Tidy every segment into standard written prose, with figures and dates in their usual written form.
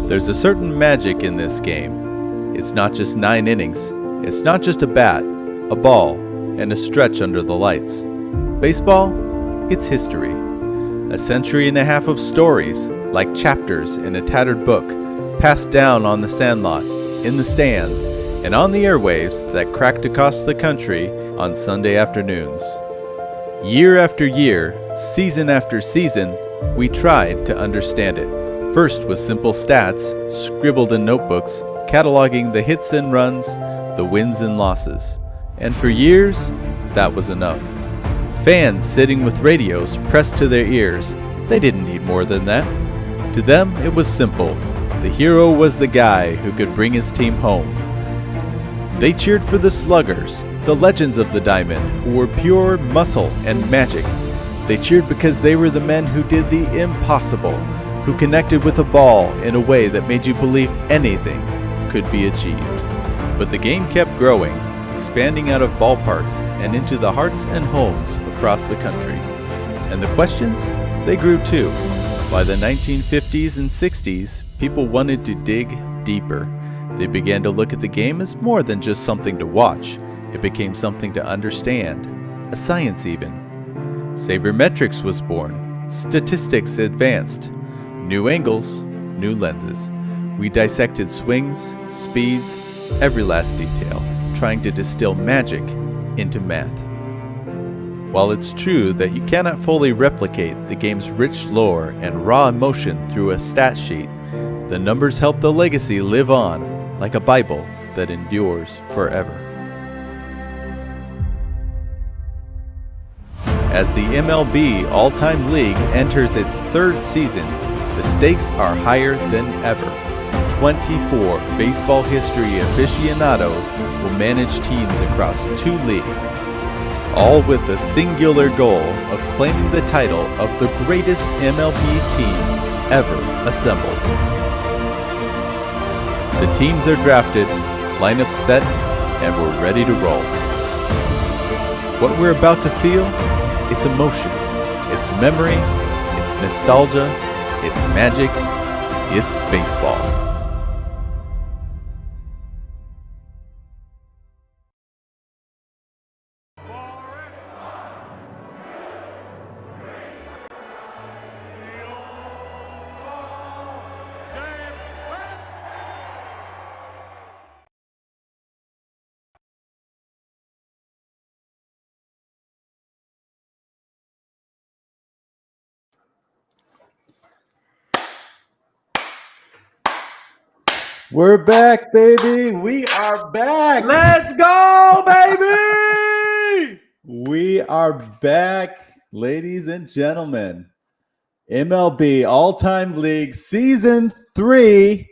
There's a certain magic in this game. It's not just 9 innings. It's not just a bat, a ball, and a stretch under the lights. Baseball, it's history. A century and a half of stories, like chapters in a tattered book, passed down on the sandlot, in the stands, and on the airwaves that cracked across the country on Sunday afternoons. Year after year, season after season, we tried to understand it. First with simple stats, scribbled in notebooks, cataloging the hits and runs, the wins and losses. And for years, that was enough. Fans sitting with radios pressed to their ears, they didn't need more than that. To them, it was simple. The hero was the guy who could bring his team home. They cheered for the Sluggers, the legends of the diamond, who were pure muscle and magic. They cheered because they were the men who did the impossible, who connected with a ball in a way that made you believe anything could be achieved. But the game kept growing, expanding out of ballparks and into the hearts and homes across the country. And the questions, they grew too. By the 1950s and 60s, people wanted to dig deeper. They began to look at the game as more than just something to watch. It became something to understand, a science even. Sabermetrics was born, statistics advanced, new angles, new lenses. We dissected swings, speeds, every last detail, trying to distill magic into math. While it's true that you cannot fully replicate the game's rich lore and raw emotion through a stat sheet, the numbers help the legacy live on like a Bible that endures forever. As the MLB All-Time League enters its 3rd season, the stakes are higher than ever. 24 baseball history aficionados will manage teams across 2 leagues, all with the singular goal of claiming the title of the greatest MLB team ever assembled. The teams are drafted, lineups set, and we're ready to roll. What we're about to feel? It's emotion, it's memory, it's nostalgia, it's magic, it's baseball. We're back, baby. We are back. Let's go, baby. We are back, ladies and gentlemen. MLB All-Time League Season 3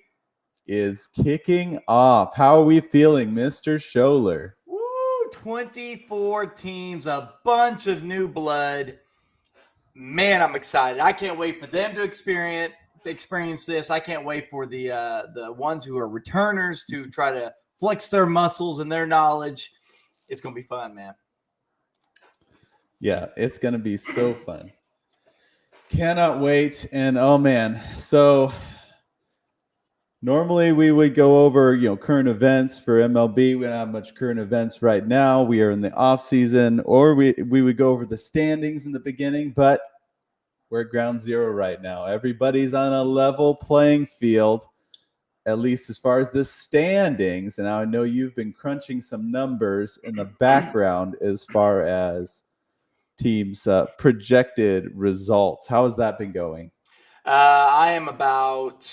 is kicking off. How are we feeling, Mr. Scholler? Woo, 24 teams, a bunch of new blood. Man, I'm excited. I can't wait for them to experience this. I can't wait for the ones who are returners to try to flex their muscles and their knowledge. It's going to be fun, man. Yeah, it's going to be so fun. Cannot wait. And oh man, so normally we would go over, current events for MLB. We don't have much current events right now. We are in the off season, or we would go over the standings in the beginning, but we're at ground zero right now. Everybody's on a level playing field, at least as far as the standings. And I know you've been crunching some numbers in the background as far as teams' projected results. How has that been going? I am about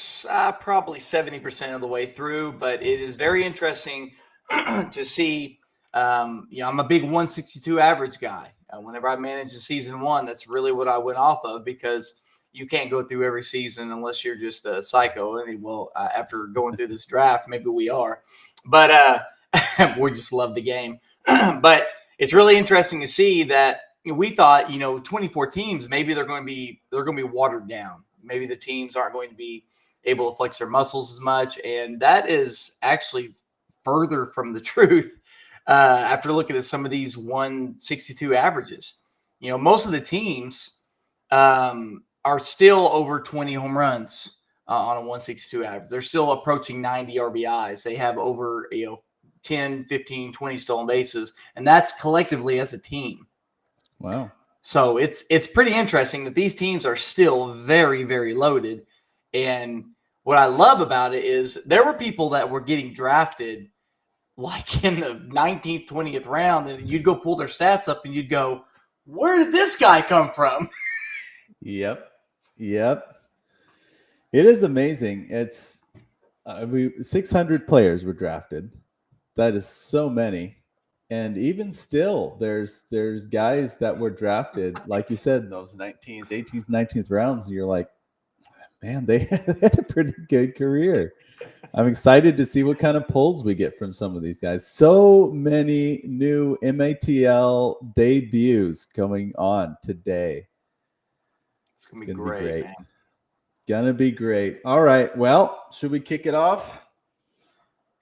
probably 70% of the way through, but it is very interesting to see I'm a big 162 average guy. Whenever I managed a season one, that's really what I went off of, because you can't go through every season unless you're just a psycho. And after going through this draft, maybe we are, but we just love the game. But it's really interesting to see that we thought, 24 teams, maybe they're going to be watered down. Maybe the teams aren't going to be able to flex their muscles as much, and that is actually further from the truth. After looking at some of these 162 averages, most of the teams are still over 20 home runs on a 162 average. They're still approaching 90 RBIs. They have over 10, 15, 20 stolen bases, and that's collectively as a team. Wow. So it's pretty interesting that these teams are still very, very loaded. And what I love about it is there were people that were getting drafted like in the 19th, 20th round, and you'd go pull their stats up and you'd go, where did this guy come from? Yep. It is amazing. It's 600 players were drafted. That is so many. And even still, there's guys that were drafted, like you said, in those 19th, 18th, 19th rounds, and you're like, man, they had a pretty good career. I'm excited to see what kind of pulls we get from some of these guys. So many new MATL debuts going on today. It's going to be great, man. Gonna be great. All right. Well, should we kick it off?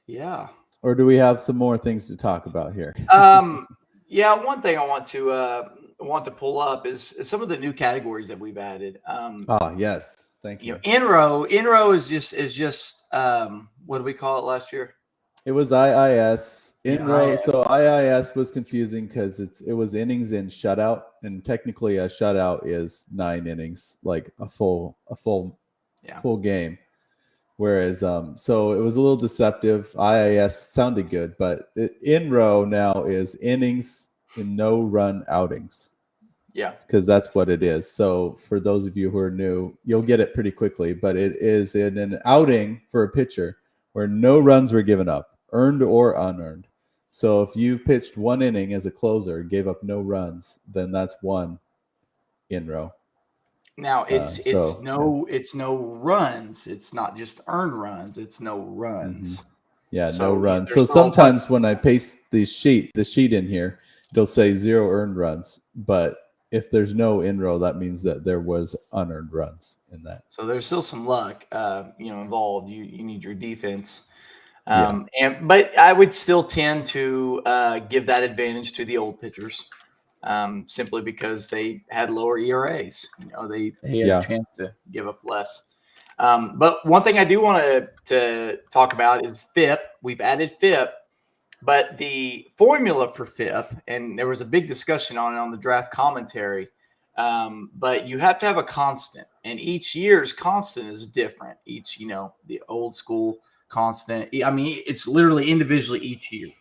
Yeah. Or do we have some more things to talk about here? Yeah. One thing I want to pull up is some of the new categories that we've added. Yes. Thank you. In-row is just what did we call it last year? It was IIS. In-row. So IIS was confusing because it was innings in shutout, and technically a shutout is 9 innings, like a full game. Whereas so it was a little deceptive. IIS sounded good, but in-row now is innings in no run outings. Yeah, because that's what it is. So for those of you who are new, you'll get it pretty quickly, but it is in an outing for a pitcher where no runs were given up, earned or unearned. So if you pitched 1 inning as a closer, gave up no runs, then that's 1 in-row. Now it's no runs. It's not just earned runs. It's no runs. Mm-hmm. Yeah, so no runs. So sometimes when I paste the sheet in here, it'll say 0 earned runs, but if there's no in-row, that means that there was unearned runs in that. So there's still some luck, involved. You need your defense, but I would still tend to give that advantage to the old pitchers, simply because they had lower ERAs. They had a chance to give up less. But one thing I do want to talk about is FIP. We've added FIP. But the formula for FIP, and there was a big discussion on it on the draft commentary, but you have to have a constant, and each year's constant is different. Each, the old school constant, I mean, it's literally individually each year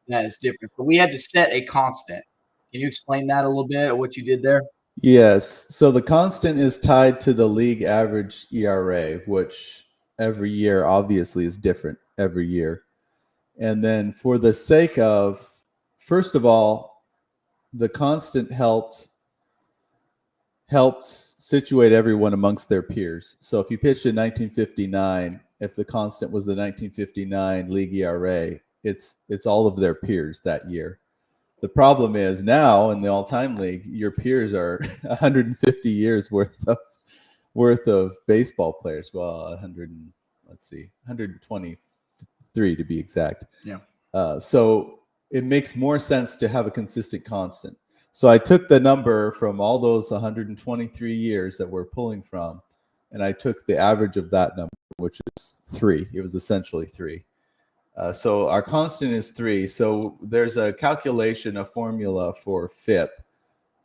that is different. But we had to set a constant. Can you explain that a little bit, or what you did there? Yes. So the constant is tied to the league average ERA, which every year obviously is different every year. And then for the sake of, first of all, the constant helped situate everyone amongst their peers. So if you pitched in 1959, if the constant was the 1959 league ERA, it's all of their peers that year. The problem is now in the all-time league, your peers are 150 years worth of baseball players. Well, 123 to be exact. Yeah. So it makes more sense to have a consistent constant. So I took the number from all those 123 years that we're pulling from, and I took the average of that number, which is 3. It was essentially 3. So our constant is 3. So there's a calculation, a formula for FIP,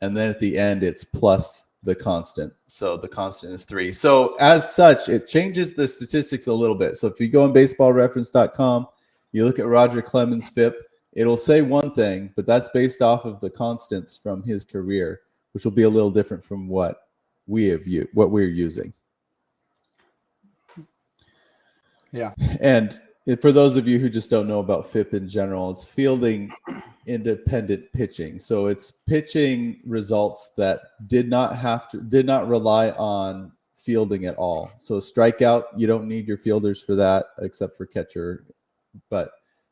and then at the end it's plus the constant. So the constant is 3. So as such, it changes the statistics a little bit. So if you go on baseballreference.com, you look at Roger Clemens' FIP, it'll say one thing, but that's based off of the constants from his career, which will be a little different from what we're using. Yeah. And for those of you who just don't know about FIP in general, it's fielding independent pitching. So it's pitching results that did not rely on fielding at all. So strikeout, you don't need your fielders for that except for catcher.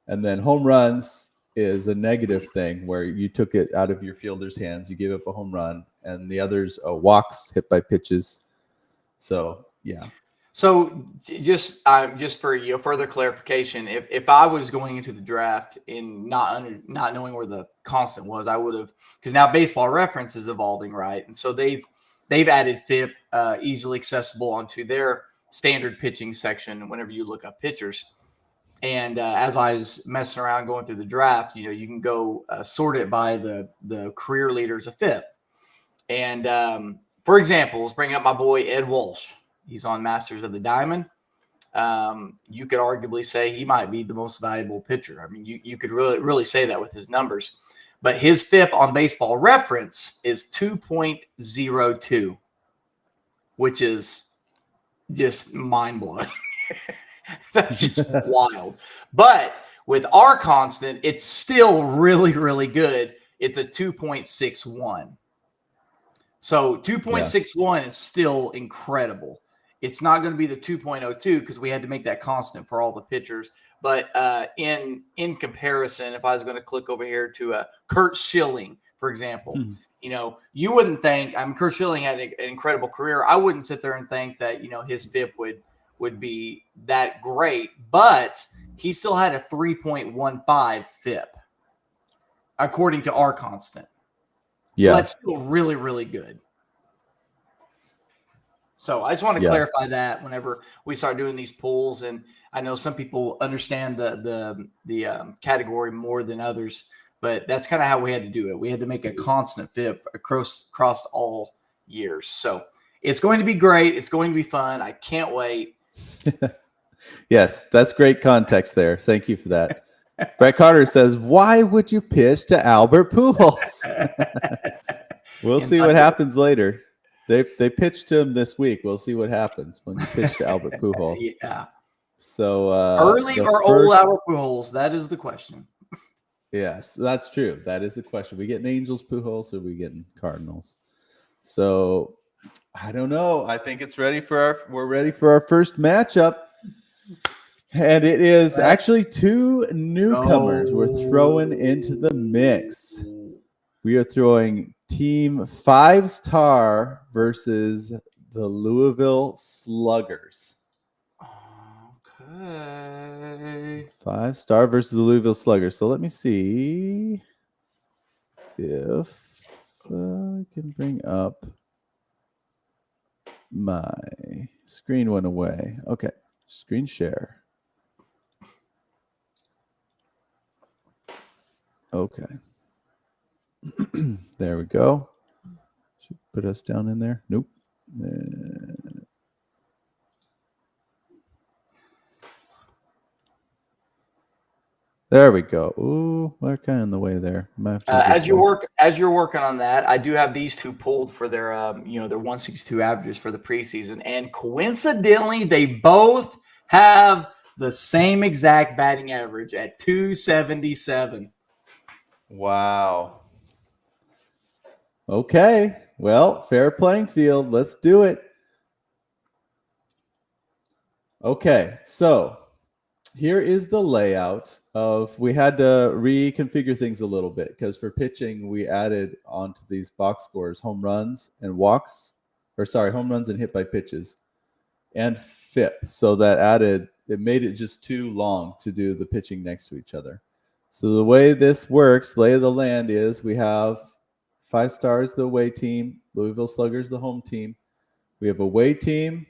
And then home runs is a negative thing where you took it out of your fielder's hands, you gave up a home run, and the others walks, hit by pitches. So yeah. So just for further clarification, if I was going into the draft in not knowing where the constant was, I would have, because now Baseball Reference is evolving, right? And so they've added FIP easily accessible onto their standard pitching section whenever you look up pitchers. And as I was messing around going through the draft, you can go sort it by the career leaders of FIP. And for example, let's bring up my boy Ed Walsh. He's on Masters of the Diamond. You could arguably say he might be the most valuable pitcher. I mean, you could really say that with his numbers. But his FIP on Baseball Reference is 2.02, which is just mind-blowing. That's just wild. But with our constant, it's still really, really good. It's a 2.61. So 2.61 is still incredible. It's not going to be the 2.02 because we had to make that constant for all the pitchers. But in comparison, if I was going to click over here to Kurt Schilling, for example, you wouldn't think, Kurt Schilling had an incredible career. I wouldn't sit there and think that, his FIP would be that great, but he still had a 3.15 FIP according to our constant. So that's still really, really good. So I just want to clarify that whenever we start doing these polls, and I know some people understand the category more than others, but that's kind of how we had to do it. We had to make a constant FIP across all years. So it's going to be great. It's going to be fun. I can't wait. Yes, that's great context there. Thank you for that. Brett Carter says, "Why would you pitch to Albert Pujols?" We'll see what happens later. They pitched to him this week. We'll see what happens when you pitch to Albert Pujols. Yeah. So early or old Albert Pujols? That is the question. Yes, that's true. That is the question. We getting Angels Pujols or we getting Cardinals? So I don't know. I think it's we're ready for our first matchup. And it is actually two newcomers we're throwing into the mix. We are throwing Team 5-Star versus the Louisville Sluggers. Okay. 5-Star versus the Louisville Sluggers. So let me see if I can bring up my screen went away. Okay. Screen share. Okay. There we go. Should put us down in there. Nope. There we go. Ooh, we're kind of in the way there. As you're working on that, I do have these two pulled for their their 162 averages for the preseason, and coincidentally, they both have the same exact batting average at 277. Wow. Okay. Well, fair playing field. Let's do it. Okay. So here is the layout of, we had to reconfigure things a little bit because for pitching, we added onto these box scores home runs and home runs and hit by pitches and FIP. So it made it just too long to do the pitching next to each other. So the way this works, lay of the land is we have 5-Stars, the away team, Louisville Sluggers, the home team. We have a away team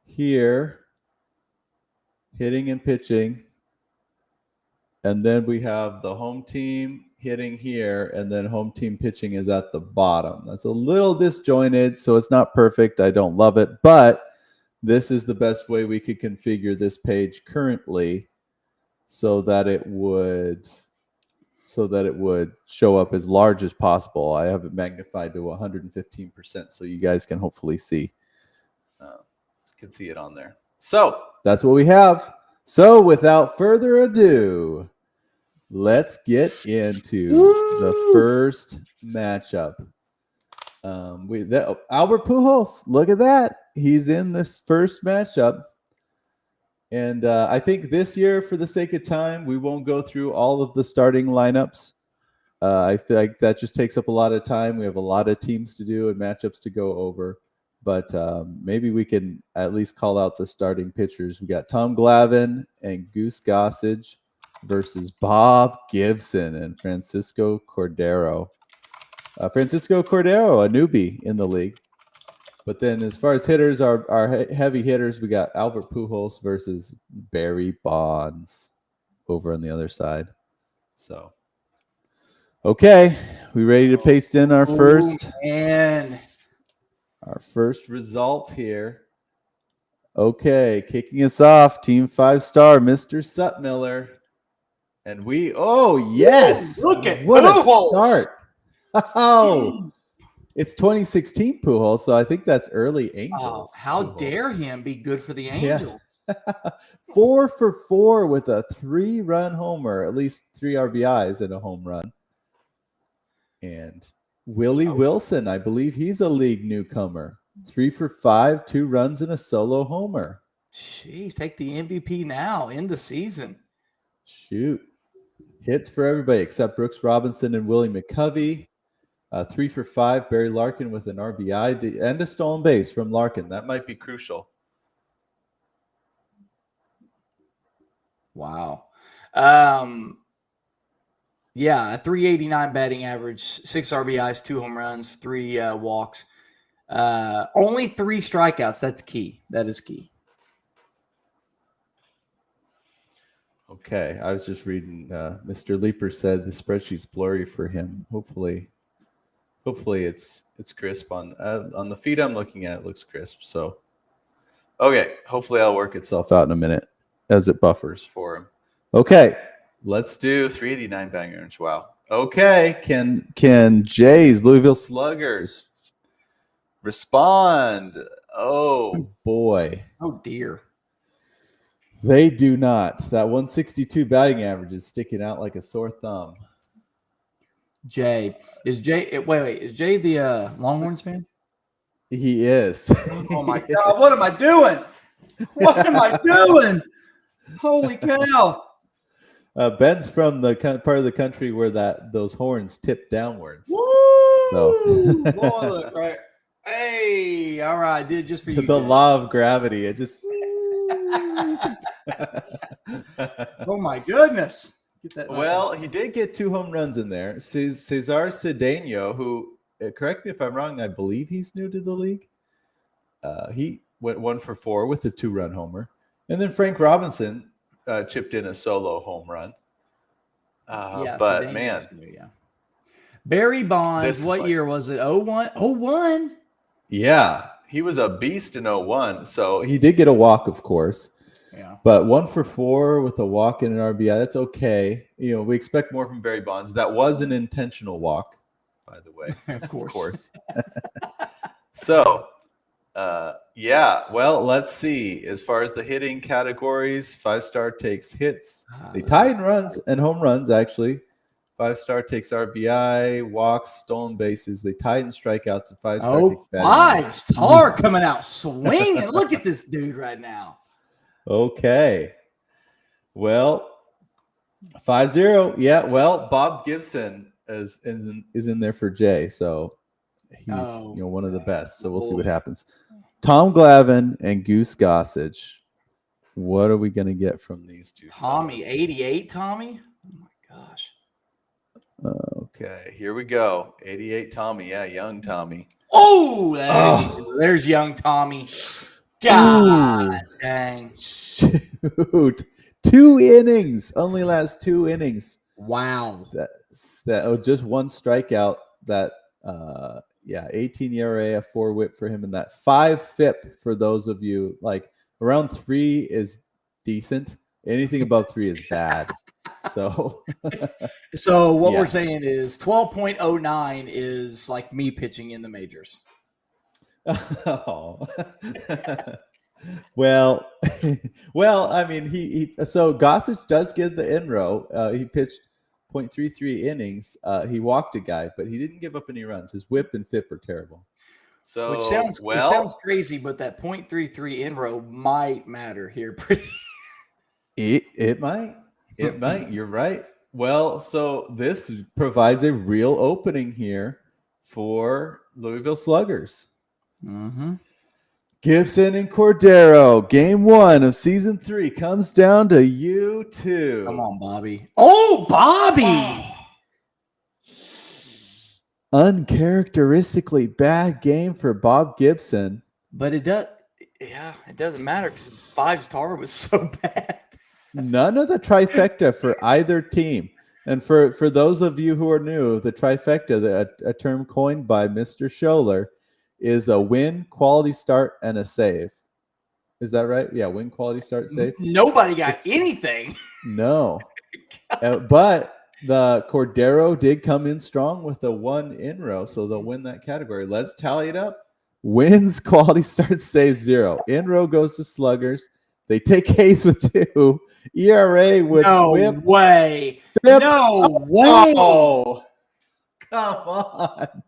here, hitting and pitching. And then we have the home team hitting here, and then home team pitching is at the bottom. That's a little disjointed, so it's not perfect. I don't love it, but this is the best way we could configure this page currently so that it would show up as large as possible. I have it magnified to 115% so you guys can hopefully see. Can see it on there. So that's what we have. So without further ado, let's get into the first matchup. Albert Pujols, look at that. He's in this first matchup. And I think this year, for the sake of time, we won't go through all of the starting lineups. I feel like that just takes up a lot of time. We have a lot of teams to do and matchups to go over. But maybe we can at least call out the starting pitchers. We got Tom Glavine and Goose Gossage versus Bob Gibson and Francisco Cordero. Francisco Cordero, a newbie in the league. But then as far as hitters, our heavy hitters, we got Albert Pujols versus Barry Bonds over on the other side. So, okay, we ready to paste in our first result here. Okay, kicking us off, Team 5-star, Mr. Sutmiller. And yes! Look at what Pujols. A start. Oh, it's 2016 Pujols, so I think that's early Angels. How Pujols. dare him be good for the Angels? Yeah. 4 for 4 with a 3-run homer, at least 3 RBIs and a home run. And Willie Wilson, I believe he's a league newcomer. 3 for 5, 2 runs and a solo homer. Jeez, take the MVP now in the season. Shoot. Hits for everybody except Brooks Robinson and Willie McCovey. 3 for 5, Barry Larkin with an RBI and a stolen base from Larkin. That might be crucial. Wow. Yeah, a 389 batting average, 6 RBIs, 2 home runs, 3 walks. Only 3 strikeouts. That's key. That is key. Okay, I was just reading. Mr. Leeper said the spreadsheet's blurry for him. Hopefully it's crisp on the feed I'm looking at. It looks crisp. So, okay, hopefully I'll work itself out in a minute as it buffers for him. Okay, let's do 389 batting average. Wow. Okay, can Jay's Louisville Sluggers respond? Oh boy. Oh dear. They do not. That 162 batting average is sticking out like a sore thumb. Jay. Is Jay the Longhorns fan? He is. Oh my God, what am I doing? What am I doing? Holy cow. Ben's from the part of the country where those horns tip downwards. Woo! So. Boy, look, right. Hey, all right, I did it just for you. The law of gravity. It just. Oh my goodness. Well, he did get 2 home runs in there. Cesar Cedeno, who, correct me if I'm wrong, I believe he's new to the league. He went 1 for 4 with a 2-run homer. And then Frank Robinson chipped in a solo home run. But Cedeno's man. New, yeah. Barry Bonds, what year was it? 01? 01? Yeah, he was a beast in 01. So he did get a walk, of course. Yeah. But 1 for 4 with a walk and an RBI, that's okay. You know, we expect more from Barry Bonds. That was an intentional walk, by the way. Of course. So, well, let's see. As far as the hitting categories, 5-star takes hits. They tie in runs and home runs, actually. 5-star takes RBI, walks, stolen bases. They tie in strikeouts, and 5-star takes batting. 5-star coming out swinging. Look at this dude right now. Okay. Well, 5-0. Yeah, well, Bob Gibson is in there for Jay, so he's one of the best. So we'll see what happens. Tom Glavine and Goose Gossage. What are we going to get from these two? Tommy, 88 Tommy? Oh my gosh. Okay, here we go. 88 Tommy. Yeah, young Tommy. There's young Tommy. God dang. Shoot. 2 innings. Only last 2 innings. Wow. Just 1 strikeout. That 18 ERA, a 4 whip for him, and that 5 FIP for those of you like around 3 is decent. Anything above 3 is bad. So what we're saying is 12.09 is like me pitching in the majors. Oh. Well, well, I mean, so Gossage does get the in row. He pitched .33 innings. He walked a guy, but he didn't give up any runs. His whip and FIP are terrible. So, Which sounds crazy, but that .33 in row might matter here. Pretty. It might. It might. You're right. Well, so this provides a real opening here for Louisville Sluggers. Mm-hmm. Gibson and Cordero, game 1 of season 3 comes down to you two. Come on, Bobby. Oh, Bobby! Uncharacteristically bad game for Bob Gibson. But it doesn't matter because 5-star was so bad. None of the trifecta for either team. And for those of you who are new, the trifecta, a term coined by Mr. Scholler, is a win, quality start, and a save. Is that right? Yeah, win, quality start, save. Nobody got anything. No. But the Cordero did come in strong with a 1 in row, so they'll win that category. Let's tally it up. Wins, quality start, save 0. In row goes to Sluggers. They take Hayes with 2. ERA with whip. Way. Flip. No way. Oh, come on.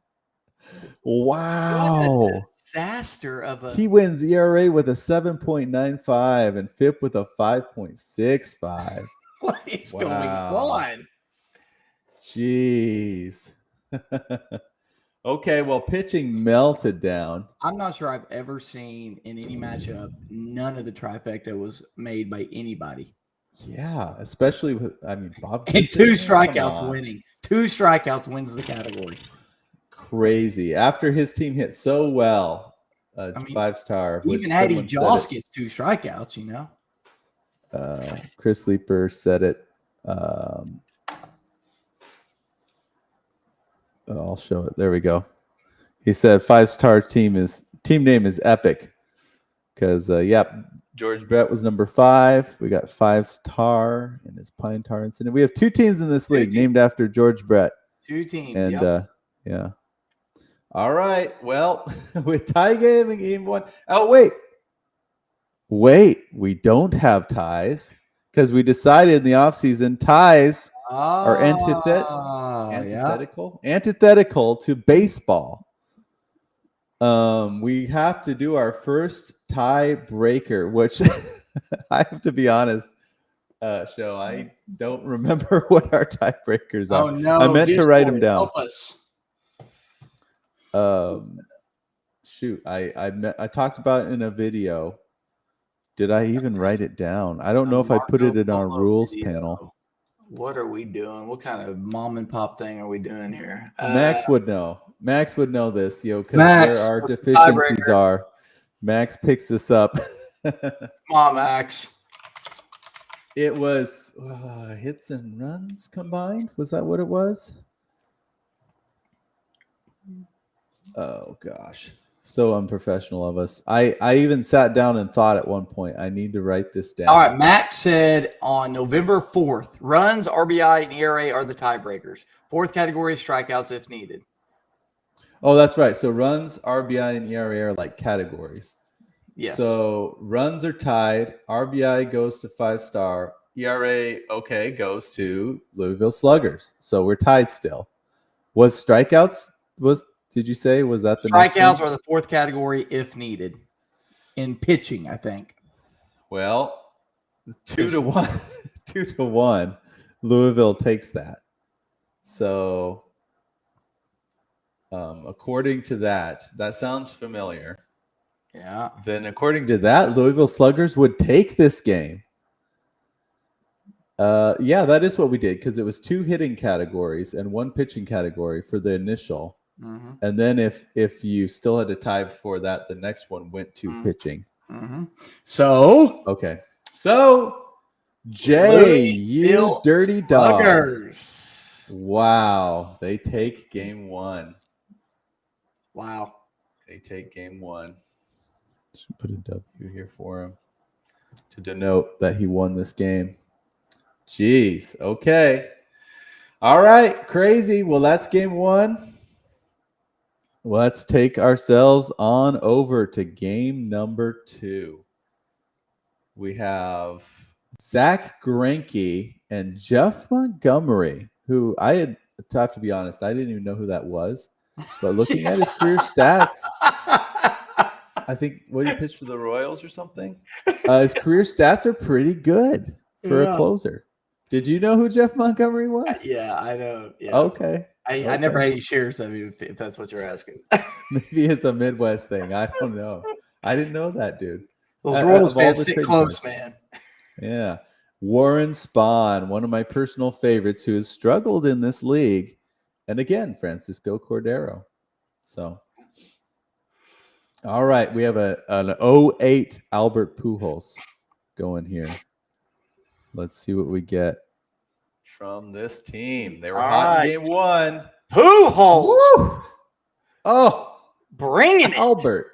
Wow. What a disaster of a. He wins ERA with a 7.95 and FIP with a 5.65. What is going on? Jeez. Okay, well, pitching melted down. I'm not sure I've ever seen in any matchup none of the trifecta was made by anybody. Yeah, especially with, Bob. And 2 strikeouts winning. 2 strikeouts wins the category. Crazy. After his team hit so well, 5-star. Even Hattie Joss gets 2 strikeouts, you know. Chris Leeper said it. I'll show it. There we go. He said 5-star team name is Epic. Because George Brett was number 5. We got 5-star in his Pine Tar incident. We have 2 teams in this league named after George Brett. 2 teams. And yeah. All right. Well, with tie game in game 1. Oh, wait. We don't have ties because we decided in the offseason ties are antithetical to baseball. We have to do our first tie breaker, which I have to be honest, I don't remember what our tiebreakers are. Oh no! I meant to write them down. Help us. Shoot, I talked about it in a video. Did I even write it down? I don't know if I put it in our rules panel. What are we doing? What kind of mom and pop thing are we doing here? Max would know. Max would know this, because where our deficiencies are. Max picks this up. Come on, Max. It was hits and runs combined. Was that what it was? Oh, gosh. So unprofessional of us. I even sat down and thought at one point, I need to write this down. All right. Max said on November 4th, runs, RBI, and ERA are the tiebreakers. 4th category is strikeouts if needed. Oh, that's right. So runs, RBI, and ERA are like categories. Yes. So runs are tied. RBI goes to 5-star. ERA, goes to Louisville Sluggers. So we're tied still. Was strikeouts, did you say, was that the strikeouts are the 4th category if needed in pitching, I think. Well, 2-1. 2-1. Louisville takes that. So according to that sounds familiar. Yeah. Then according to that, Louisville Sluggers would take this game. Yeah, that is what we did because it was 2 hitting categories and 1 pitching category for the initial. Mm-hmm. And then if you still had to tie for that, the next one went to pitching. Mm-hmm. So Jay, you dirty dog. Sluggers. Wow, they take game 1. Wow, they take game 1. Should put a W here for him to denote that he won this game. Jeez. Okay. All right. Crazy. Well, that's game 1. Let's take ourselves on over to game number 2. we have Zach Greinke and Jeff Montgomery, who I have to be honest, I didn't even know who that was. But looking at his career stats, I think what he pitched for the Royals or something. His career stats are pretty good for a closer. Did you know who Jeff Montgomery was? Yeah, I know. Yeah. Okay. I never had any shares of you, if that's what you're asking. Maybe it's a Midwest thing. I don't know. I didn't know that, dude. Those Royals fans sit close, man. Yeah. Warren Spahn, one of my personal favorites, who has struggled in this league. And again, Francisco Cordero. So, all right. We have an 08 Albert Pujols going here. Let's see what we get from this team. They were hot in game one. Pujols. Woo! Oh, bringing it.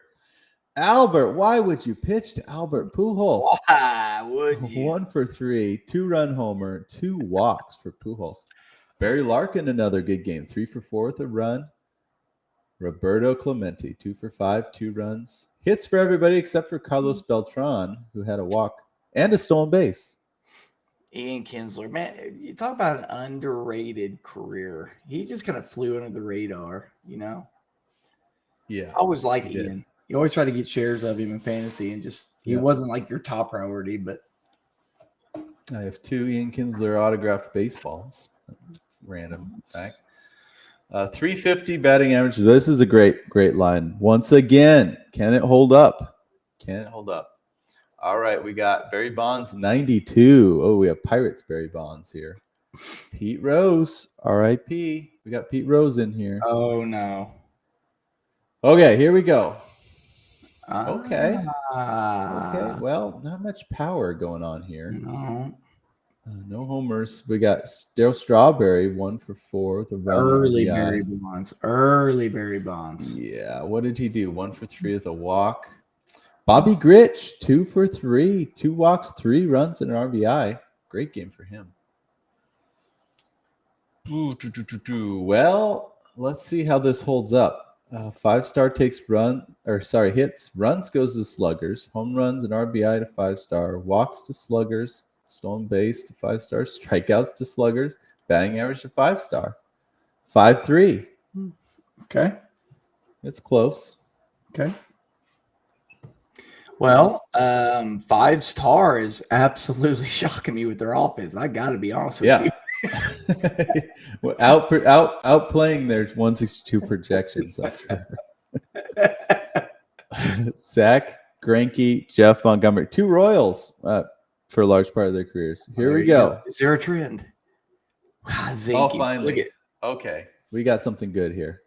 Albert, why would you pitch to Albert Pujols? Why would you? 1 for 3, 2-run homer, 2 walks for Pujols. Barry Larkin, another good game, 3 for 4 with a run. Roberto Clemente, 2 for 5, 2 runs. Hits for everybody except for Carlos Beltran, who had a walk and a stolen base. Ian Kinsler, man, you talk about an underrated career. He just kind of flew under the radar, you know? Yeah. I always liked Ian. You always try to get shares of him in fantasy, and just he wasn't like your top priority, but I have 2 Ian Kinsler autographed baseballs. Random fact. 350 batting average. This is a great line. Once again, can it hold up? Can it hold up? All right, we got Barry Bonds 92. Oh, we have Pirates Barry Bonds here. Pete Rose, R.I.P. We got Pete Rose in here. Oh no. Okay, here we go. Okay. Well, not much power going on here. No. No homers. We got Darryl Strawberry, 1 for 4 with a run. Early Barry Bonds. Yeah. What did he do? 1 for 3 with a walk. Bobby Grich, 2 for 3, 2 walks, 3 runs, and an RBI. Great game for him. Well, let's see how this holds up. 5-star takes hits. Runs goes to Sluggers. Home runs and RBI to 5-star. Walks to Sluggers. Stolen base to 5-star. Strikeouts to Sluggers. Batting average to 5-star. 5-3. Okay. It's close. Okay. Well, 5-star is absolutely shocking me with their offense. I got to be honest with you. Well, outplaying their 162 projections, I'm sure. Zach Greinke, Jeff Montgomery, 2 Royals for a large part of their careers. Here we go. Is there a trend? Oh, finally. Okay, we got something good here.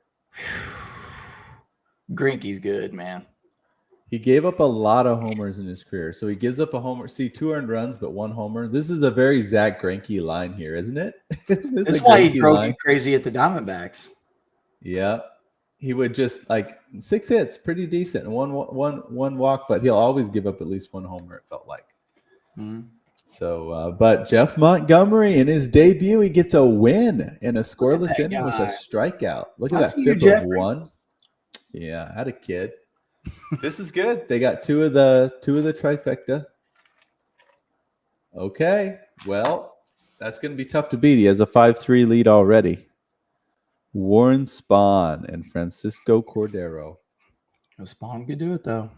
Greinke's good, man. He gave up a lot of homers in his career. So he gives up a homer. See, 2 earned runs, but 1 homer. This is a very Zach Greinke line here, isn't it? That's why he drove you crazy at the Diamondbacks. Yeah. He would just 6 hits, pretty decent. And one walk, but he'll always give up at least 1 homer, it felt like. Mm-hmm. So, but Jeff Montgomery in his debut, he gets a win in a scoreless inning with a strikeout. Look at that FIP of 1. Yeah, I had a kid. This is good. They got two of the trifecta. Okay. Well, that's going to be tough to beat. He has a 5-3 lead already. Warren Spahn and Francisco Cordero. Spahn could do it, though.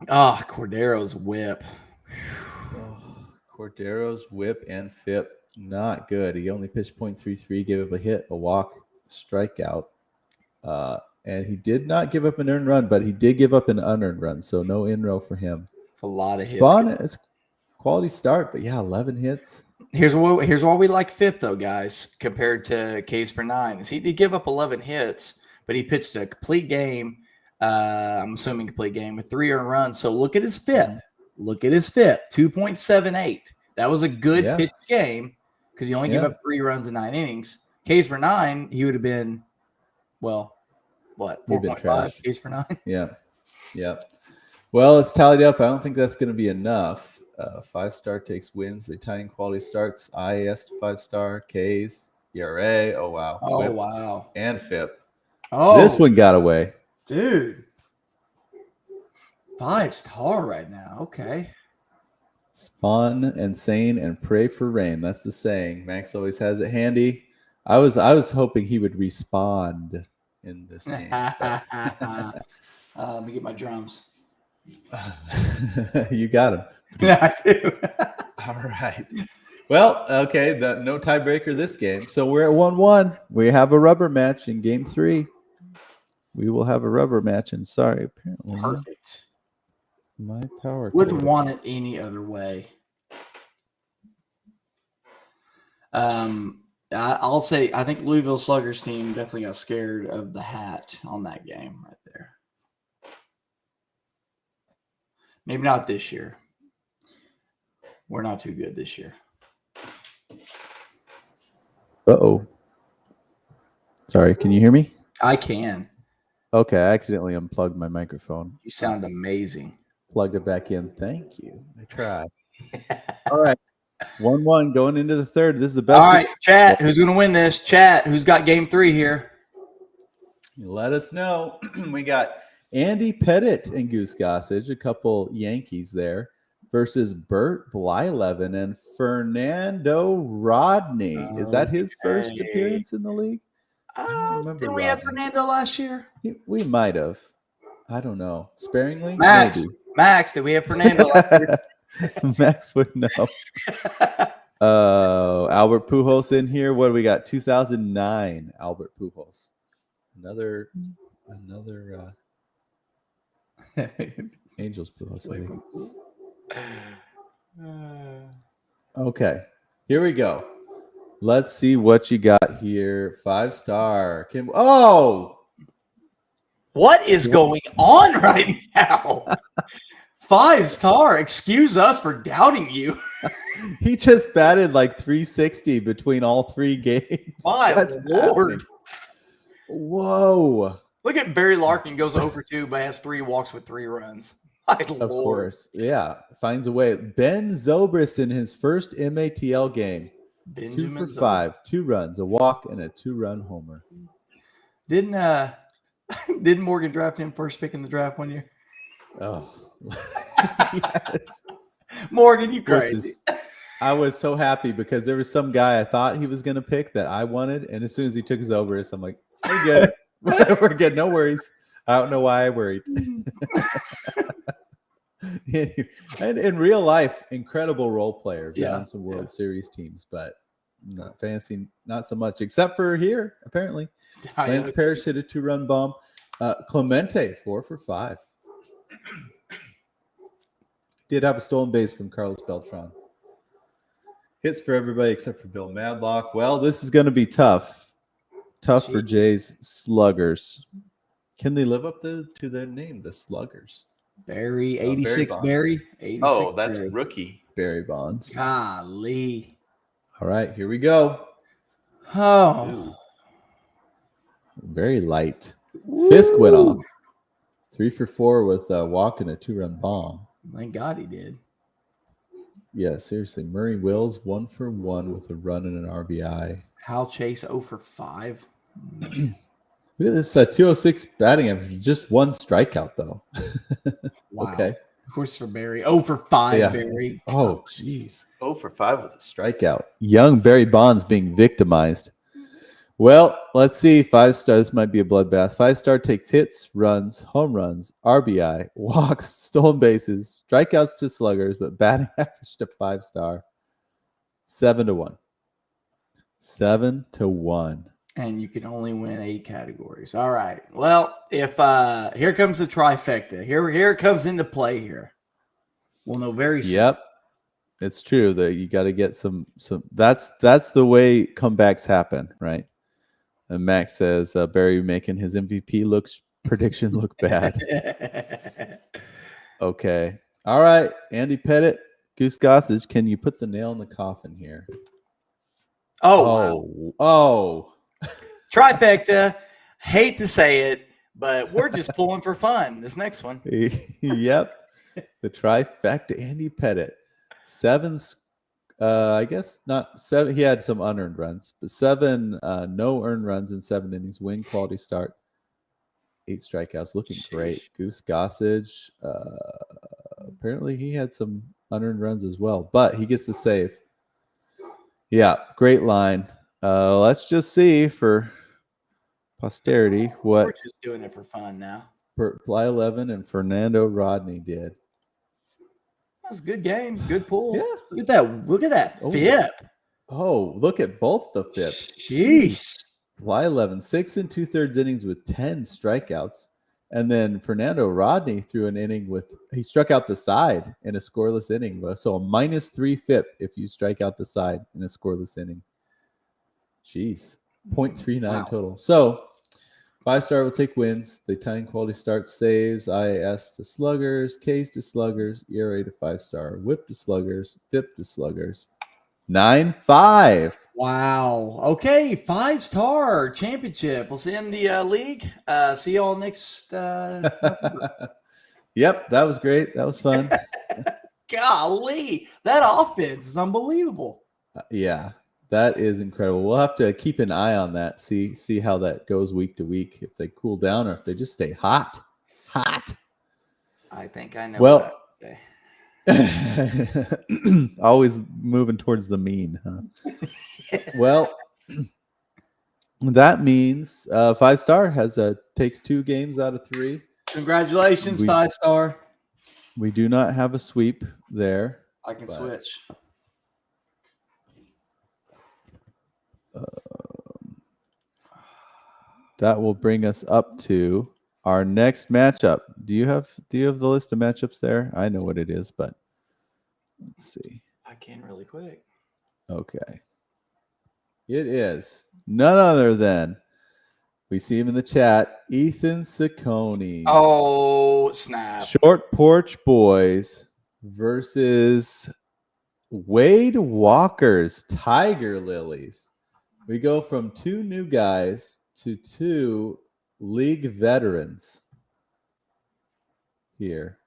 Cordero's whip. Cordero's whip and FIP, not good. He only pitched .33, gave up a hit, a walk, strikeout. And he did not give up an earned run, but he did give up an unearned run, so no in-row for him. It's a lot of hits. Spahn, it's a quality start, but 11 hits. Here's why we like FIP, though, guys, compared to Ks per 9. Is he did give up 11 hits, but he pitched a complete game. I'm assuming complete game with 3 earned runs. So look at his FIP. Look at his FIP, 2.78. That was a good pitch game because he only gave up 3 runs in 9 innings. Ks per 9, he would have been, 4.5 Ks per 9? Yeah. Well, it's tallied up. I don't think that's going to be enough. 5-star takes wins. They tie in quality starts. IAS to 5-star. Ks, ERA. Oh, wow. Oh, wow. And FIP. Oh, this one got away. Dude. 5-star right now. Okay. Spawn and sane and pray for rain. That's the saying. Max always has it handy. I was hoping he would respond in this game. Let me get my drums. You got him. Yeah, I do. All right. Well, okay, no tiebreaker this game. So we're at 1-1. We have a rubber match in game 3. We will have a rubber match, and sorry, apparently. Perfect. My power Wouldn't cord. want it any other way. I'll say I think Louisville Sluggers team definitely got scared of the hat on that game right there. Maybe not this year. We're not too good this year. Uh-oh. Sorry, can you hear me? I can. Okay, I accidentally unplugged my microphone. You sound amazing. Plugged it back in. Thank you. I tried. All right. 1-1 going into the third. This is the best. All right, chat. Who's going to win this? Chat. Who's got game 3 here? Let us know. We got Andy Pettit and Goose Gossage, a couple Yankees there, versus Bert Blyleven and Fernando Rodney. Is that his first appearance in the league? Didn't we have Fernando last year? We might have. I don't know. Sparingly? Max. Maybe. Max, did we have Fernando last year? Max would know. Albert Pujols in here. What do we got? 2009 Albert Pujols. Another Angels Pujols. Okay, here we go. Let's see what you got here. 5-star. What is going on right now? 5-star. Excuse us for doubting you. He just batted like 360 between all 3 games. My Lord. Happening. Whoa. Look at Barry Larkin goes over 2, but has 3 walks with 3 runs. My Lord. Of course. Yeah. Finds a way. Ben Zobrist in his first MATL game. Benjamin 2 for 5, 2 runs, a walk, and a 2-run homer. Didn't Morgan draft him first pick in the draft one year? Oh. Yes. Morgan, you crazy. I was so happy because there was some guy I thought he was going to pick that I wanted, and as soon as he took his Zobrist, I'm like, we're good. We're good. No worries. I don't know why I worried. And in real life, incredible role player. Been on some World Series teams, but not fantasy, not so much. Except for here, apparently. Lance Parrish hit a 2-run bomb. Clemente 4 for 5. Did have a stolen base from Carlos Beltran. Hits for everybody except for Bill Madlock. Well, this is going to be tough. Tough for Jay's Sluggers. Can they live up to their name, the Sluggers? Barry, 86 Barry. 86 that's Barry. Rookie. Barry Bonds. Golly. All right, here we go. Oh. Very light. Fisk went off. 3 for 4 with a walk and a 2-run bomb. Thank God he did. Yeah, seriously. Murray Wills, 1 for 1 with a run and an RBI. Hal Chase, 0 for 5. Look at this 206 batting average. Just 1 strikeout, though. Wow. Okay. Of course, for Barry. 0 for 5, Barry. Oh, jeez. 0 for 5 with a strikeout. Young Barry Bonds being victimized. Well, let's see. 5-star. This might be a bloodbath. 5-star takes hits, runs, home runs, RBI, walks, stolen bases, strikeouts to Sluggers, but batting average to 5-star. 7-1. 7-1. And you can only win 8 categories. All right. Well, if here comes the trifecta. Here it comes into play here. We'll know very soon. Yep. It's true that you got to get some. That's the way comebacks happen, right? And Max says Barry making his MVP prediction look bad. Okay. All right. Andy Pettit, Goose Gossage, can you put the nail in the coffin here? Oh. Trifecta. Hate to say it, but we're just pulling for fun. This next one. Yep. The trifecta. Andy Pettit. 7, I guess not 7. He had some unearned runs, but 7 no earned runs in 7 innings. Win quality start. 8 strikeouts, looking Sheesh. great. Goose Gossage, apparently he had some unearned runs as well, but he gets the save. Yeah, great line. Let's just see for posterity what We're just doing it for fun now. Ply 11 and Fernando Rodney did. That was a good game. Good pull. Yeah. Look at that. Look at that Oh, FIP. Oh, look at both the FIPs. Jeez. Ply 11, 6 2/3 innings with 10 strikeouts. And then Fernando Rodney threw an inning he struck out the side in a scoreless inning. So a -3 FIP if you strike out the side in a scoreless inning. Jeez, 0.39 total. So 5-star will take wins. The time quality start saves. IS to Sluggers, K's to Sluggers, ERA to 5-star, WHIP to Sluggers, FIP to Sluggers. 9-5. Wow. Okay, 5-star championship. We'll see you in the league. See y'all next. Yep, that was great. That was fun. Golly, that offense is unbelievable. Yeah, that is incredible. We'll have to keep an eye on that. See how that goes week to week. If they cool down or if they just stay hot. I think I know Well, what I would say. always moving towards the mean, huh? Well, that means 5-star takes 2 games out of 3. Congratulations, 5-star. We do not have a sweep there. I can switch. That will bring us up to our next matchup. Do you have the list of matchups there? I know what it is, but let's see. I can really quick. Okay. It is none other than, we see him in the chat, Ethan Ciccone. Oh, snap. Short Porch Boys versus Wade Walker's Tiger Lilies. We go from 2 new guys to 2 league veterans here.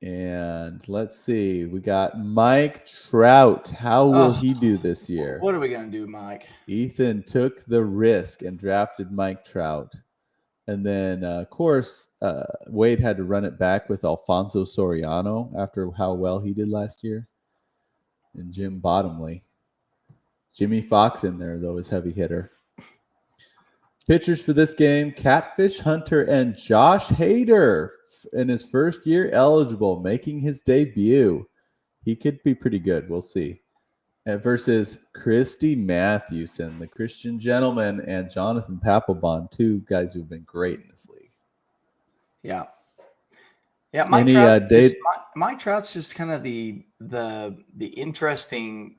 And let's see. We got Mike Trout. How will he do this year? What are we going to do, Mike? Ethan took the risk and drafted Mike Trout. And then, of course, Wade had to run it back with Alfonso Soriano after how well he did last year. And Jim Bottomley. Jimmy Fox in there, though, is heavy hitter. Pitchers for this game, Catfish Hunter and Josh Hader in his first year eligible, making his debut. He could be pretty good. We'll see. Versus Christy Mathewson, the Christian Gentleman, and Jonathan Papelbon, 2 guys who've been great in this league. Yeah. Yeah, Mike Trout's just kind of the interesting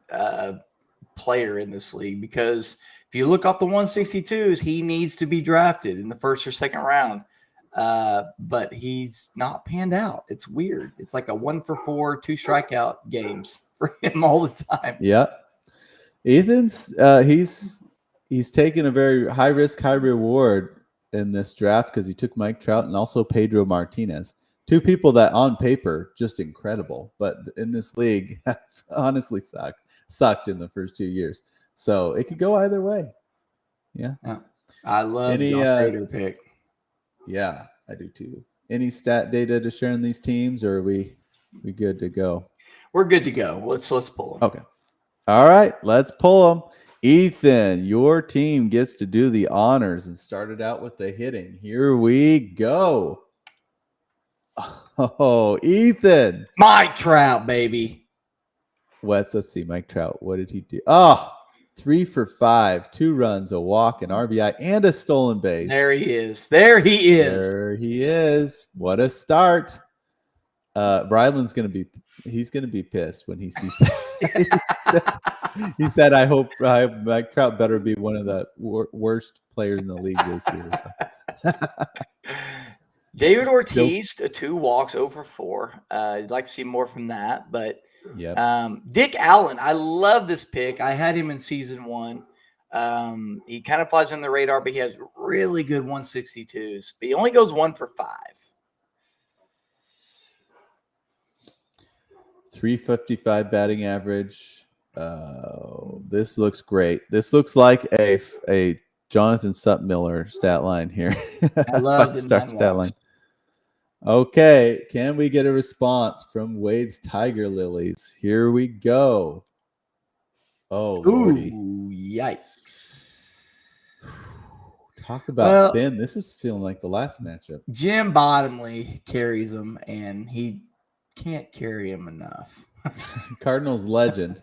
player in this league, because if you look up the 162s, he needs to be drafted in the first or second round. But he's not panned out. It's weird. It's like a 1-for-4, 2 strikeout games for him all the time. Yeah. Ethan's he's taken a very high risk, high reward in this draft because he took Mike Trout and also Pedro Martinez. 2 people that on paper just incredible, but in this league have honestly sucked in the first 2 years. So it could go either way. Yeah. I love Josh Hader pick. Yeah, I do too. Any stat data to share in these teams, or are we good to go? We're good to go. Let's pull them. Okay. All right, let's pull them. Ethan, your team gets to do the honors and start it out with the hitting. Here we go. Oh, Ethan. Mike Trout, baby. Let's see, Mike Trout. What did he do? Oh, 3 for 5, 2 runs, a walk, an RBI, and a stolen base. There he is. There he is. What a start. Ryland's gonna be pissed when he sees that. He said, I hope Mike Trout better be one of the worst players in the league this year. So. David Ortiz, 2 walks, 0 for 4. I'd like to see more from that, but Dick Allen, I love this pick. I had him in season 1. He kind of flies on the radar, but he has really good 162s. But he only goes 1 for 5. 355 batting average. This looks great. This looks like a Jonathan Sutmiller stat line here. I love the 5-star 9 stat walks. line. Okay, can we get a response from Wade's Tiger Lilies? Here we go. Oh, lordy. Ooh, yikes. Talk about Well, thin. This is feeling like the last matchup. Jim Bottomley carries him, and he can't carry him enough. Cardinals legend,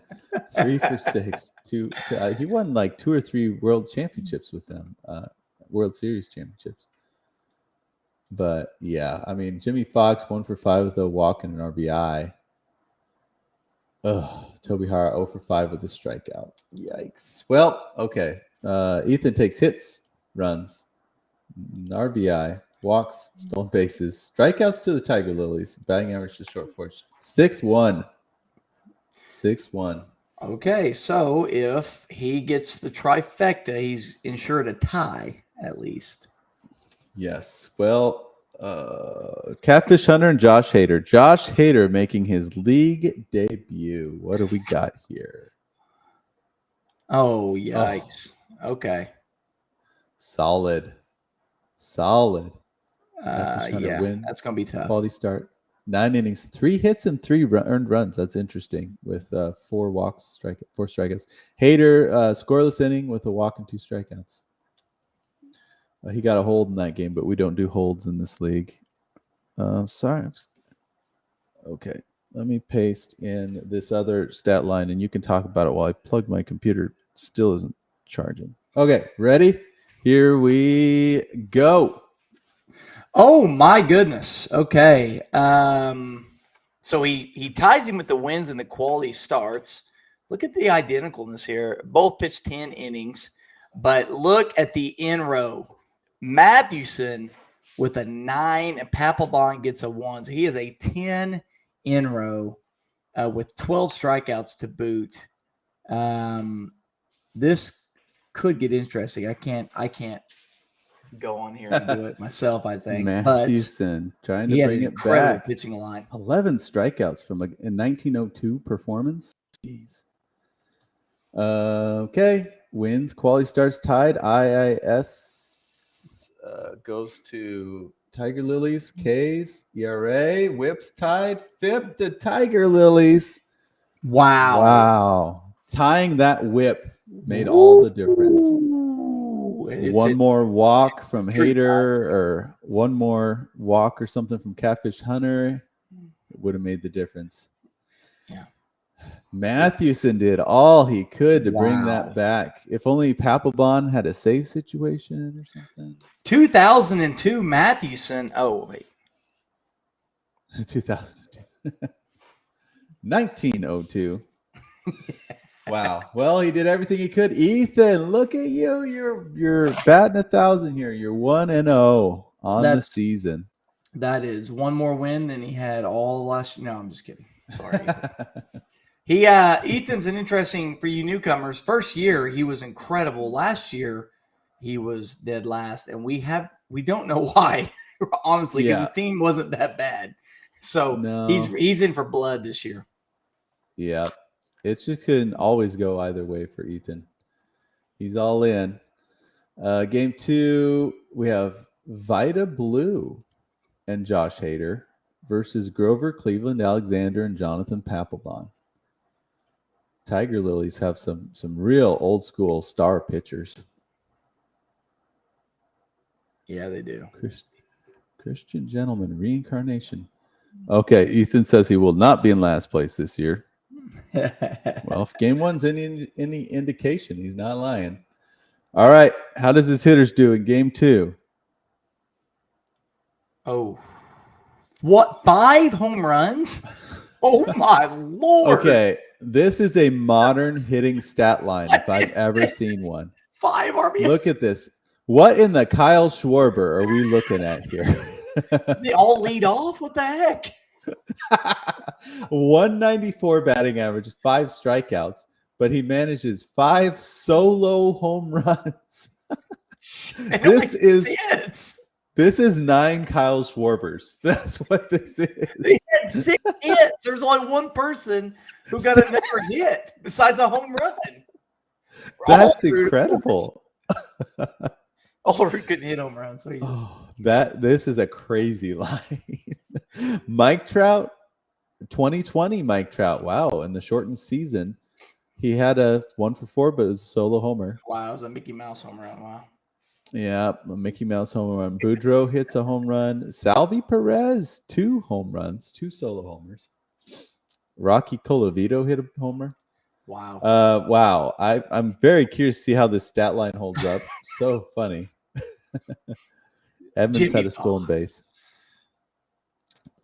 3 for 6. He won like 2 or 3 world championships with them, World Series championships. But yeah, I mean, Jimmy Fox 1 for 5 with a walk and an RBI. Toby Hara 0 for 5 with a strikeout. Yikes. Well, okay. Ethan takes hits, runs, RBI, walks, stolen bases, strikeouts to the Tiger Lilies, batting average to short porch. 6-1. 6-1. Okay, so if he gets the trifecta, he's ensured a tie at least. Yes. Well, Catfish Hunter and Josh Hader. Josh Hader making his league debut. What do we got here? Oh, yikes. Okay. Solid. Yeah, win. that's going to be tough. Quality start. 9 innings, 3 hits and 3 earned runs. That's interesting. With 4 walks, 4 strikeouts. Hader, scoreless inning with a walk and 2 strikeouts. He got a hold in that game, but we don't do holds in this league. Sorry. Okay. Let me paste in this other stat line, and you can talk about it while I plug my computer. It still isn't charging. Okay. Ready? Here we go. Oh, my goodness. Okay. So he ties him with the wins and the quality starts. Look at the identicalness here. Both pitched 10 innings, but look at the in row. Mathewson with a 9, and Papelbon gets a 1. So he is a 10 in row with 12 strikeouts to boot. This could get interesting. I can't go on here and do it myself, I think. Mathewson trying to bring it back. Pitching line. 11 strikeouts from a 1902 performance. Jeez. Okay. Wins, quality starts tied. IIS goes to Tiger Lilies. K's, ERA, whips tied. FIP to Tiger Lilies. Wow. Tying that whip made all the difference. One more walk from Hader or one more walk or something from Catfish Hunter, it would have made the difference. Yeah. Mathewson did all he could to bring that back. If only Papelbon had a save situation or something. 2002 Mathewson. Oh, wait. 2002. 1902. Wow. Well, he did everything he could. Ethan, look at you. You're batting 1,000 here. You're 1-0 on the season. That is one more win than he had all last. No, I'm just kidding. Sorry. Ethan's an interesting for you newcomers. First year he was incredible. Last year he was dead last, and we don't know why. Honestly, because his team wasn't that bad. So he's in for blood this year. Yeah. It just can always go either way for Ethan. He's all in. Game 2, we have Vita Blue and Josh Hader versus Grover, Cleveland, Alexander, and Jonathan Papelbon. Tiger Lilies have some real old school star pitchers. Yeah, they do. Christian gentleman reincarnation. Okay, Ethan says he will not be in last place this year. Well, if game 1's any indication, he's not lying. All right, how does his hitters do in game 2? Oh, what? 5 home runs? Oh my Lord! Okay, this is a modern hitting stat line if I've ever seen one. 5 RBI. Look at this. What in the Kyle Schwarber are we looking at here? They all lead off. What the heck? 194 batting average, 5 strikeouts, but he manages 5 solo home runs. This is 9 Kyle Schwarbers. That's what this is. They had 6 hits. There's only one person who got another hit besides a home run. That's incredible. Ulrich couldn't hit home runs, so he just This is a crazy line. Mike Trout, 2020 Mike Trout. Wow, in the shortened season, he had a 1 for 4, but it was a solo homer. wow, it was a Mickey Mouse home run. Wow. Yeah, a Mickey Mouse home run. Boudreaux hits a home run. Salvi Perez, 2 home runs, 2 solo homers. Rocky Colavito hit a homer. Wow. Wow. I'm very curious to see how this stat line holds up. So funny. Edmonds had a stolen base.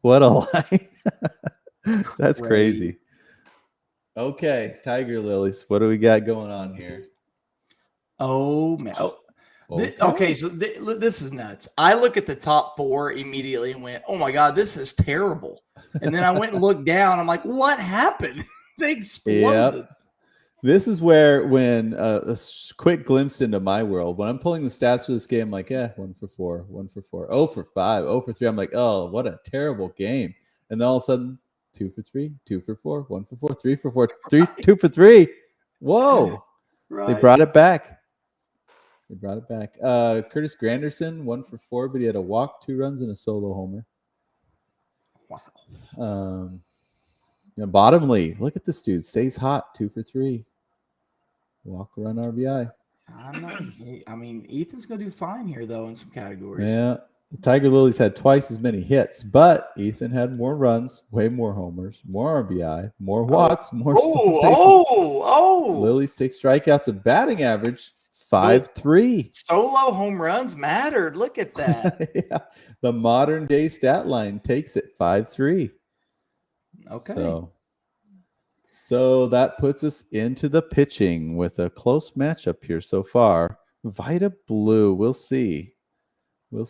What a line. That's crazy. Okay, Tiger Lilies. What do we got going on here? Oh, man. Okay, So this is nuts. I look at the top 4 immediately and went, oh, my God, this is terrible. And then I went and looked down. I'm like, what happened? They exploded. Yep. This is where, when a quick glimpse into my world, when I'm pulling the stats for this game, I'm like, 1 for 4, 1 for 4, 0 for 5, 0 for 3. I'm like, oh, what a terrible game. And then all of a sudden, 2 for 3, 2 for 4, 1 for 4, 3 for 4, 2 for 3. Whoa. Right. They brought it back. Curtis Granderson, 1 for 4, but he had a walk, 2 runs, and a solo homer. Wow. Bottomley, look at this dude. Stays hot, 2 for 3. Walk, run, RBI. I mean, Ethan's going to do fine here, though, in some categories. Yeah. The Tiger Lilies had twice as many hits, but Ethan had more runs, way more homers, more RBI, more walks, more stolen bases. Lilies 6 strikeouts, a batting average 5.3. Solo home runs mattered. Look at that. Yeah. The modern day stat line takes it 5.3. Okay. So that puts us into the pitching with a close matchup here so far. Vita Blue, we'll see.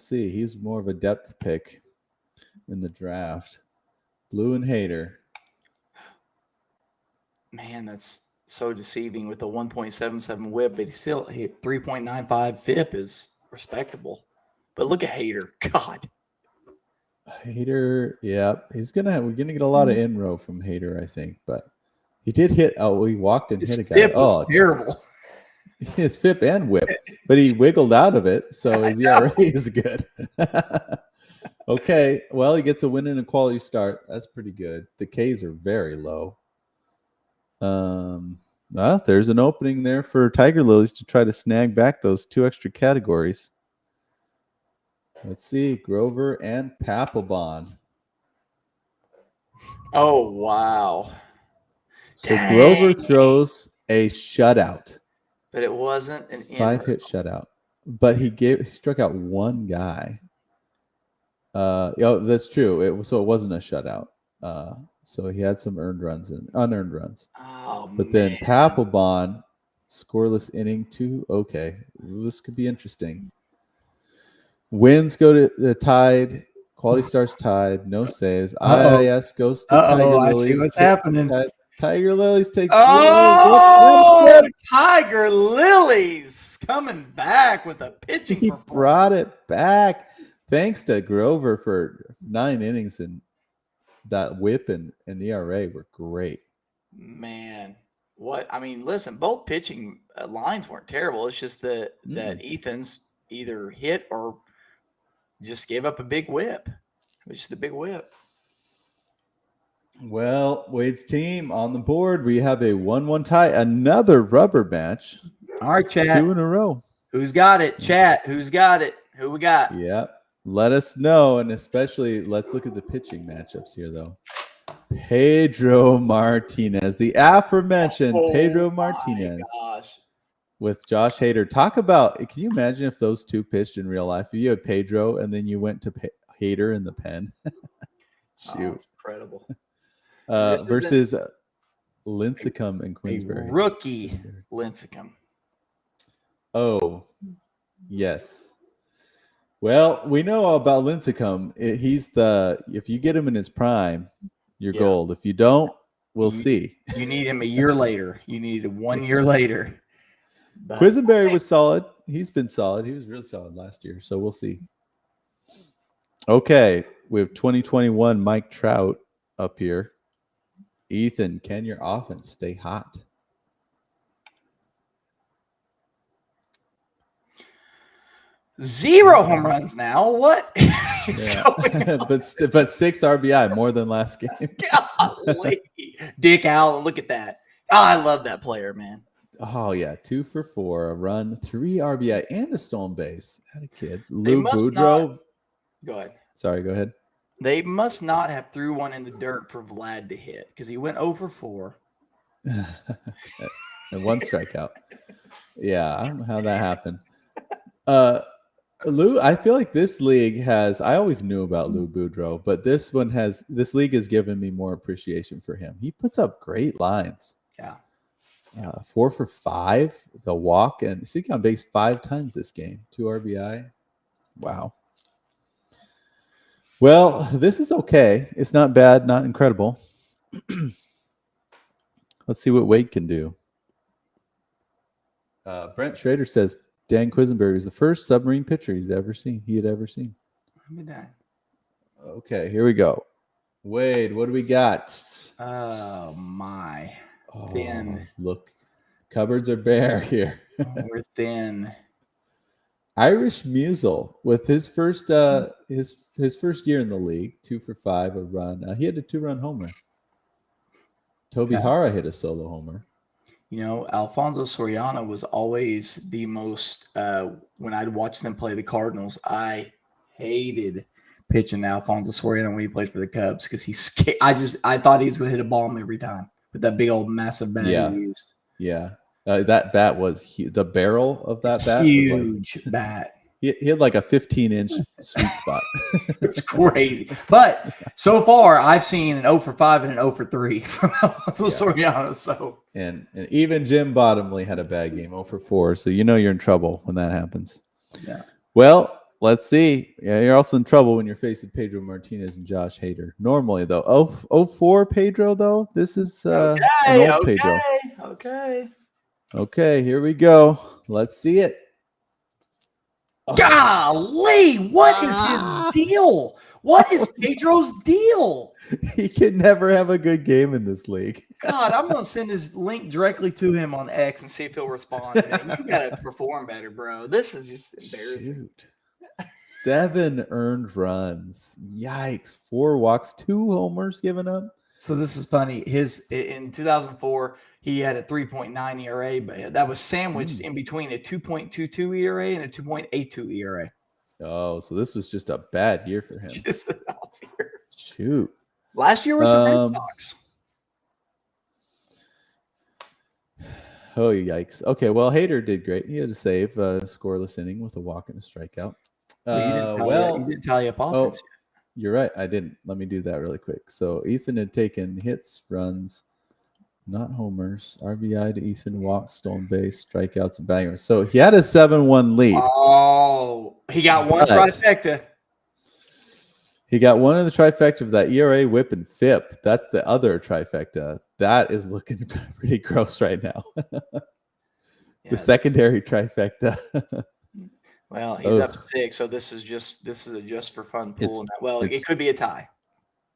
He's more of a depth pick in the draft. Blue and Hader. Man, that's so deceiving with a 1.77 whip, but he still hit 3.95 FIP is respectable. But look at Hader. God. Hader, yeah. We're gonna get a lot of in-row from Hader, I think, but he did hit. Oh, he walked and hit a guy. FIP was terrible. His FIP and whip, but he wiggled out of it, so his ERA is good. Okay, well, he gets a win and a quality start. That's pretty good. The Ks are very low. Well, there's an opening there for Tiger Lilies to try to snag back those 2 extra categories. Let's see, Grover and Papelbon. Oh, wow. So Grover throws a shutout. But it wasn't an 5-hit shutout. But he struck out 1 guy. That's true. It wasn't a shutout. So he had some earned runs and unearned runs. Oh, but then Papelbon, scoreless inning 2. Okay, this could be interesting. Wins go to tied. Quality starts tied. No saves. IIS goes to Tiger Lilies. I see what's happening. Tiger Lilies takes. Tiger Lilies coming back with a pitching. He brought it back. Thanks to Grover for 9 innings, and that whip and ERA were great. Man, listen, both pitching lines weren't terrible. It's just that Ethan's either hit or just gave up a big whip, which is the big whip. Well, Wade's team on the board. We have a 1-1 tie. Another rubber match. All right, chat. 2 in a row. Who's got it? Chat. Who's got it? Who we got? Yep. Let us know. And especially, let's look at the pitching matchups here, though. Pedro Martinez, the aforementioned Pedro Martinez. Gosh. With Josh Hader. Talk about, can you imagine if those 2 pitched in real life? If you had Pedro and then you went to Hader in the pen. Shoot. That's incredible. Versus Lincecum and Queensberry. Rookie Lincecum. Oh, yes. Well, we know about Lincecum. If you get him in his prime, you're gold. If you don't, we'll see. You need him a year later. You need him 1 year later. Quisenberry was solid. He's been solid. He was really solid last year, so we'll see. Okay, we have 2021 Mike Trout up here. Ethan, can your offense stay hot? 0 home runs now. What is going on? but 6 RBI, more than last game. Golly. Dick Allen, look at that. Oh, I love that player, man. Oh yeah, 2 for 4, a run, 3 RBI, and a stolen base. Had a kid. Lou Boudreau. Go ahead. Sorry, go ahead. They must not have threw one in the dirt for Vlad to hit because he went 0 for 4. And 1 strikeout. Yeah, I don't know how that happened. Lou, I feel like this league has. I always knew about Lou Boudreau, but this league has given me more appreciation for him. He puts up great lines. Yeah. 4 for 5, the walk, and he got on base 5 times this game. 2 RBI. Wow. Well, this is okay. It's not bad, not incredible. Let's see what Wade can do. Brent Schrader says Dan Quisenberry is the first submarine pitcher he had ever seen. Okay, here we go. Wade, what do we got? Oh, my. Thin. Look, cupboards are bare here. We're thin. Irish Musial with his first his first year in the league, 2 for 5, a run. He had a 2-run homer. Toby Hara hit a solo homer. You know, Alfonso Soriano was always the most. When I'd watch them play the Cardinals, I hated pitching Alfonso Soriano when he played for the Cubs because he's scared. I thought he was going to hit a bomb every time with that big old massive bat he used. Yeah. That bat was the barrel of that bat. Huge bat. He had like a 15-inch sweet spot. It's crazy. But so far, I've seen an 0 for 5 and an 0 for 3 from Alfonso Soriano. So and even Jim Bottomley had a bad game, 0 for 4. So you know you're in trouble when that happens. Yeah. Well, let's see. Yeah, you're also in trouble when you're facing Pedro Martinez and Josh Hader. Normally, though, 0 for Pedro, though. This is an old Pedro. Okay, here we go. Let's see it. Golly, what is his deal? What is Pedro's deal? He can never have a good game in this league. God, I'm going to send his link directly to him on X and see if he'll respond. Man, you got to perform better, bro. This is just embarrassing. Shoot. 7 earned runs. Yikes. 4 walks, 2 homers given up. So this is funny. In 2004, he had a 3.9 ERA, but that was sandwiched in between a 2.22 ERA and a 2.82 ERA. Oh, so this was just a bad year for him. Just an off year. Shoot. Last year with the Red Sox. Oh, yikes. Okay, well, Hader did great. He had a save, scoreless inning with a walk and a strikeout. You didn't tally up offense. You're right. I didn't. Let me do that really quick. So Ethan had taken hits, runs, not homers, RBI to Ethan, walks, stolen base, strikeouts, and bangers. So he had a 7-1 lead. Oh, he got one trifecta. He got one of the trifecta of that ERA, whip, and FIP. That's the other trifecta. That is looking pretty gross right now. The secondary trifecta. Well, he's up 6, so this is a just for fun pool. It could be a tie.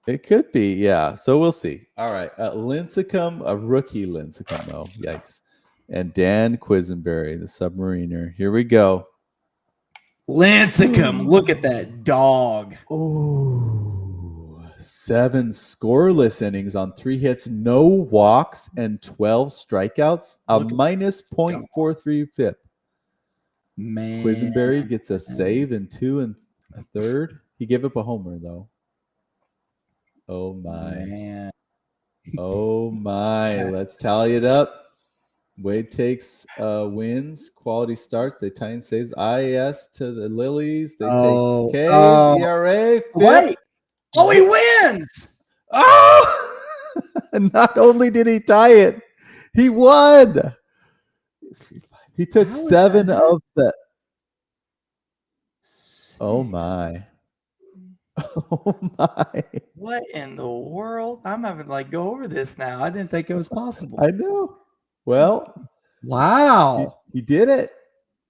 It could be, yeah. So we'll see. All right, Lincecum, a rookie Lincecum though. Yikes! And Dan Quisenberry, the Submariner. Here we go. Lincecum, look at that dog. Oh, 7 scoreless innings on 3 hits, no walks, and 12 strikeouts. A minus 0.43 FIP. Man, Quisenberry gets a save in 2 and a third. He gave up a homer though. Oh my! Man. Oh my! Let's tally it up. Wade takes wins, quality starts. They tie and saves. IS to the Lilies. They take K, ERA. Wait! Oh, he wins! Oh! Not only did he tie it, he won. He took 7 of the. Oh my! Oh my! What in the world? I'm having to go over this now. I didn't think it was possible. I know. Well, wow! He did it.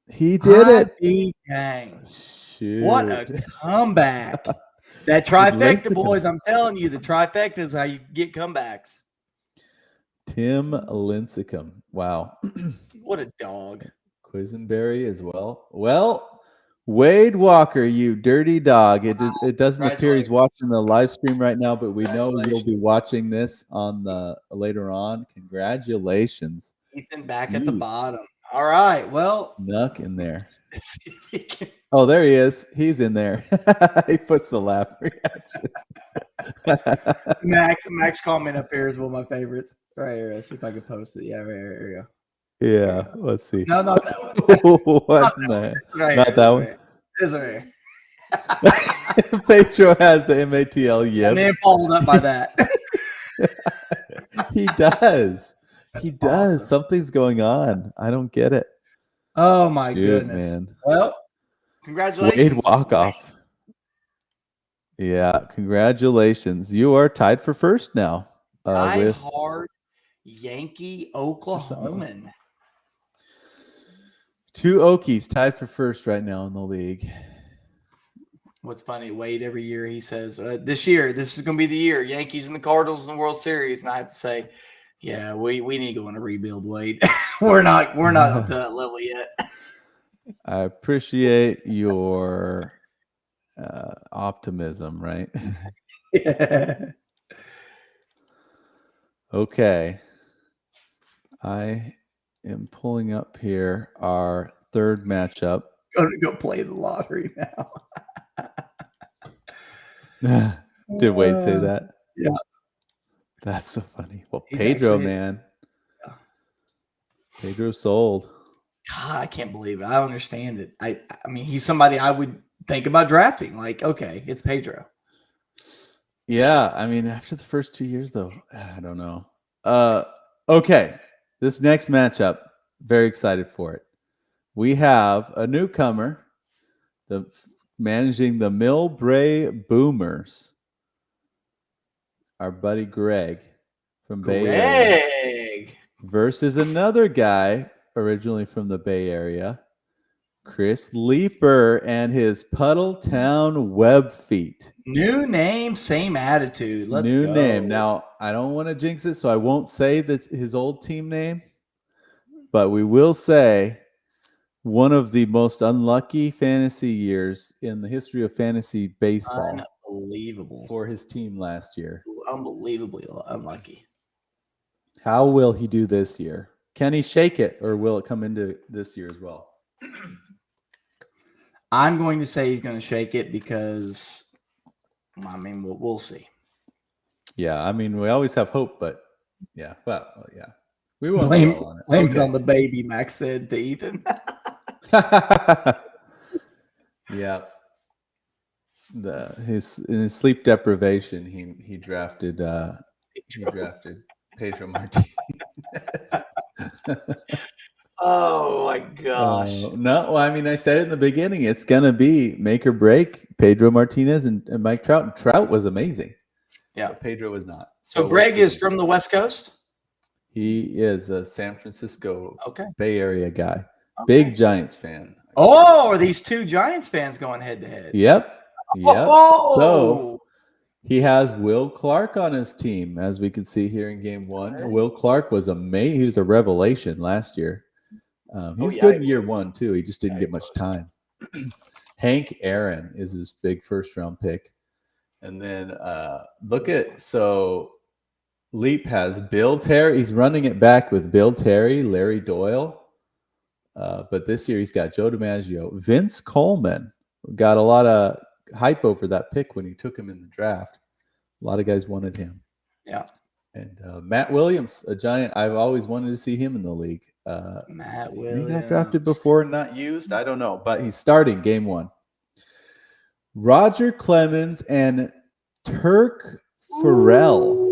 He did it. Dang! Shoot. What a comeback! That trifecta, boys! I'm telling you, the trifecta is how you get comebacks. Tim Lincecum. Wow. What a dog. Quisenberry as well. Well, Wade Walker, you dirty dog. It doesn't appear he's watching the live stream right now, but we know you'll be watching this on the later on. Congratulations. Ethan back at the bottom. All right. Well, snuck in there. See if he can. Oh, there he is. He's in there. He puts the laugh reaction. Max comment up here is one of my favorites. Right here. Let's see if I can post it. Yeah, right here. Here we go. Yeah, let's see. No, not that one. What? Not that one. This right here. Pedro has the MATL yips. And then followed up by that. He does. That's he does. awesome. Something's going on. I don't get it. Oh my Good, goodness. man. Well, congratulations. Wade walk-off. Yeah, congratulations. You are tied for first now. With hard Yankee Oklahoman. 2 Okies tied for first right now in the league. What's funny, Wade, every year he says, this year, this is going to be the year, Yankees and the Cardinals in the World Series. And I have to say, yeah, we need to go on a rebuild, Wade. we're not up to that level yet. I appreciate your optimism, right? Yeah. Okay. I am pulling up here our third matchup. Going to go play the lottery now. Did Wade say that? Yeah. That's so funny. Well, He's Pedro, actually- man. Yeah. Pedro sold. God, I can't believe it. I don't understand it. I mean, he's somebody I would think about drafting. Like, okay, it's Pedro. Yeah, I mean, after the first 2 years, though, I don't know. Okay, this next matchup, very excited for it. We have a newcomer, managing the Millbrae Boomers. Our buddy Greg from Bay Area versus another guy originally from the Bay Area, Chris Leeper and his Puddletown Webfeet. New name, same attitude. Let's go. New name. Now, I don't want to jinx it, so I won't say that his old team name, but we will say one of the most unlucky fantasy years in the history of fantasy baseball. Unbelievable. For his team last year. Unbelievably unlucky. How will he do this year? Can he shake it, or will it come into this year as well? I'm going to say he's going to shake it because, I mean, we'll see. Yeah, I mean, we always have hope, but yeah, well, yeah. We won't blame on it. Blame it on the baby, Max said to Ethan. Yeah. In his sleep deprivation, he drafted Pedro Martinez. Oh my gosh! No, well, I mean, I said it in the beginning. It's gonna be make or break Pedro Martinez and Mike Trout. And Trout was amazing. Yeah, but Pedro was not. So Greg is from the West Coast. He is a San Francisco Bay Area guy. Okay. Big Giants fan. Oh, are these two Giants fans going head to head? Yep. Oh! So he has Will Clark on his team, as we can see here in Game 1. Right. Will Clark was amazing. He was a revelation last year. He's good in year 1 too. He just didn't get much time. Hank Aaron is his big first-round pick, and then Leap has Bill Terry. He's running it back with Bill Terry, Larry Doyle. But this year he's got Joe DiMaggio. Vince Coleman got a lot of hype over that pick when he took him in the draft. A lot of guys wanted him. Yeah. And Matt Williams, a Giant. I've always wanted to see him in the league. Matt Williams. He got drafted before and not used. I don't know. But he's starting Game 1. Roger Clemens and Turk Farrell.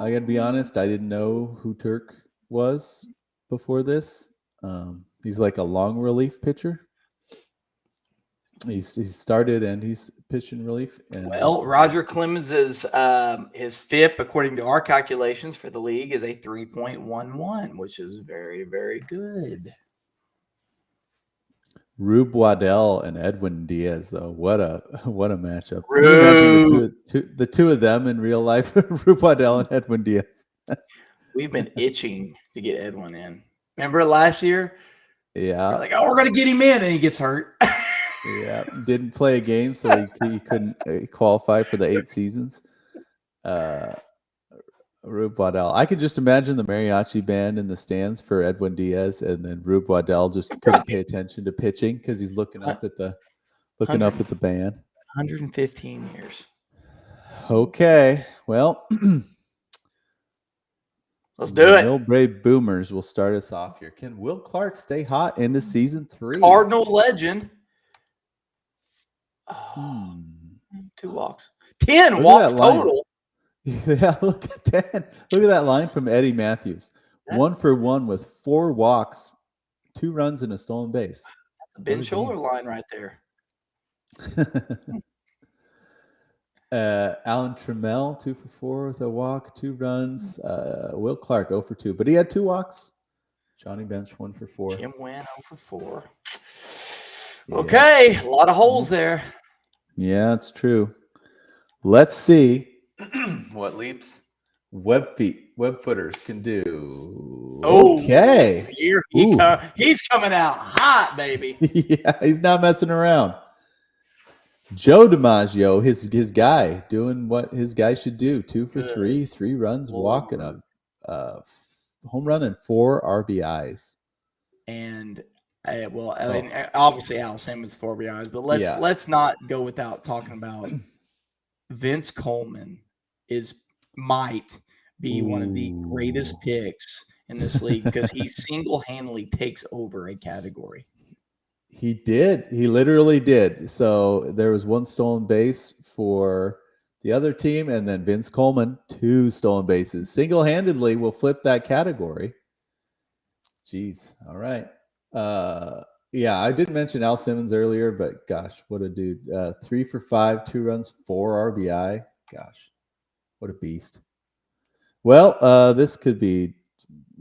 I got to be honest, I didn't know who Turk was before this. He's like a long relief pitcher. He's started and he's pitching relief. And Roger Clemens is his FIP, according to our calculations for the league, is a 3.11, which is very, very good. Rube Waddell and Edwin Diaz, though, what a matchup! The two of them in real life, Rube Waddell and Edwin Diaz. We've been itching to get Edwin in. Remember last year? Yeah. We're like, we're going to get him in, and he gets hurt. Yeah, didn't play a game, so he couldn't qualify for the 8 seasons. Rube Waddell. I could just imagine the mariachi band in the stands for Edwin Diaz, and then Rube Waddell just couldn't pay attention to pitching because he's looking up at the band. 115 years. Okay, well, Let's do it. Millbrae Boomers will start us off here. Can Will Clark stay hot into season 3? Cardinal legend. Oh, 2 walks. 10 walks total. Yeah, look at 10. Look at that line from Eddie Matthews. 1 for 1 with 4 walks, 2 runs, and a stolen base. That's a Ben Scholler line right there. Alan Trammell, 2 for 4 with a walk, 2 runs. Will Clark, 0 for 2, but he had 2 walks. Johnny Bench, 1 for 4. Jim Wynn, 0 for 4. Okay, a lot of holes there. Yeah, it's true. Let's see what leaps Webfooters can do. Oh, okay. He's coming out hot, baby. Yeah, he's not messing around. Joe DiMaggio, his guy, doing what his guy should do. 2 for 3, 3 runs, walking a home run and 4 RBIs. And I mean, obviously Al Simmons 4 RBIs, but let's not go without talking about Vince Coleman might be one of the greatest picks in this league because he single-handedly takes over a category. He did. He literally did. So there was 1 stolen base for the other team, and then Vince Coleman, 2 stolen bases. Single-handedly will flip that category. Jeez. All right. Yeah, I did mention Al Simmons earlier, but gosh, what a dude. 3 for 5, 2 runs, 4 RBI. Gosh, what a beast. Well, this could be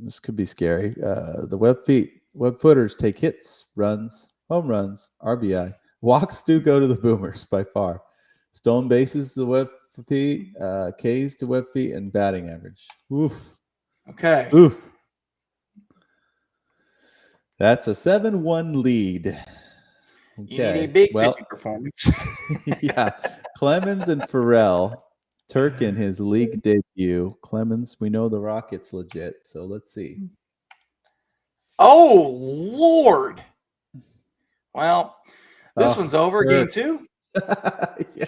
scary. The Webfooters take hits, runs, home runs, RBI. Walks do go to the Boomers by far. Stolen bases to Webfeet, Ks to Webfeet, and batting average. Oof. Okay. Oof. That's a 7-1 lead. Okay. You need a big pitching performance. Yeah. Clemens and Farrell. Turk in his league debut. Clemens, we know the Rocket's legit, so let's see. Oh, Lord. Well, this one's over. Turk. Game 2. Yeah.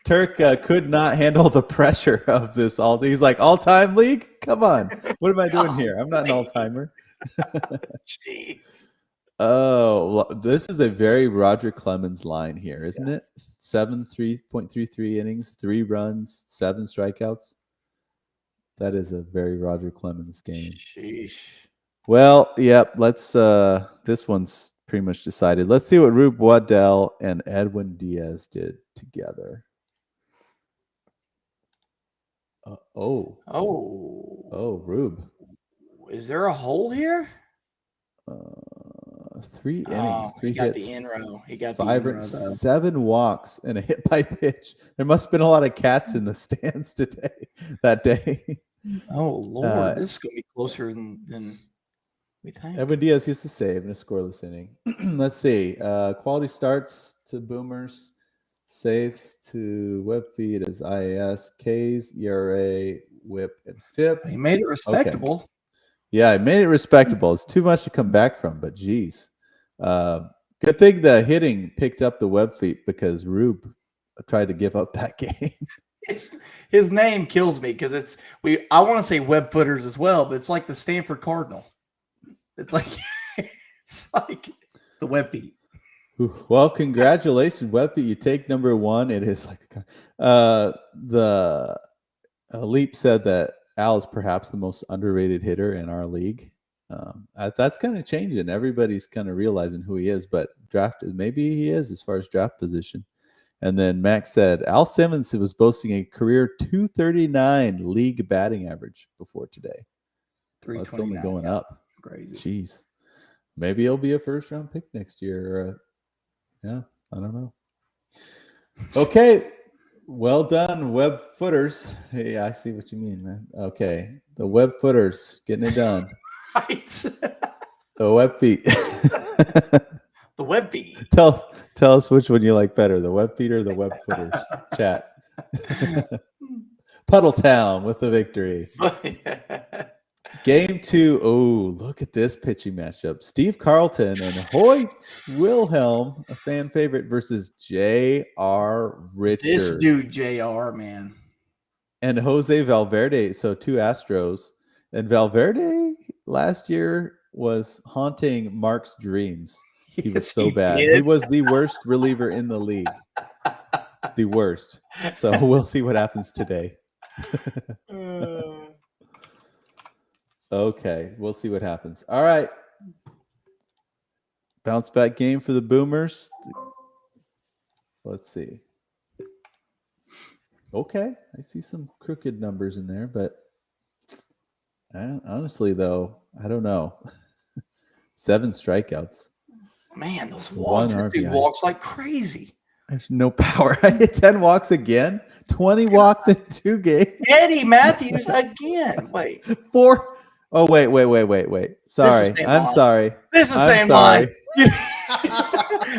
Turk could not handle the pressure of this all day. He's like, all-time league? Come on. What am I doing here? I'm not an all-timer. Jeez. Oh, this is a very Roger Clemens line here, isn't it? 3.33 innings, 3 runs, 7 strikeouts. That is a very Roger Clemens game. Sheesh. Well, yep. Let's. This one's pretty much decided. Let's see what Rube Waddell and Edwin Diaz did together. Rube. Is there a hole here? 3 innings, 3 hits. The in row. He got 7 walks and a hit by pitch. There must have been a lot of cats in the stands that day. Oh Lord, this is gonna be closer than we think. Edwin Diaz gets the save in a scoreless inning. Let's see. Quality starts to Boomers, saves to Webfeet as IAS, Ks, ERA, WHIP, and FIP. He made it respectable. Okay. Yeah, I made it respectable. It's too much to come back from, but geez. Good thing the hitting picked up the Webfeet because Rube tried to give up that game. His name kills me because I want to say Webfooters as well, but it's like the Stanford Cardinal. It's like it's the Webfeet. Well, congratulations, Webfeet. You take number 1. It is like the Leap said that Al is perhaps the most underrated hitter in our league. That's kind of changing. Everybody's kind of realizing who he is, but maybe he is as far as draft position. And then Max said Al Simmons was boasting a career 239 league batting average before today. Well, it's only going up. Crazy. Jeez. Maybe he'll be a first-round pick next year. Yeah, I don't know. Okay. Well done, Webfooters. Hey, I see what you mean, man. Okay. The Webfooters getting it done. Right. The Webfeet. The Webfeet. Tell us which one you like better, the Webfeet or the Webfooters. Chat. Puddletown with the victory. Game 2. Oh, look at this pitching matchup. Steve Carlton and Hoyt Wilhelm, a fan favorite, versus J.R. Richard. This dude, JR, man. And Jose Valverde. So 2 Astros. And Valverde last year was haunting Mark's dreams. He was so bad. He was the worst reliever in the league. The worst. So we'll see what happens today. Okay, we'll see what happens. All right. Bounce back game for the Boomers. Let's see. Okay, I see some crooked numbers in there, but honestly, though, I don't know. 7 strikeouts. Man, those walks. This dude walks like crazy. There's no power. I hit 10 walks again. 20 walks in 2 games. Eddie Matthews again. Wait. 4. Oh, wait. Sorry. I'm sorry. This is the same line.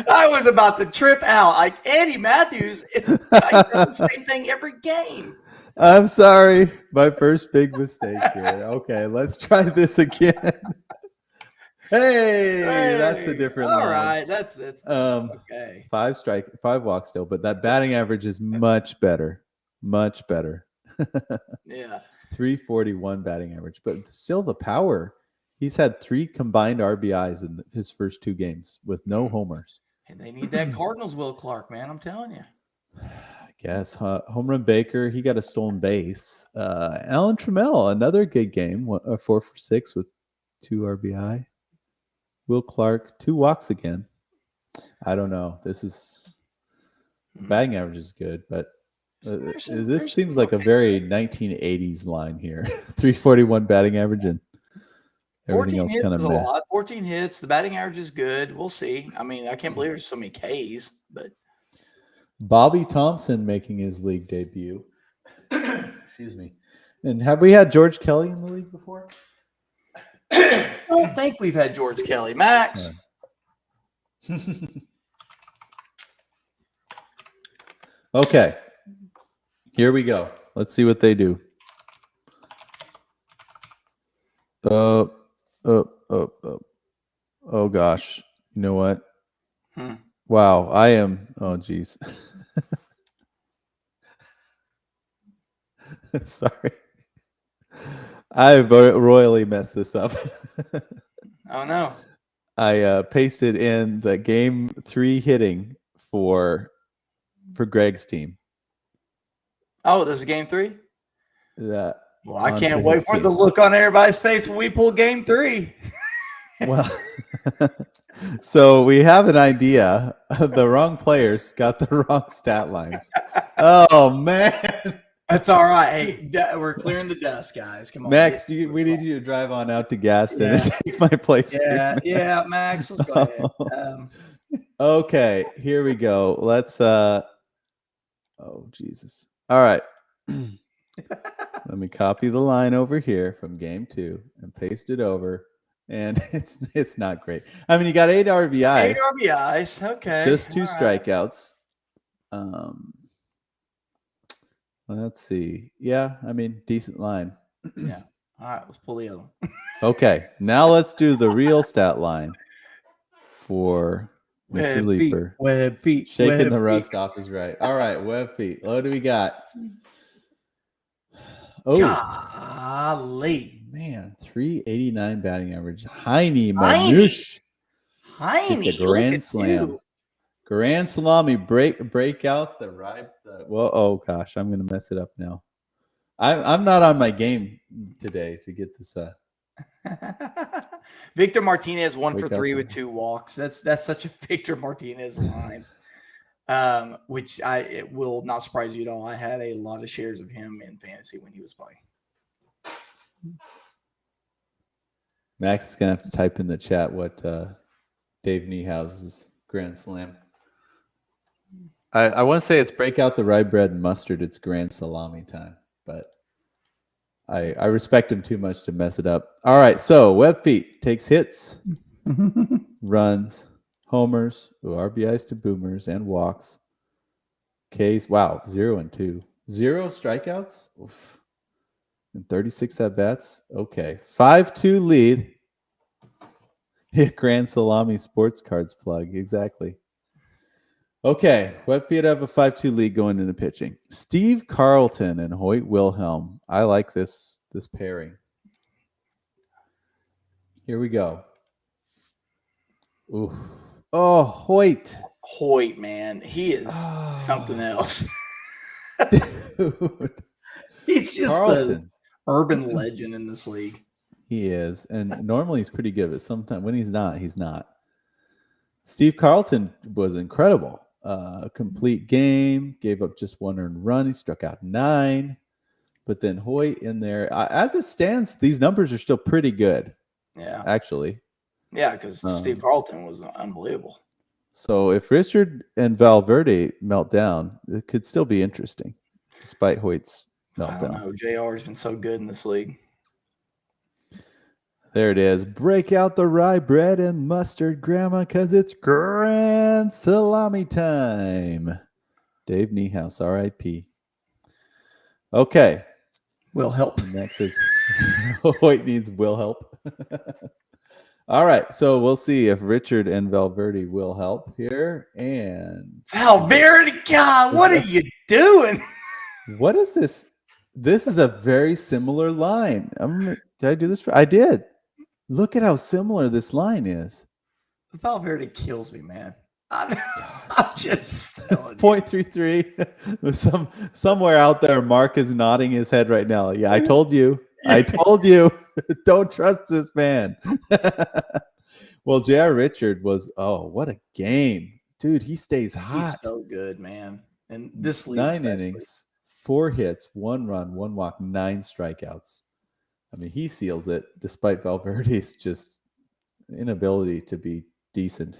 I was about to trip out. Like Eddie Matthews, it's does the same thing every game. I'm sorry. My first big mistake here. Okay, let's try this again. Hey, that's a different line. All right, that's okay. 5 walks still, but that batting average is much better. Much better. Yeah. 341 batting average, but still the power. He's had 3 combined RBIs in his first 2 games with no homers. And they need that Cardinals Will Clark, man. I'm telling you. I guess. Home run Baker, he got a stolen base. Alan Trammell, another good game. 4 for 6 with 2 RBI. Will Clark, 2 walks again. I don't know. This batting average is good, but this seems like a very 1980s line here. 341 batting average and everything else kind of meh. 14 hits. The batting average is good. We'll see. I mean, I can't believe there's so many Ks, but Bobby Thompson making his league debut. Excuse me. And have we had George Kelly in the league before? I don't think we've had George Kelly. Max. Okay. Here we go. Let's see what they do. Oh gosh. You know what? Wow. I am. Oh, geez. Sorry. I've royally messed this up. Oh, no. I pasted in the game 3 hitting for Greg's team. Oh, this is game 3? Well, I can't wait for the look on everybody's face when we pull game 3. Well, so we have an idea. The wrong players got the wrong stat lines. Oh, man. That's all right. Hey, we're clearing the dust, guys. Come on. Max, we need you to drive on out to Gaston and take my place. Yeah, Max, let's go ahead. Okay, here we go. Let's oh, Jesus. All right. Let me copy the line over here from game 2 and paste it over. And it's not great. I mean, you got 8 RBIs. 8 RBIs. Okay. Just 2 strikeouts. Let's see. Yeah, I mean, decent line. Yeah. All right, let's pull the other one. Okay, now let's do the real stat line for Mr. Leaper. Webfeet. Shaking the rust off is right. All right, Webfeet. What do we got? Oh, golly. Man, 389 batting average. Heine Manush. Heine. It's a grand slam. Grand salami. Break out the ride. Well, oh gosh, I'm gonna mess it up now. I'm not on my game today to get this. Victor Martinez 1 for 3 with 2 walks. That's such a Victor Martinez line. Which it will not surprise you at all. I had a lot of shares of him in fantasy when he was playing. Max is gonna have to type in the chat what Dave Niehouse's grand slam. I want to say it's break out the rye bread and mustard. It's grand salami time, but I respect him too much to mess it up. All right, so Webfeet takes hits, runs, homers, RBIs to boomers, and walks. Ks, wow, 0 and 2. 0 strikeouts? Oof. And 36 at-bats? Okay. 5-2 lead. Grand Salami Sports Cards plug. Exactly. Okay. Webfeet have a 5-2 lead going into pitching. Steve Carlton and Hoyt Wilhelm. I like this pairing. Here we go. Ooh. Oh, Hoyt. Hoyt, man. He is something else. Dude. He's just Carlton. the urban legend in this league. He is. And normally he's pretty good, but sometimes when he's not, he's not. Steve Carlton was incredible. Complete game, gave up just 1 earned run. He struck out 9. But then Hoyt in there. As it stands, these numbers are still pretty good. Yeah. Actually. Yeah, because Steve Carlton was unbelievable. So if Richard and Valverde melt down, it could still be interesting, despite Hoyt's meltdown. I don't know. JR has been so good in this league. There it is. Break out the rye bread and mustard, Grandma, because it's Grand Salami time. Dave Niehaus, R.I.P. Okay. Will help. Next is Hoyt needs will help. All right, so we'll see if Richard and Valverde will help here. And Valverde, God, what are you doing? What is this? This is a very similar line. Did I do this? I did. Look at how similar this line is. Valverde kills me, man. I'm just telling you. 0.33. Somewhere out there, Mark is nodding his head right now. Yeah, I told you. I told you. Don't trust this man. Well, J.R. Richard was, what a game. Dude, he stays hot. He's so good, man. And this league, 9 innings, 4 hits, 1 run, 1 walk, 9 strikeouts. I mean, he seals it despite Valverde's just inability to be decent.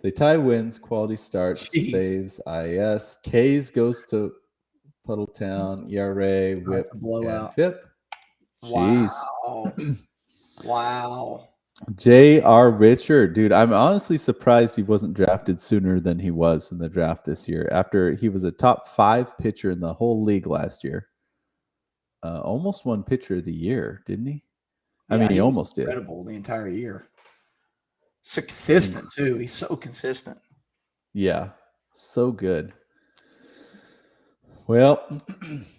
They tie wins, quality starts, saves, IS. K's goes to Puddletown, ERA, WHIP, and FIP. Jeez. Wow. J.R. Richard, dude, I'm honestly surprised he wasn't drafted sooner than he was in the draft this year. After he was a top 5 pitcher in the whole league last year. Almost won pitcher of the year, didn't he? I mean, he almost did. Incredible the entire year. So consistent, too. He's so consistent. Yeah, so good. Well,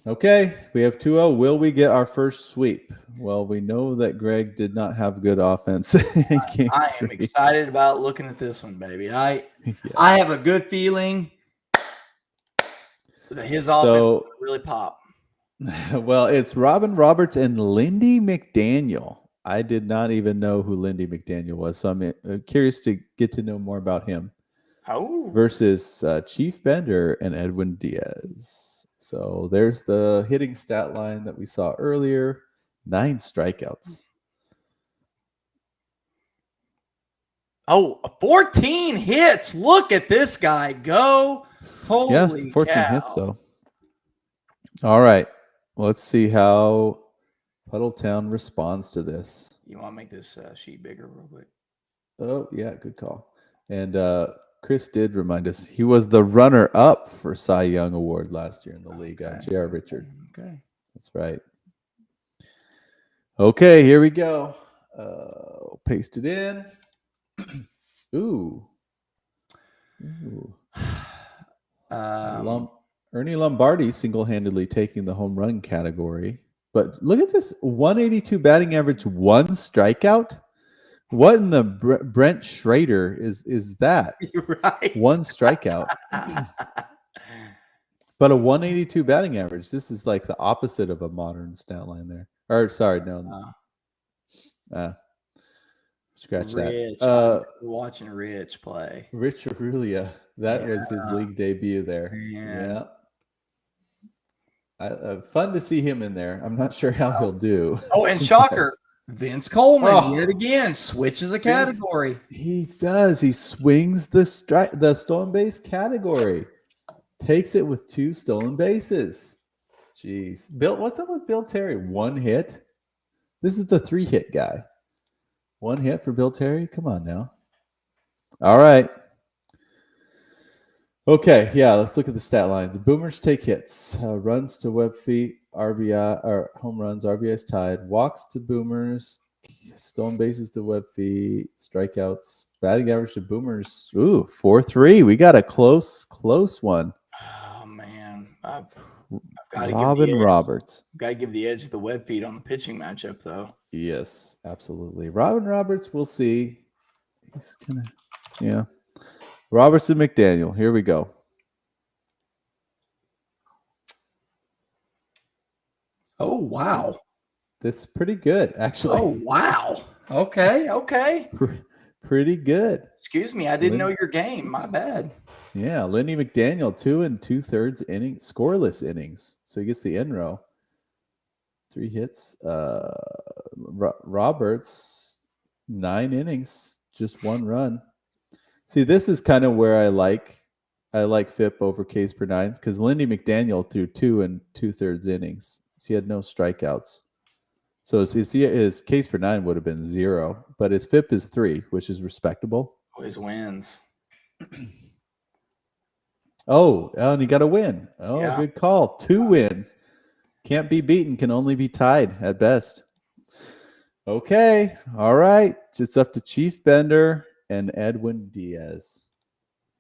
okay, we have 2-0. Will we get our first sweep? Well, we know that Greg did not have good offense. I am excited about looking at this one, baby. I have a good feeling that his offense will really pop. Well, it's Robin Roberts and Lindy McDaniel. I did not even know who Lindy McDaniel was, so I'm curious to get to know more about him. Versus Chief Bender and Edwin Diaz. So there's the hitting stat line that we saw earlier. 9 strikeouts. 14 hits. Look at this guy go. Holy 14 cow. hits, though. All right. Let's see how Puddletown responds to this. You want to make this sheet bigger real quick? Oh, yeah, good call. And Chris did remind us he was the runner-up for Cy Young Award last year in the league. J.R. Richard. Okay. That's right. Okay, here we go. Paste it in. Ooh. Ernie Lombardi single-handedly taking the home run category. But look at this. 182 batting average, 1 strikeout. What in the Brent Schrader is that? You're right. 1 strikeout. But a 182 batting average. This is like the opposite of a modern stat line there. Or sorry, no. Scratch Rich. that. Watching Rich play. Rich Aurelia. That was his league debut there. Man. Yeah. Fun to see him in there. I'm not sure how he'll do. Oh, and shocker. Vince Coleman yet again switches a category. He does. He swings the stolen base category. Takes it with 2 stolen bases. Jeez. Bill, what's up with Bill Terry? 1 hit? This is the 3-hit guy. 1 hit for Bill Terry? Come on now. All right. Okay, yeah, let's look at the stat lines. Boomers take hits, runs to Webfeet, RBI, or home runs, RBIs tied, walks to Boomers, stolen bases to Webfeet, strikeouts, batting average to Boomers. Ooh, 4-3. We got a close one. Oh man, I've got to Robin Roberts. Got to give the edge to the Webfeet on the pitching matchup, though. Yes, absolutely. Robin Roberts, we'll see. He's kind of, yeah. Robertson McDaniel. Here we go. Oh, wow. This is pretty good, actually. Oh, wow. Okay. Pretty good. Excuse me, I didn't know your game. My bad. Yeah, Lindy McDaniel, 2 2/3 innings, scoreless innings. So he gets the in row. 3 hits. Roberts, 9 innings, just 1 run. See, this is kind of where I like FIP over Ks per nines because Lindy McDaniel threw 2 2/3 innings. He had no strikeouts. So his Ks per nine would have been 0, but his FIP is 3, which is respectable. Always wins. And he got a win. Yeah. Good call. 2 wins. Can't be beaten, can only be tied at best. Okay. All right. It's up to Chief Bender and Edwin Diaz.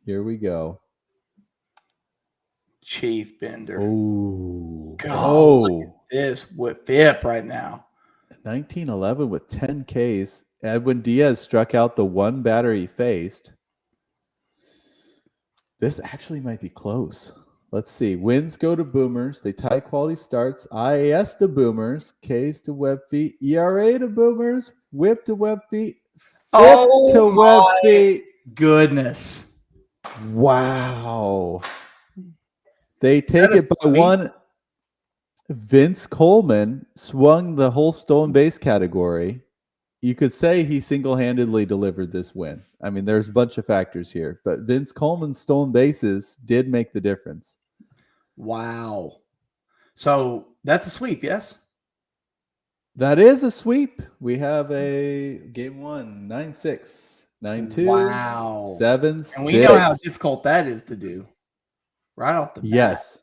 Here we go. Chief Bender. Oh. God, look at this with FIP right now. 1911 with 10 Ks. Edwin Diaz struck out the 1 batter he faced. This actually might be close. Let's see. Wins go to Boomers. They tie quality starts. IAS to Boomers. Ks to Webfeet. ERA to Boomers. WHIP to Webfeet. FIP to Webfeet. Goodness. Wow. They take it by 1. Vince Coleman swung the whole stolen base category. You could say he single-handedly delivered this win. I mean, there's a bunch of factors here, but Vince Coleman's stolen bases did make the difference. Wow. So that's a sweep, yes? That is a sweep. We have a game 1, 9-6, 9-2, wow, 7-6. And we know how difficult that is to do right off the bat. Yes.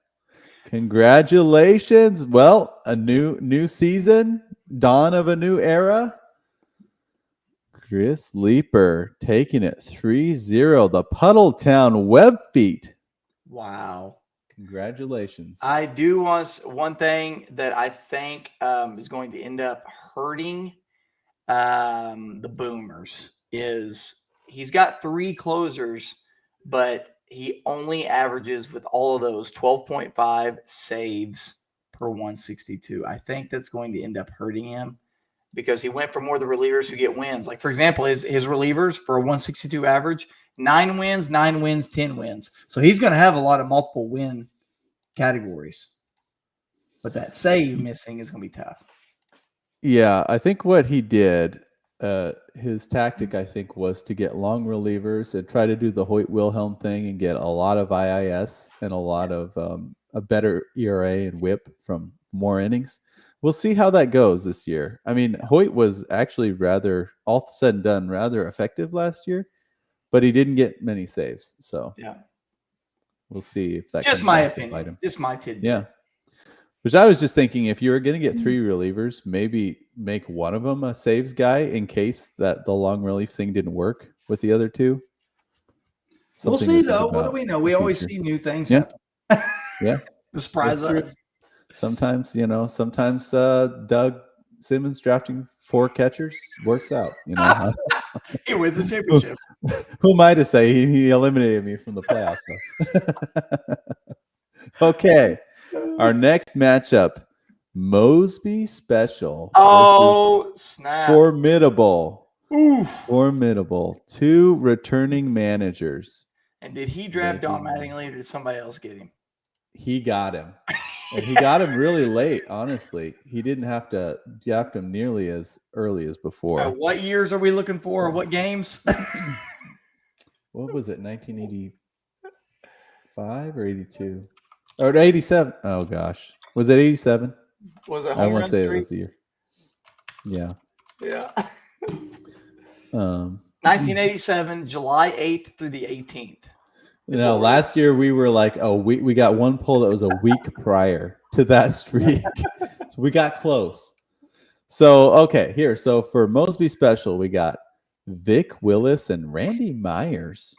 Congratulations. Well, a new season, dawn of a new era. Chris Leeper taking it 3-0. The Puddletown Webfeet. Wow. Congratulations. I do want one thing that I think is going to end up hurting the Boomers is he's got 3 closers, but he only averages with all of those 12.5 saves per 162. I think that's going to end up hurting him because he went for more of the relievers who get wins. Like, for example, his relievers for a 162 average, 9 wins, 10 wins. So he's going to have a lot of multiple win categories. But that save missing is going to be tough. Yeah, I think what he did, his tactic, I think, was to get long relievers and try to do the Hoyt Wilhelm thing and get a lot of IIS and a lot of a better ERA and WHIP from more innings. We'll see how that goes this year. I mean, Hoyt was actually all said and done, rather effective last year, but he didn't get many saves. So yeah, we'll see if that. Just my opinion. Just my tidbit. Yeah. Which I was just thinking, if you were going to get 3 relievers, maybe make one of them a saves guy in case that the long relief thing didn't work with the other 2. We'll see, though. What do we know? We always see new things happen. Yeah. To surprise us. Sometimes, Doug Simmons drafting 4 catchers works out. He wins the championship. Who am I to say he eliminated me from the playoffs? So. Okay. Our next matchup, Mosby Special. Oh, snap. Formidable. Oof. Formidable. 2 returning managers. And did he draft Don Mattingly or did somebody else get him? He got him. And he got him really late, honestly. He didn't have to draft him nearly as early as before. What years are we looking for? Or what games? What was it, 1985 or 82? Or 87? Oh, gosh. Was it 87? Was it home I want run to say streak? it was the year. Yeah. Yeah. 1987, July 8th through the 18th. Last year we were like we got one pull that was a week prior to that streak. So we got close. So, okay, here. So for Mosby Special, we got Vic Willis and Randy Myers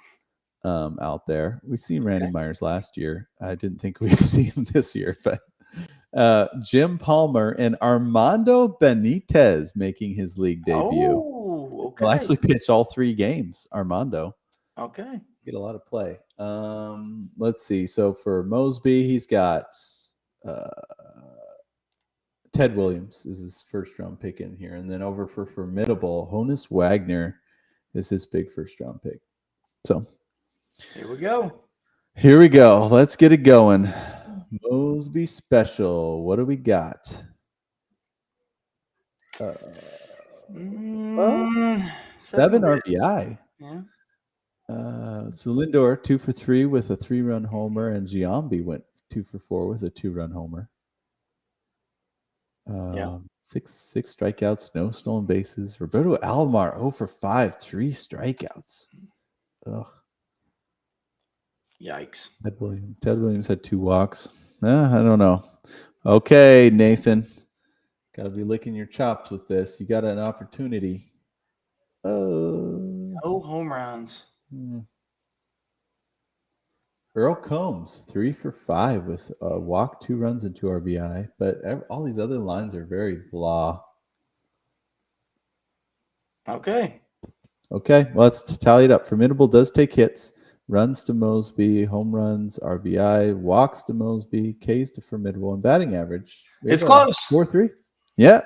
out there. We seen Randy Myers last year. I didn't think we'd see him this year, but Jim Palmer and Armando Benitez making his league debut. Oh, okay. Well, actually pitched all 3 games, Armando. Okay. Get a lot of play. Let's see. So for Mosby, he's got Ted Williams is his first round pick in here. And then over for Formidable, Honus Wagner is his big first round pick. So here we go. Here we go. Let's get it going. Mosby Special. What do we got? 7 RBI. Yeah. So Lindor 2 for 3 with a 3-run homer, and Giambi went 2 for 4 with a 2-run homer. 6 strikeouts, no stolen bases. Roberto Alomar 0 for 5, 3 strikeouts. Ugh. Yikes. Ted Williams had 2 walks. I don't know. Okay, Nathan. Got to be licking your chops with this. You got an opportunity. No home runs. Earl Combs, 3 for 5 with a walk, 2 runs, and 2 RBI. But all these other lines are very blah. Okay. Well, let's tally it up. Formidable does take hits. Runs to Mosby, home runs, RBI, walks to Mosby, Ks to Formidable, and batting average. It's close. 4-3. Yeah.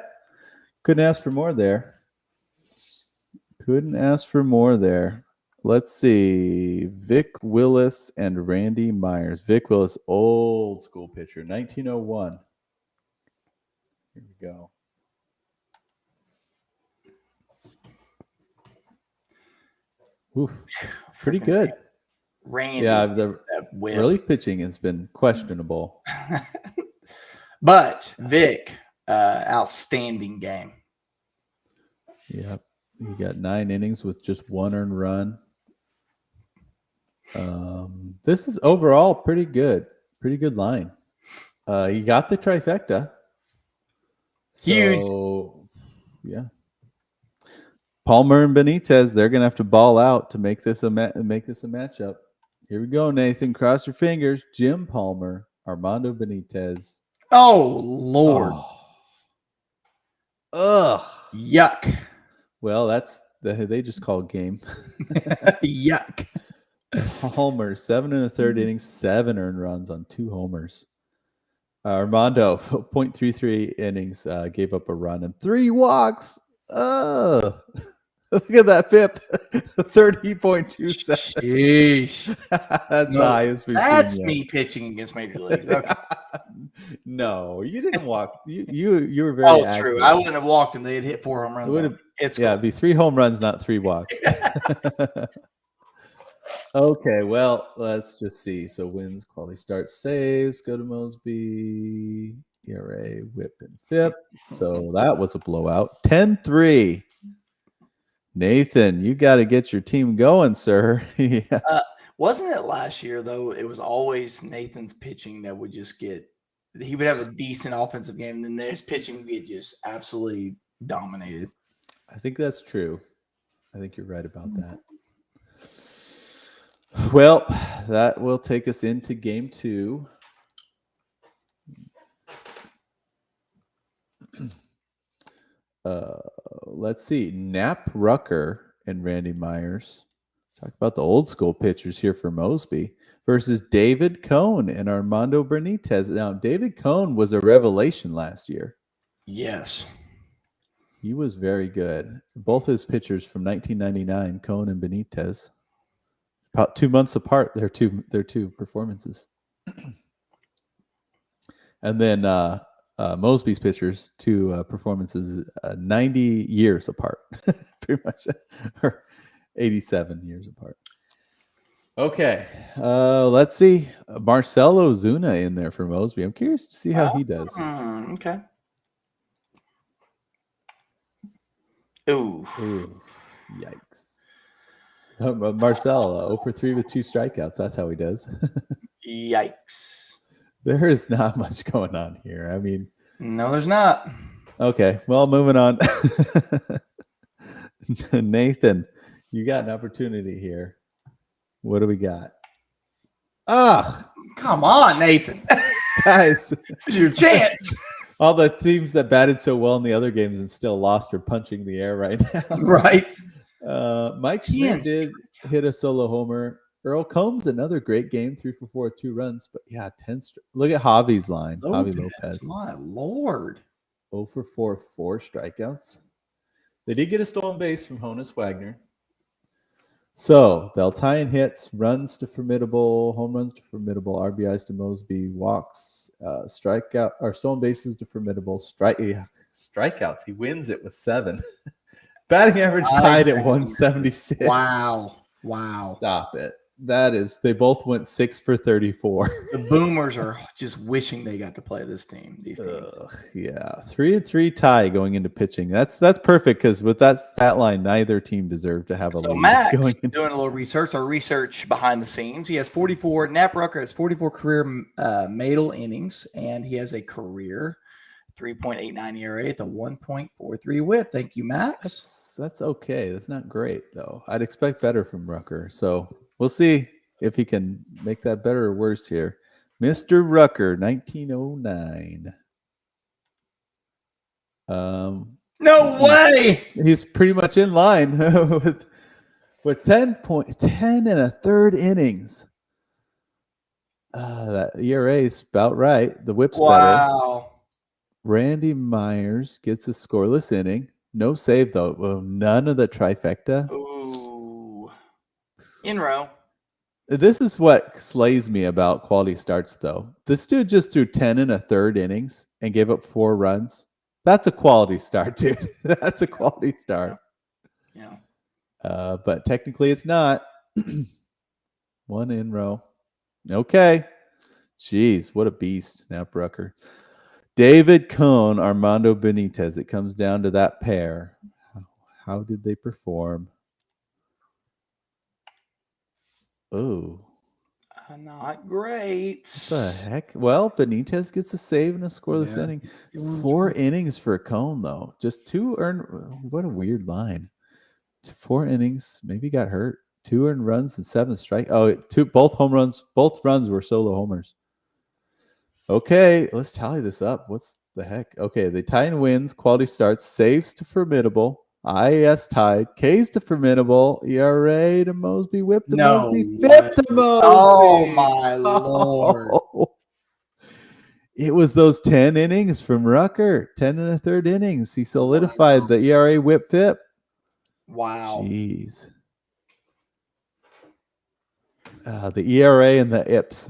Couldn't ask for more there. Let's see. Vic Willis and Randy Myers. Vic Willis, old school pitcher, 1901. Here we go. Oof, pretty good. Randy. Yeah, the relief pitching has been questionable. But Vic, outstanding game. Yep. You got 9 innings with just 1 earned run. This is overall pretty good. Pretty good line. You got the trifecta. Huge. So, yeah. Palmer and Benitez, they're gonna have to ball out to make this a matchup. Here we go, Nathan. Cross your fingers. Jim Palmer, Armando Benitez. Oh Lord. Ugh. Yuck. Well, they just called game. Yuck. Palmer, 7 1/3 innings, 7 earned runs on 2 homers. Armando, 0.33 innings, gave up a run and 3 walks. Look at that FIP, 30.27. Sheesh. That's the highest we've seen That's yet. me pitching against Major Leagues. Okay. No, you didn't walk. You were very true. accurate. I wouldn't have walked him. They had hit 4 home runs. It'd be 3 home runs, not 3 walks. Okay, well, let's just see. So wins, quality starts, saves, go to Mosby, ERA, whip, and FIP. So that was a blowout. 10-3. Nathan, you got to get your team going, sir. Yeah. Wasn't it last year, though? It was always Nathan's pitching that would just he would have a decent offensive game, and then his pitching would get just absolutely dominated. I think that's true. I think you're right about that. Well, that will take us into game 2. Let's see. Knapp Rucker and Randy Myers. Talk about the old school pitchers here for Mosby versus David Cohn and Armando Benitez. Now, David Cohn was a revelation last year. Yes. He was very good. Both his pitchers from 1999, Cohn and Benitez. About 2 months apart, their two performances. And then Mosby's pitchers, 2 performances 90 years apart, pretty much, or 87 years apart. Okay, let's see. Marcelo Zuna in there for Mosby. I'm curious to see how he does. Okay. Ooh, Yikes. Marcel, 0 for 3 with 2 strikeouts. That's how he does. Yikes. There is not much going on here. I mean, no, there's not. Okay, well, moving on. Nathan, you got an opportunity here. What do we got? Come on, Nathan. Guys, Here's your chance. all the teams that batted so well in the other games and still lost are punching the air right now. Right. Mike Smith did hit a solo homer. Earl Combs, another great game, 3 for 4, 2 runs. But yeah, 10. Look at Javi's line. Javi Lopez. My Lord. 0 for 4, 4 strikeouts. They did get a stolen base from Honus Wagner. So they'll tie in hits, runs to Formidable, home runs to Formidable, RBIs to Mosby, walks, strikeout or stolen bases to Formidable, strikeouts. He wins it with 7. Batting average tied at 176. Wow. Stop it. That is, they both went 6 for 34. The Boomers are just wishing they got to play this team. These teams. Yeah, 3-3 tie going into pitching. That's perfect because with that stat line, neither team deserved to have a lead. Max doing a little research. Our research behind the scenes. He has 44. Nap Rucker has 44 career MATL innings, and he has a career 3.89 ERA at the 1.43 WHIP. Thank you, Max. That's okay. That's not great though. I'd expect better from Rucker. So we'll see if he can make that better or worse here. Mr. Rucker, 1909. No way. He's pretty much in line with 10 and a third innings. That ERA is about right. The whip's better. Randy Myers gets a scoreless inning. No save, though. Well, none of the trifecta. Ooh. In row. This is what slays me about quality starts, though. This dude just threw 10 and a third innings and gave up 4 runs. That's a quality start, dude. That's a quality start. Yeah. But technically it's not. 1 in row. Okay. Jeez, what a beast, Nap Rucker. David Cohn, Armando Benitez. It comes down to that pair. How did they perform? Oh. Not great. What the heck? Well, Benitez gets a save and a scoreless inning. 4 innings for Cohn, though. Just 2 earned. What a weird line. 4 innings. Maybe got hurt. 2 earned runs and 7 strike. Oh, both home runs. Both runs were solo homers. Okay, let's tally this up. What's the heck? Okay, they tie in wins, quality starts, saves to Formidable, IAS tied, K's to Formidable, ERA to Mosby, whip to Mosby, FIP to Mosby. Oh, my Lord. It was those 10 innings from Rucker, 10 and a third innings. He solidified the ERA, whip, FIP. Wow. Jeez. The ERA and the IPS.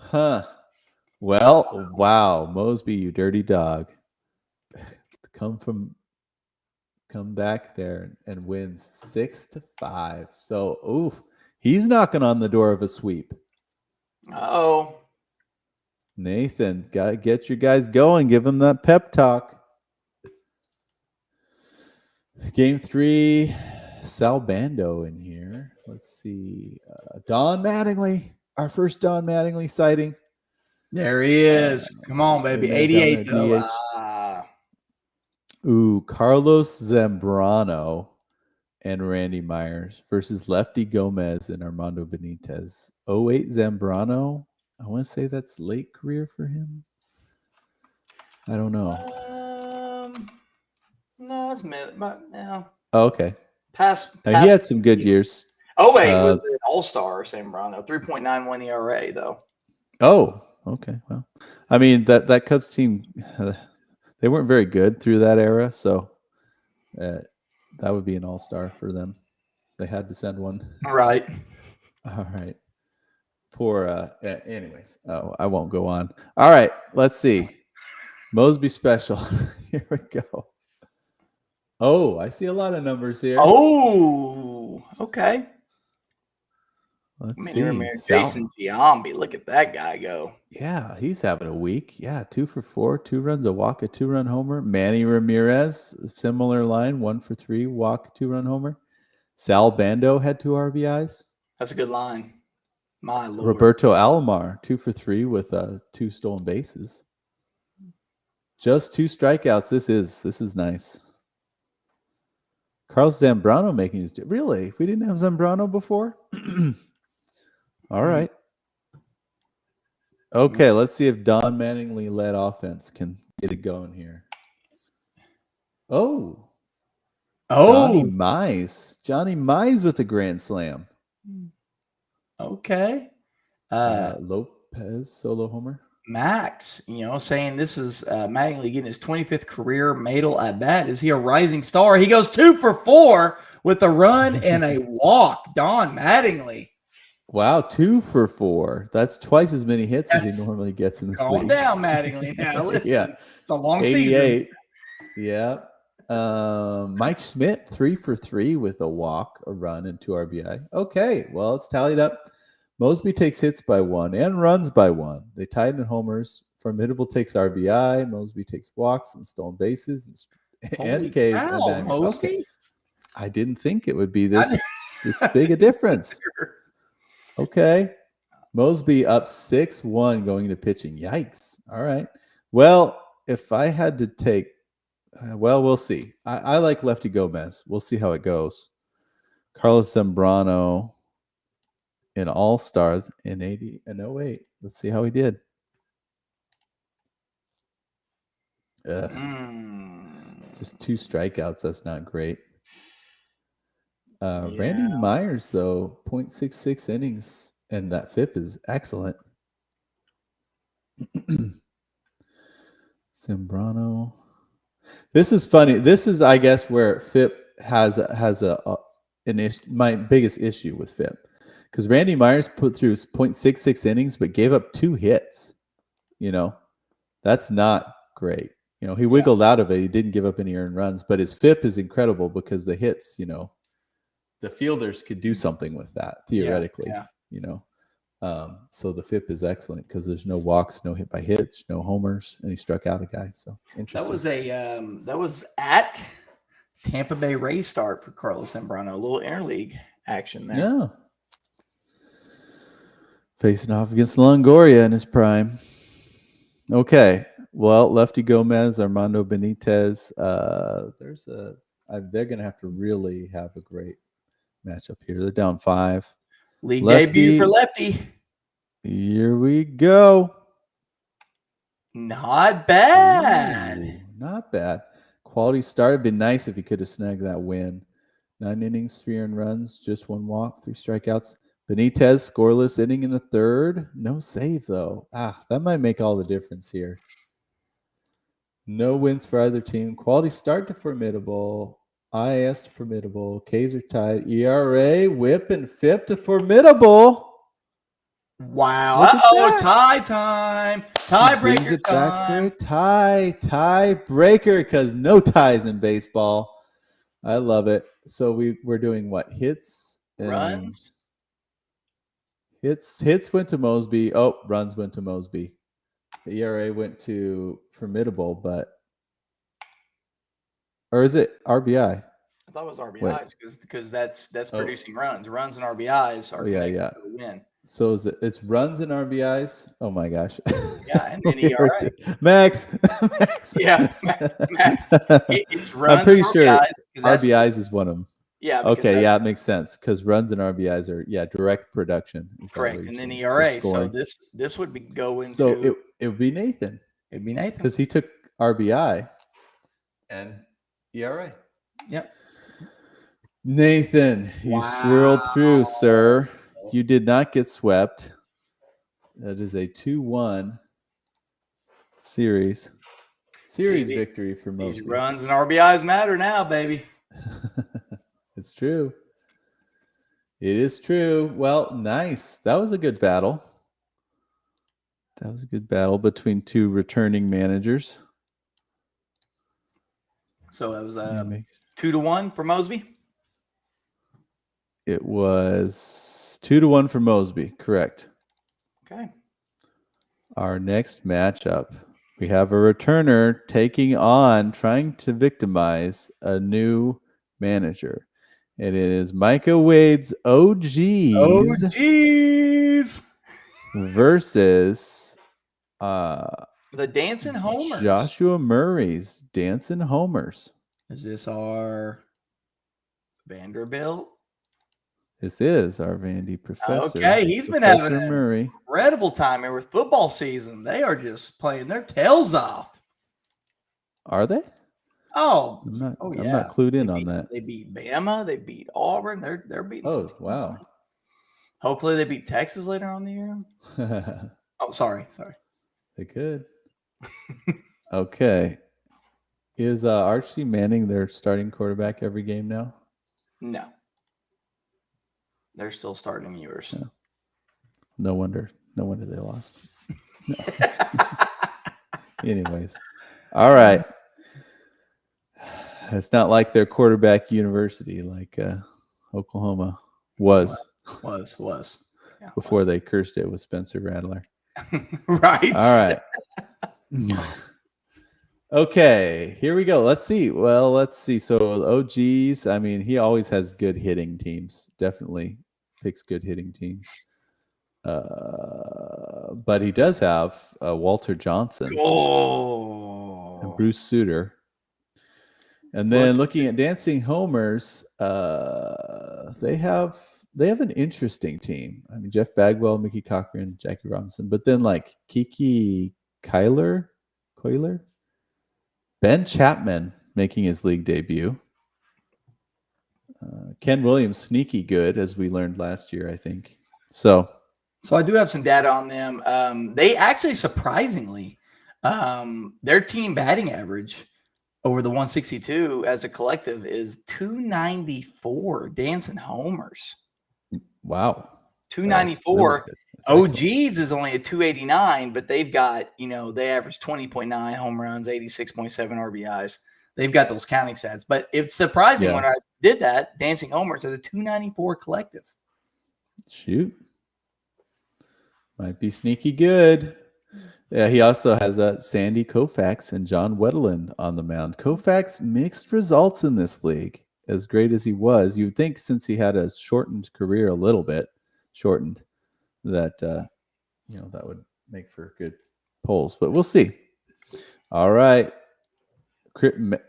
Huh. Well, wow. Mosby, you dirty dog. Come back there and wins 6-5. So, oof. He's knocking on the door of a sweep. Oh. Nathan, gotta get your guys going. Give them that pep talk. Game 3, Sal Bando in here. Let's see. Don Mattingly. Our first Don Mattingly sighting. There he is. Come on, baby. 88 though. Ooh, Carlos Zambrano and Randy Myers versus Lefty Gomez and Armando Benitez. 08 Zambrano. I want to say that's late career for him. I don't know. No, it's mid, but no. Oh, okay. Pass. He had some good years. Oh, wait, was an all-star, Zambrano. 3.91 ERA, though. Oh, okay. Well, I mean, that Cubs team, they weren't very good through that era, so that would be an all-star for them. They had to send one. Right. All right. Poor, anyways. Oh, I won't go on. All right, let's see. Mosby special. Here we go. Oh, I see a lot of numbers here. Oh, okay. Let's see. Jason Giambi. Look at that guy go. Yeah, he's having a week. Yeah, 2 for 4, 2 runs, a walk, a 2-run homer. Manny Ramirez, similar line, 1 for 3, walk, 2-run homer. Sal Bando had 2 RBIs. That's a good line. My Lord. Roberto Alomar, 2 for 3 with 2 stolen bases. Just 2 strikeouts. This is nice. Carlos Zambrano making his... Really? We didn't have Zambrano before? All right. Okay, let's see if Don Mattingly-led offense can get it going here. Oh. Johnny Mize with the grand slam. Okay. Lopez solo homer. Max, saying this is Mattingly getting his 25th career MATL at bat. Is he a rising star? He goes 2 for 4 with a run and a walk. Don Mattingly. Wow, 2 for 4. That's twice as many hits as he normally gets in this league. Calm down, Mattingly. Now listen, Yeah. It's a long 88. season. Yeah. Mike Schmidt, 3 for 3 with a walk, a run, and 2 RBI. Okay, well, it's tallied up. Mosby takes hits by 1 and runs by 1. They tied in homers. Formidable takes RBI. Mosby takes walks and stolen bases and Ks. Mosby? Okay. I didn't think it would be this big a difference. Okay. Mosby up 6-1 going to pitching. Yikes. All right. Well, if I had to take, we'll see. I like Lefty Gomez. We'll see how it goes. Carlos Zambrano, an all-star in 80 and 08. Let's see how he did. Just 2 strikeouts. That's not great. Randy Myers, though, 0.66 innings, and that FIP is excellent. Zambrano. This is funny. This is, I guess, where FIP has my biggest issue with FIP. Because Randy Myers put through 0.66 innings, but gave up 2 hits. That's not great. He wiggled out of it. He didn't give up any earned runs, but his FIP is incredible because the hits, the fielders could do something with that theoretically. So the FIP is excellent because there's no walks, no hit by hits, no homers, and he struck out a guy. So interesting. That was at Tampa Bay Rays start for Carlos Zambrano. A little interleague action there. Yeah. Facing off against Longoria in his prime. Okay. Well, Lefty Gomez, Armando Benitez. They're going to have to really have a great matchup here. They're down 5. League debut for Lefty. Here we go. Not bad. Ooh, not bad. Quality start. It'd been nice if he could have snagged that win. 9 innings, 3 earned runs, just 1 walk, 3 strikeouts. Benitez, scoreless inning in the 3rd. No save, though. That might make all the difference here. No wins for either team. Quality start to Formidable. IAS to Formidable. Ks are tied. ERA, whip, and FIP to Formidable. Wow. Tie time. Tiebreaker time. Tiebreaker, because no ties in baseball. I love it. So we're doing what? Hits? Runs? Hits went to Mosby. Oh, runs went to Mosby. The ERA went to Formidable, or is it RBI? I thought it was RBIs because that's producing runs. Runs and RBIs are connected to the win. So it's runs and RBIs? Oh my gosh. Yeah, and then ERA. Max. Yeah, Max. It's runs. I'm pretty and sure RBIs, RBIs is one of them. Yeah. Okay. Yeah, it makes sense because runs and RBIs are direct production. Correct, and then ERA. So this would be going. So it would be Nathan. It'd be Nathan because he took RBI and ERA. Yep. Nathan, you squirreled through, sir. You did not get swept. That is a 2-1 series victory for Mosby. These runs and RBIs matter now, baby. It's true. It is true. Well, nice. That was a good battle. That was a good battle between 2 returning managers. So it was 2-1 for Mosby? It was 2-1 for Mosby, correct. Okay. Our next matchup, we have a returner trying to victimize a new manager. It is Micah Wade's OGs Geeze. versus The Dancin Homers. Joshua Murray's Dancin Homers. Is this our Vanderbilt? This is our Vandy professor. Okay, he's been Professor having an Murray. incredible time here with football season. They are just playing their tails off. Are they? Oh, I'm not yeah. clued in on that. They beat Bama. They beat Auburn. They're beating. Oh, wow. Hopefully they beat Texas later on in the year. Oh, sorry. They could. Okay. Is Archie Manning their starting quarterback every game now? No. They're still starting yours. Yeah. No wonder they lost. No. Anyways. All right. It's not like their quarterback university like Oklahoma was. Yeah, before they cursed it with Spencer Rattler. Right. All right. Okay, here we go. Let's see. So OGs, I mean, he always has good hitting teams. Definitely picks good hitting teams. But he does have Walter Johnson and Bruce Suter. And then looking at Dancing Homers, they have an interesting team. I mean, Jeff Bagwell, Mickey Cochran, Jackie Robinson, but then like Kiki Coiler, Ben Chapman making his league debut. Ken Williams, sneaky good, as we learned last year, I think. So I do have some data on them. They actually, surprisingly, their team batting average over the 162 as a collective is 294 Dancin Homers. Wow. 294. OGs is only a 289, but they've got, they average 20.9 home runs, 86.7 RBIs. They've got those counting stats. But it's surprising when I did that, Dancing Homers at a 294 collective. Shoot. Might be sneaky good. Yeah, he also has Sandy Koufax and John Wedeland on the mound. Koufax mixed results in this league. As great as he was, you'd think since he had a shortened career, a little bit shortened, that that would make for good polls. But we'll see. All right,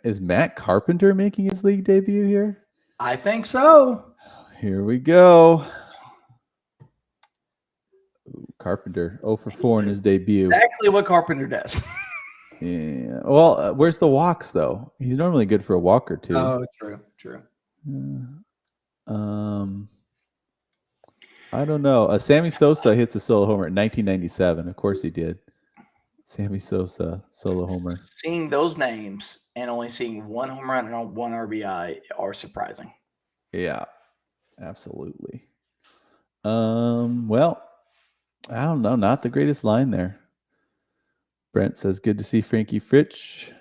is Matt Carpenter making his league debut here? I think so. Here we go. Carpenter 0 for 4 in his debut. Exactly what Carpenter does. Yeah. Well, where's the walks though? He's normally good for a walk or two. Oh, true. I don't know. Sammy Sosa hits a solo homer in 1997. Of course he did. Sammy Sosa solo homer. Seeing those names and only seeing one home run and one RBI are surprising. Yeah, absolutely. Well, I don't know. Not the greatest line there. Brent says, good to see Frankie Fritsch.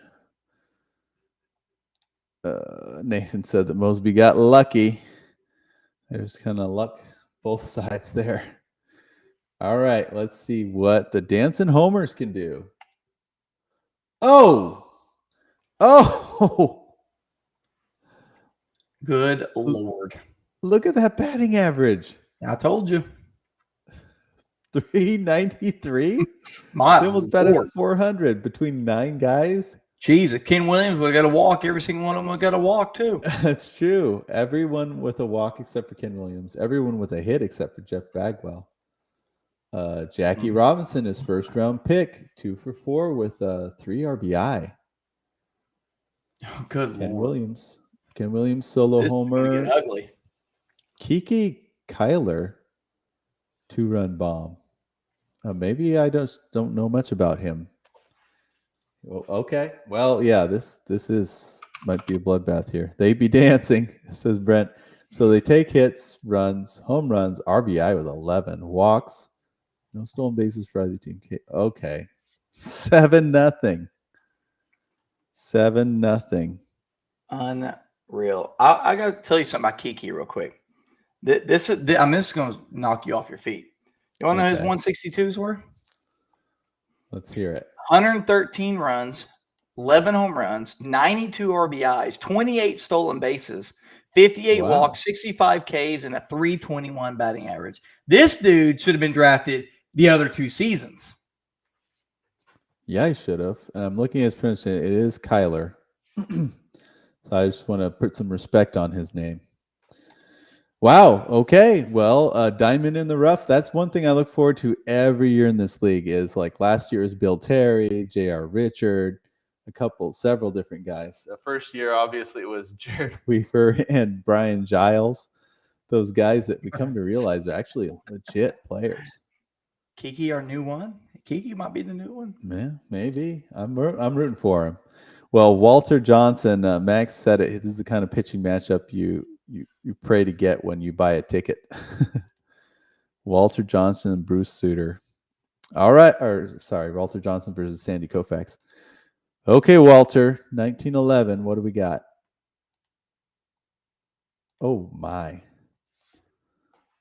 Nathan said that Mosby got lucky. There's kind of luck both sides there. All right, let's see what the Dancin Homers can do. Oh! Good Lord. Look at that batting average. I told you. 393? My they almost batted 400 between 9 guys. Jeez, if Ken Williams we got to walk, every single one of them got to walk too. That's true. Everyone with a walk except for Ken Williams. Everyone with a hit except for Jeff Bagwell. Jackie Robinson, his first round pick, 2 for 4 with 3 RBI. Oh, good Ken Lord. Ken Williams solo This homer. is gonna get ugly. Kiki Kyler, 2-run bomb. Maybe I don't know much about him. Well, okay. Well, yeah, this might be a bloodbath here. They be dancing, says Brent. So they take hits, runs, home runs, RBI with 11, walks, no stolen bases for either team. Okay. 7-0. 7-0. Unreal. I got to tell you something about Kiki real quick. This is going to knock you off your feet. You want to know his 162s were? Let's hear it. 113 runs, 11 home runs, 92 RBIs, 28 stolen bases, 58 Wow. walks, 65 Ks, and a 321 batting average. This dude should have been drafted the other 2 seasons. Yeah, he should have. And I'm looking at his pronunciation. It is Kyler. So I just want to put some respect on his name. Wow. Okay. Well, diamond in the rough. That's one thing I look forward to every year in this league is like last year's Bill Terry, J.R. Richard, several different guys. The first year, obviously, it was Jared Weaver and Brian Giles. Those guys that we come to realize are actually legit players. Kiki, our new one. Kiki might be the new one. Yeah, maybe. I'm rooting for him. Well, Walter Johnson, Max said it. This is the kind of pitching matchup you pray to get when you buy a ticket. Walter Johnson and Bruce Sutter. All right. Walter Johnson versus Sandy Koufax. Okay, Walter, 1911. What do we got? Oh, my.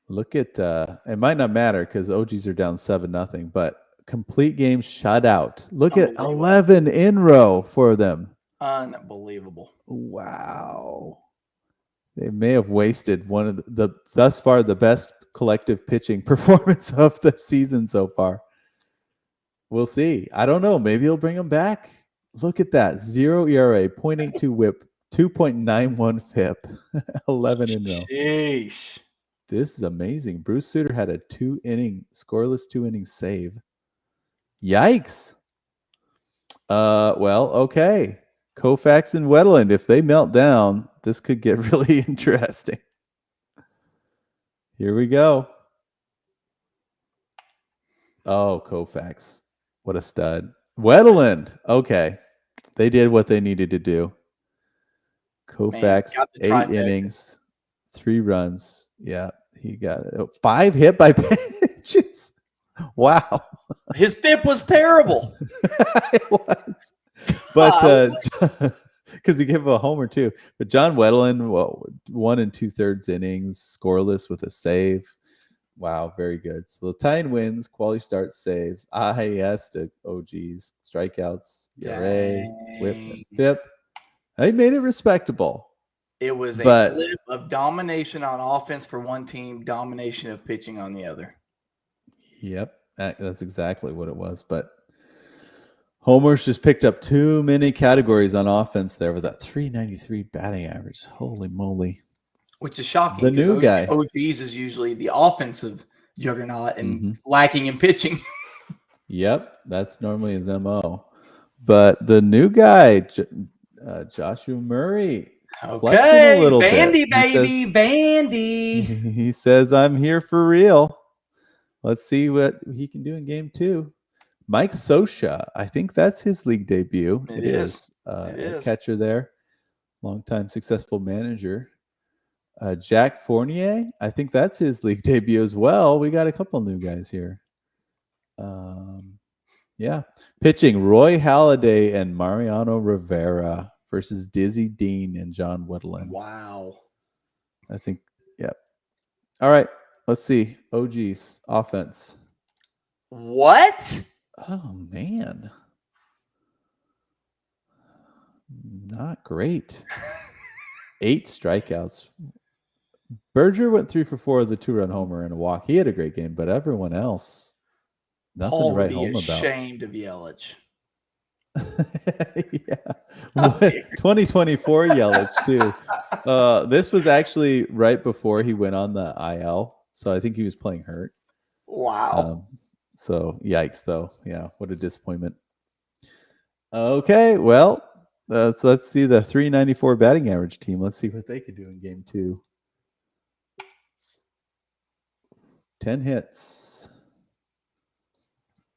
Look at it might not matter because OGs are down 7-0, but complete game shutout. Look at 11 in row for them. Unbelievable. Wow. They may have wasted one of the thus far the best collective pitching performance of the season so far. We'll see. I don't know. Maybe he'll bring them back. Look at that. 0 ERA, 0.82 whip, 2.91 FIP, 11 in row. Sheesh. This is amazing. Bruce Sutter had a scoreless 2-inning save. Yikes. Well, okay. Koufax and Wetland, if they melt down, this could get really interesting. Here we go. Oh, Koufax. What a stud. Wetland. Okay. They did what they needed to do. Koufax, 8 innings, 3 runs. Yeah, he got it. 5 hit by pitches. Wow. His FIP was terrible. It was. But because he gave a homer too. But John Wetland, 1 2/3 innings, scoreless with a save. Wow, very good. So the tying wins, quality starts, saves, IAS to OGs, strikeouts, ERA, whip, and FIP. They made it respectable. It was a flip of domination on offense for one team, domination of pitching on the other. Yep, that's exactly what it was. But homers just picked up too many categories on offense there with that 393 batting average. Holy moly. Which is shocking. The new guy. OGs is usually the offensive juggernaut and lacking in pitching. Yep, that's normally his MO. But the new guy, Joshua Murray. Okay, a little Vandy, bit. baby, Vandy. He says, I'm here for real. Let's see what he can do in game 2. Mike Sosha, I think that's his league debut. It is. A catcher there. Longtime successful manager. Jack Fournier, I think that's his league debut as well. We got a couple new guys here. Yeah. Pitching, Roy Halladay and Mariano Rivera versus Dizzy Dean and John Woodland. Wow. I think, yeah. All right. Let's see. OG's offense. What? Oh, man. Not great. 8 strikeouts. Berger went 3 for 4 with a 2-run homer and a walk. He had a great game, but everyone else, nothing Paul to write would home be about. ashamed of Yelich. Yeah. 2024 Yelich, too. This was actually right before he went on the IL, so I think he was playing hurt. Wow. So, yikes, though. Yeah, what a disappointment. Okay, well, let's see the 394 batting average team. Let's see what they could do in game 2. 10 hits.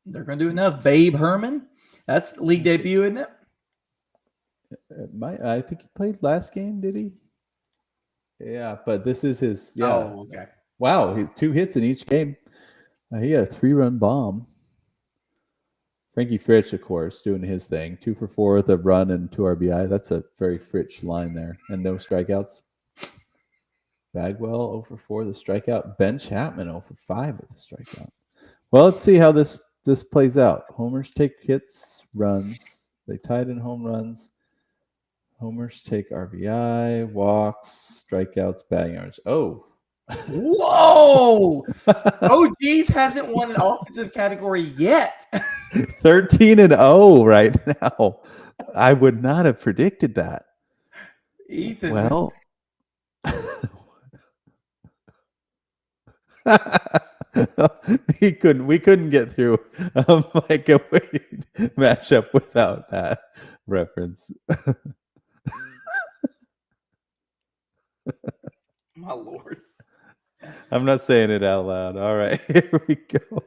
They're going to do enough. Babe Herman. That's league debut, isn't it? I think he played last game, did he? Yeah, but this is his. Yeah. Oh, okay. Wow, he's 2 hits in each game. He had a 3-run bomb. Frankie Fritsch, of course, doing his thing. 2 for 4 with a run and 2 RBI. That's a very Fritsch line there. And no strikeouts. Bagwell 0 for 4 with a strikeout. Ben Chapman 0 for 5 with a strikeout. Well, let's see how this plays out. Homers take hits, runs. They tied in home runs. Homers take RBI, walks, strikeouts, batting average. Oh. Whoa! Geeze hasn't won an offensive category yet. 13-0 right now. I would not have predicted that. Ethan. Well, we couldn't get through like a weighted matchup without that reference. My Lord. I'm not saying it out loud. All right, here we go.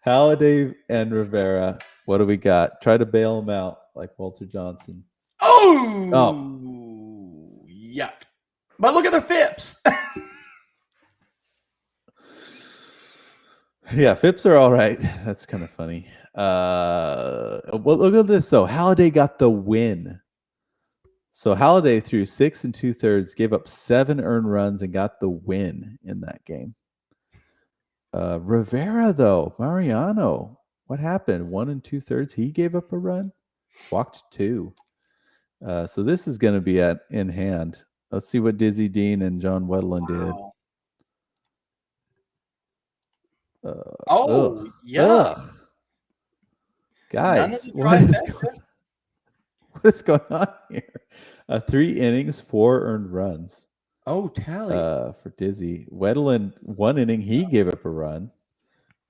Halliday and Rivera. What do we got? Try to bail them out like Walter Johnson. Oh, yuck. But look at their FIPS. Yeah, FIPS are all right. That's kind of funny. Well, look at this, though. Halliday got the win. So Halliday threw 6 2/3, gave up 7 earned runs, and got the win in that game. Rivera, though, Mariano, what happened? 1 2/3. He gave up a run, walked 2. So this is going to be in hand. Let's see what Dizzy Dean and John Wedlin did. Yeah. Guys, what is going on here? 3 innings, 4 earned runs. Oh, tally. For Dizzy. Wedlin, 1 inning, he gave up a run.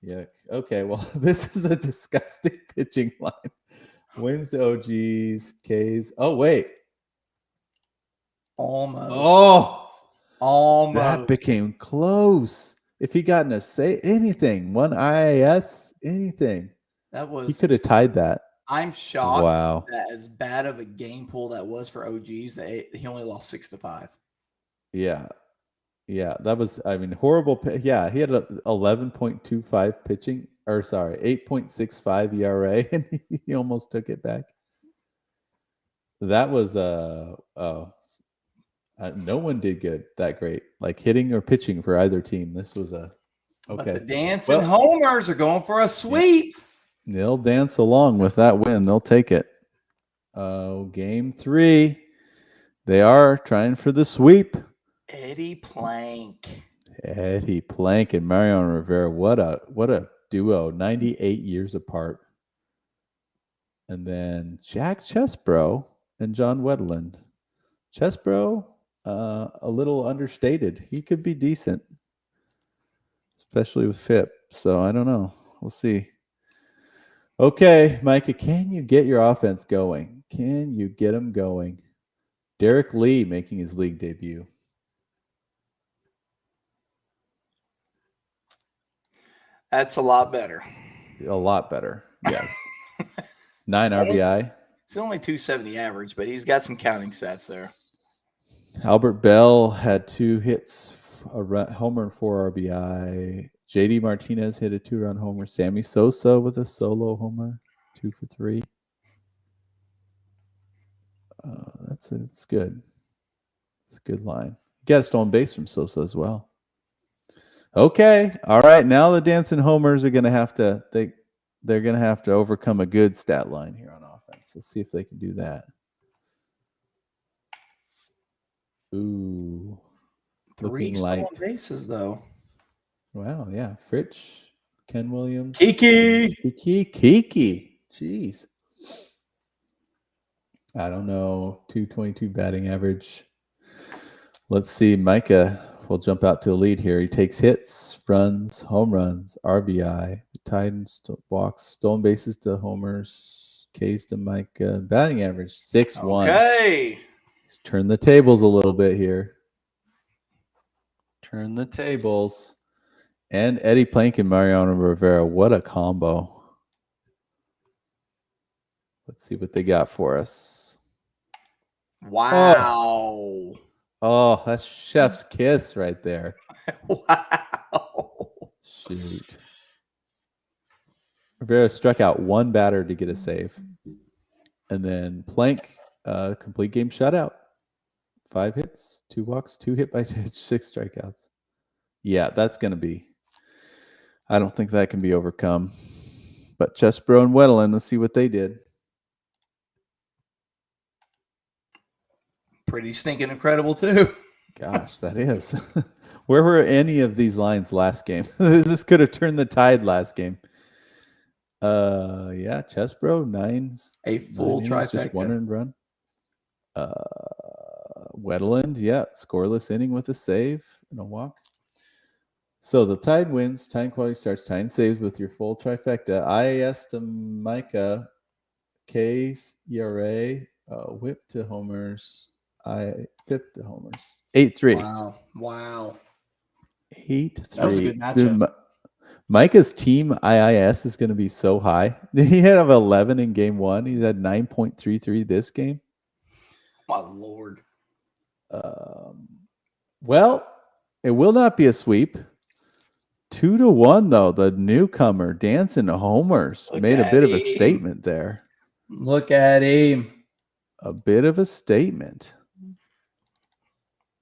Yeah. Okay, well, this is a disgusting pitching line. Wins, OGs, Ks. Oh, wait. Almost. Oh, almost. That became close. If he gotten a say anything, 1 IAS, anything, he could have tied that. I'm shocked. Wow. That as bad of a game pool that was for OGs, that he only lost 6-5. Yeah. Yeah, that was, horrible. Yeah, he had 11.25 pitching, 8.65 ERA, and he almost took it back. That was, no one did that great, like hitting or pitching for either team. This was okay. But the Dancin homers are going for a sweep. They'll dance along with that win. They'll take it. Game 3. They are trying for the sweep. Eddie Plank and Mariano Rivera. What a duo. 98 years apart. And then Jack Chesbro and John Wedland. Chesbro, a little understated. He could be decent, especially with FIP. So I don't know. We'll see. Okay, Micah, can you get your offense going? Can you get them going? Derek Lee making his league debut. That's a lot better. A lot better, yes. 9 RBI. It's only 270 average, but he's got some counting stats there. Albert Bell had 2 hits, a homer and 4 RBI. JD Martinez hit a 2-run homer. Sammy Sosa with a solo homer, 2 for 3. It's good. It's a good line. You got a stolen base from Sosa as well. Okay, all right. Now the Dancin homers are going to have to they're going to have to overcome a good stat line here on offense. Let's see if they can do that. Ooh, 3 stolen bases though. Wow, yeah. Fritch, Ken Williams. Kiki. Jeez. I don't know. 222 batting average. Let's see. Micah will jump out to a lead here. He takes hits, runs, home runs, RBI, tied walks, stolen bases to homers, Ks to Micah. Batting average 6-1. Okay. He's turned the tables a little bit here. Turn the tables. And Eddie Plank and Mariano Rivera. What a combo. Let's see what they got for us. Wow. Oh, that's chef's kiss right there. Wow. Shoot. Rivera struck out 1 batter to get a save. And then Plank, complete game shutout. 5 hits, 2 walks, 2 hit by 6 strikeouts. Yeah, that's going to be. I don't think that can be overcome. But Chesbro and Wedlin, let's see what they did. pretty stinking incredible too. Gosh, that is. Where were any of these lines last game? This could have turned the tide last game. Yeah, Chesbro, nines. A full 9 innings, just one trifecta. earned run. Wetland, yeah, scoreless inning with a save and a walk. So the Tide wins, Tide quality starts, Tide saves with your full trifecta. IAS to Micah, K's ERA, whip to homers, FIP to homers. 8-3. Wow. 8-3. That was a good matchup. Dude, Micah's team IIS is going to be so high. He had 11 in game 1. He's had 9.33 this game. My Lord. Well, it will not be a sweep. 2-1 though. The newcomer Dancin homers made a bit of a statement there. Look at him. A bit of a statement.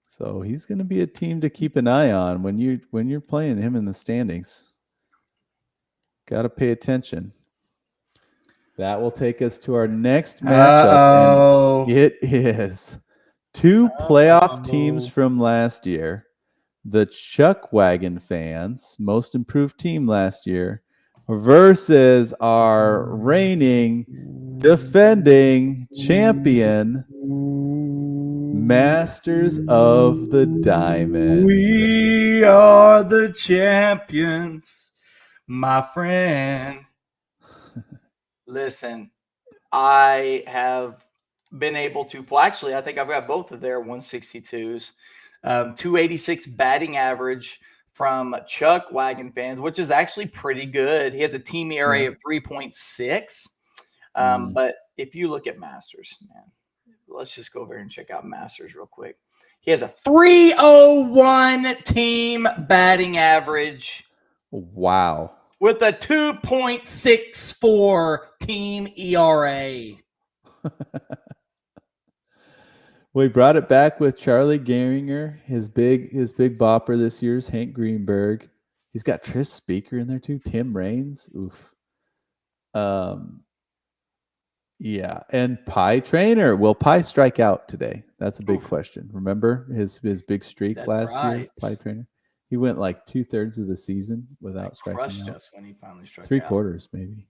So he's going to be a team to keep an eye on when you're playing him in the standings. Got to pay attention. That will take us to our next matchup. And it is 2 playoff teams from last year. The Chuckwagon fans, most improved team last year, versus our reigning, defending champion, Masters of the Diamond. We are the champions, my friend. Listen, I have been able to, well, actually, I think I've got both of their 162s. 286 batting average from Chuckwagon fans, which is actually pretty good. He has a team ERA of 3.6. But if you look at Masters, man, let's just go over here and check out Masters real quick. He has a 301 team batting average. Wow. With a 2.64 team ERA. Well, he brought it back with Charlie Gehringer, his big bopper this year's Hank Greenberg. He's got Tris Speaker in there too. Tim Raines. Oof. Yeah, and Pie Trainer. Will Pie strike out today? That's a big question. Remember his big streak last year, Pie Trainer? He went like 2/3 of the season without striking out. Crushed us when he finally struck out. 3/4 maybe.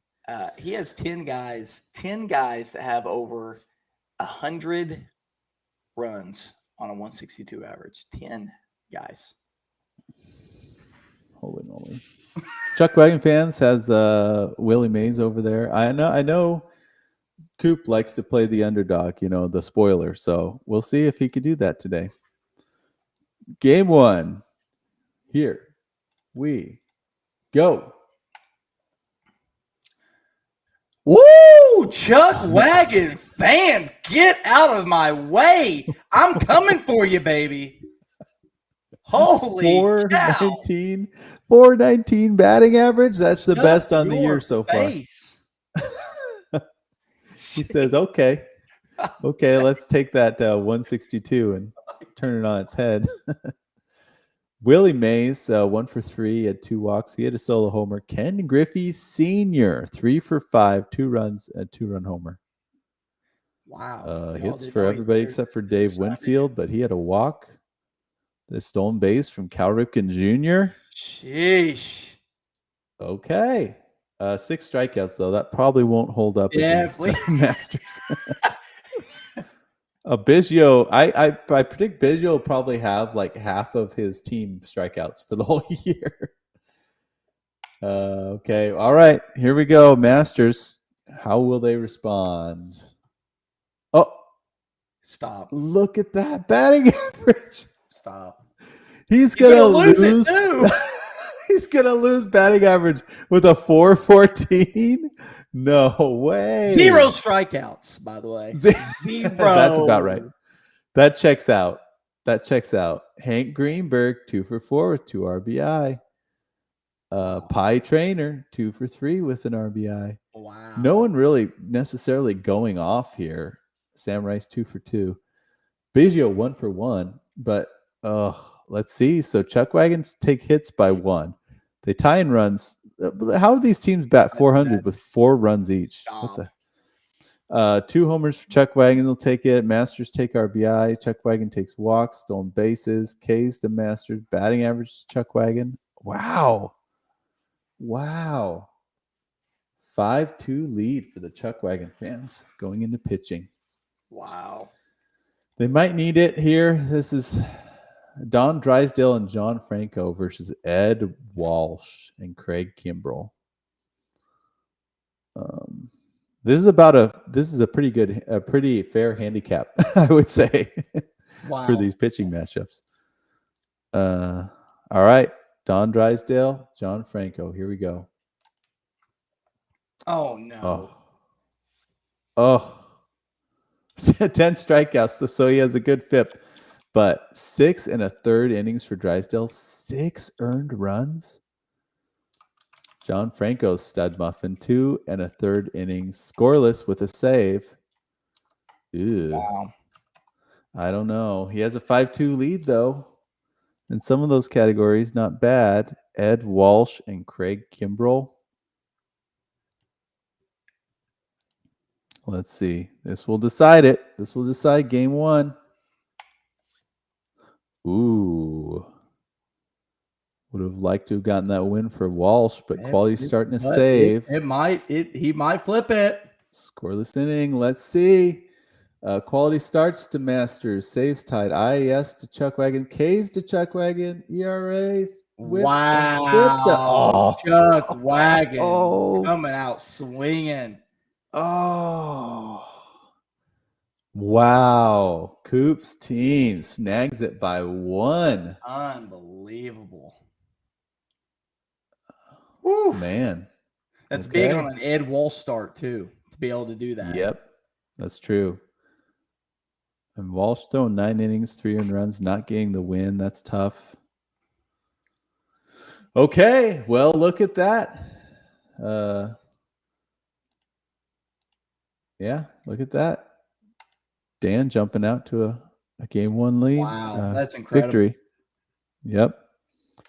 He has 10 guys that have over 100 runs on a 162 average. 10 guys. Holy moly. Chuckwagon fans has Willie Mays over there. I know Coop likes to play the underdog, the spoiler. So we'll see if he could do that today. Game 1. Here we go. Woo! Chuckwagon fans, get out of my way. I'm coming for you, baby. Holy 419, 419 batting average. That's the best on the year so far. He says, okay, let's take that 162 and turn it on its head. Willie Mays, 1 for 3, had 2 walks. He had a solo homer. Ken Griffey Sr., 3 for 5, 2 runs, a 2-run homer. Wow. Hits for everybody except for Dave Winfield, but he had a walk. The stolen base from Cal Ripken Jr. Sheesh. Okay. 6 strikeouts, though. That probably won't hold up against Masters. Biggio, I predict Biggio will probably have like half of his team strikeouts for the whole year. Okay. All right. Here we go. Masters. How will they respond? Oh. Stop. Look at that batting average. Stop. He's gonna lose it too. He's gonna lose batting average with a 414. No way. 0 strikeouts, by the way. 0. That's about right. That checks out. Hank Greenberg, 2 for 4 with 2 RBI. Pie Trainer, 2 for 3 with an RBI. Wow. No one really necessarily going off here. Sam Rice, 2 for 2. Biggio, 1 for 1. But let's see. So Chuckwagons take hits by 1. They tie in runs. How do these teams bat 400 with 4 runs each? What 2 homers for Chuckwagon. They'll take it. Masters take RBI. Chuckwagon takes walks, stolen bases. K's to Masters. Batting average to Chuckwagon. Wow. 5-2 lead for the Chuckwagon fans going into pitching. Wow. They might need it here. This is Don Drysdale and John Franco versus Ed Walsh and Craig Kimbrell. This is a pretty fair handicap, I would say, for these pitching matchups. All right, Don Drysdale, John Franco. Here we go. Oh no. Oh. 10 strikeouts, so he has a good FIP. But 6 1/3 innings for Drysdale, 6 earned runs. John Franco's stud muffin, 2 1/3 innings, scoreless with a save. Ew. Wow. I don't know. He has a 5-2 lead, though. In some of those categories, not bad. Ed Walsh and Craig Kimbrell. Let's see. This will decide it. This will decide game 1. Ooh. Would have liked to have gotten that win for Walsh, but Quality's starting to save. He might flip it. Scoreless inning. Let's see. Quality starts to Masters. Saves tied. IAS to Chuckwagon. K's to Chuckwagon. ERA. Wow. Chuckwagon coming out swinging. Oh. Wow. Coop's team snags it by 1. Unbelievable. Woo. Man. That's big on an Ed Walsh start, too, to be able to do that. Yep. That's true. And Walsh throwing 9 innings, 3 earned runs, not getting the win. That's tough. Okay. Well, look at that. Yeah, look at that. Dan jumping out to a game 1 lead. Wow, that's incredible. Victory. Yep.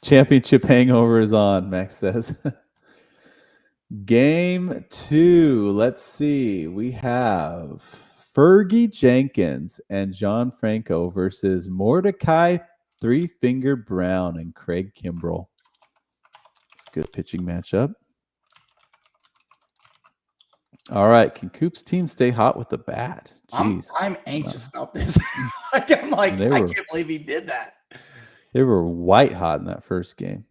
Championship hangover is on, Max says. Game 2. Let's see. We have Fergie Jenkins and John Franco versus Mordecai 3-Finger Brown and Craig Kimbrell. It's a good pitching matchup. All right. Can Coop's team stay hot with the bat? Jeez. I'm anxious about this. I can't believe he did that. They were white hot in that first game.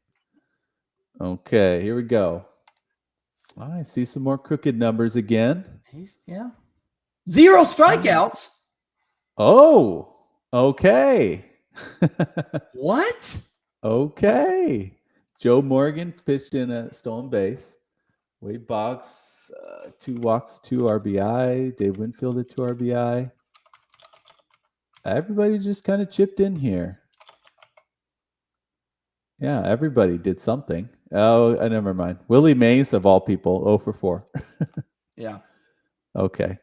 Okay, here we go. I see some more crooked numbers again. 0 strikeouts. Oh, okay. What? Okay. Joe Morgan pitched in a stolen base. Wade Boggs, 2 walks, 2 RBI. Dave Winfield at 2 RBI. Everybody just kind of chipped in here. Yeah, everybody did something. Oh, never mind. Willie Mays, of all people, 0 for 4. Yeah. Okay.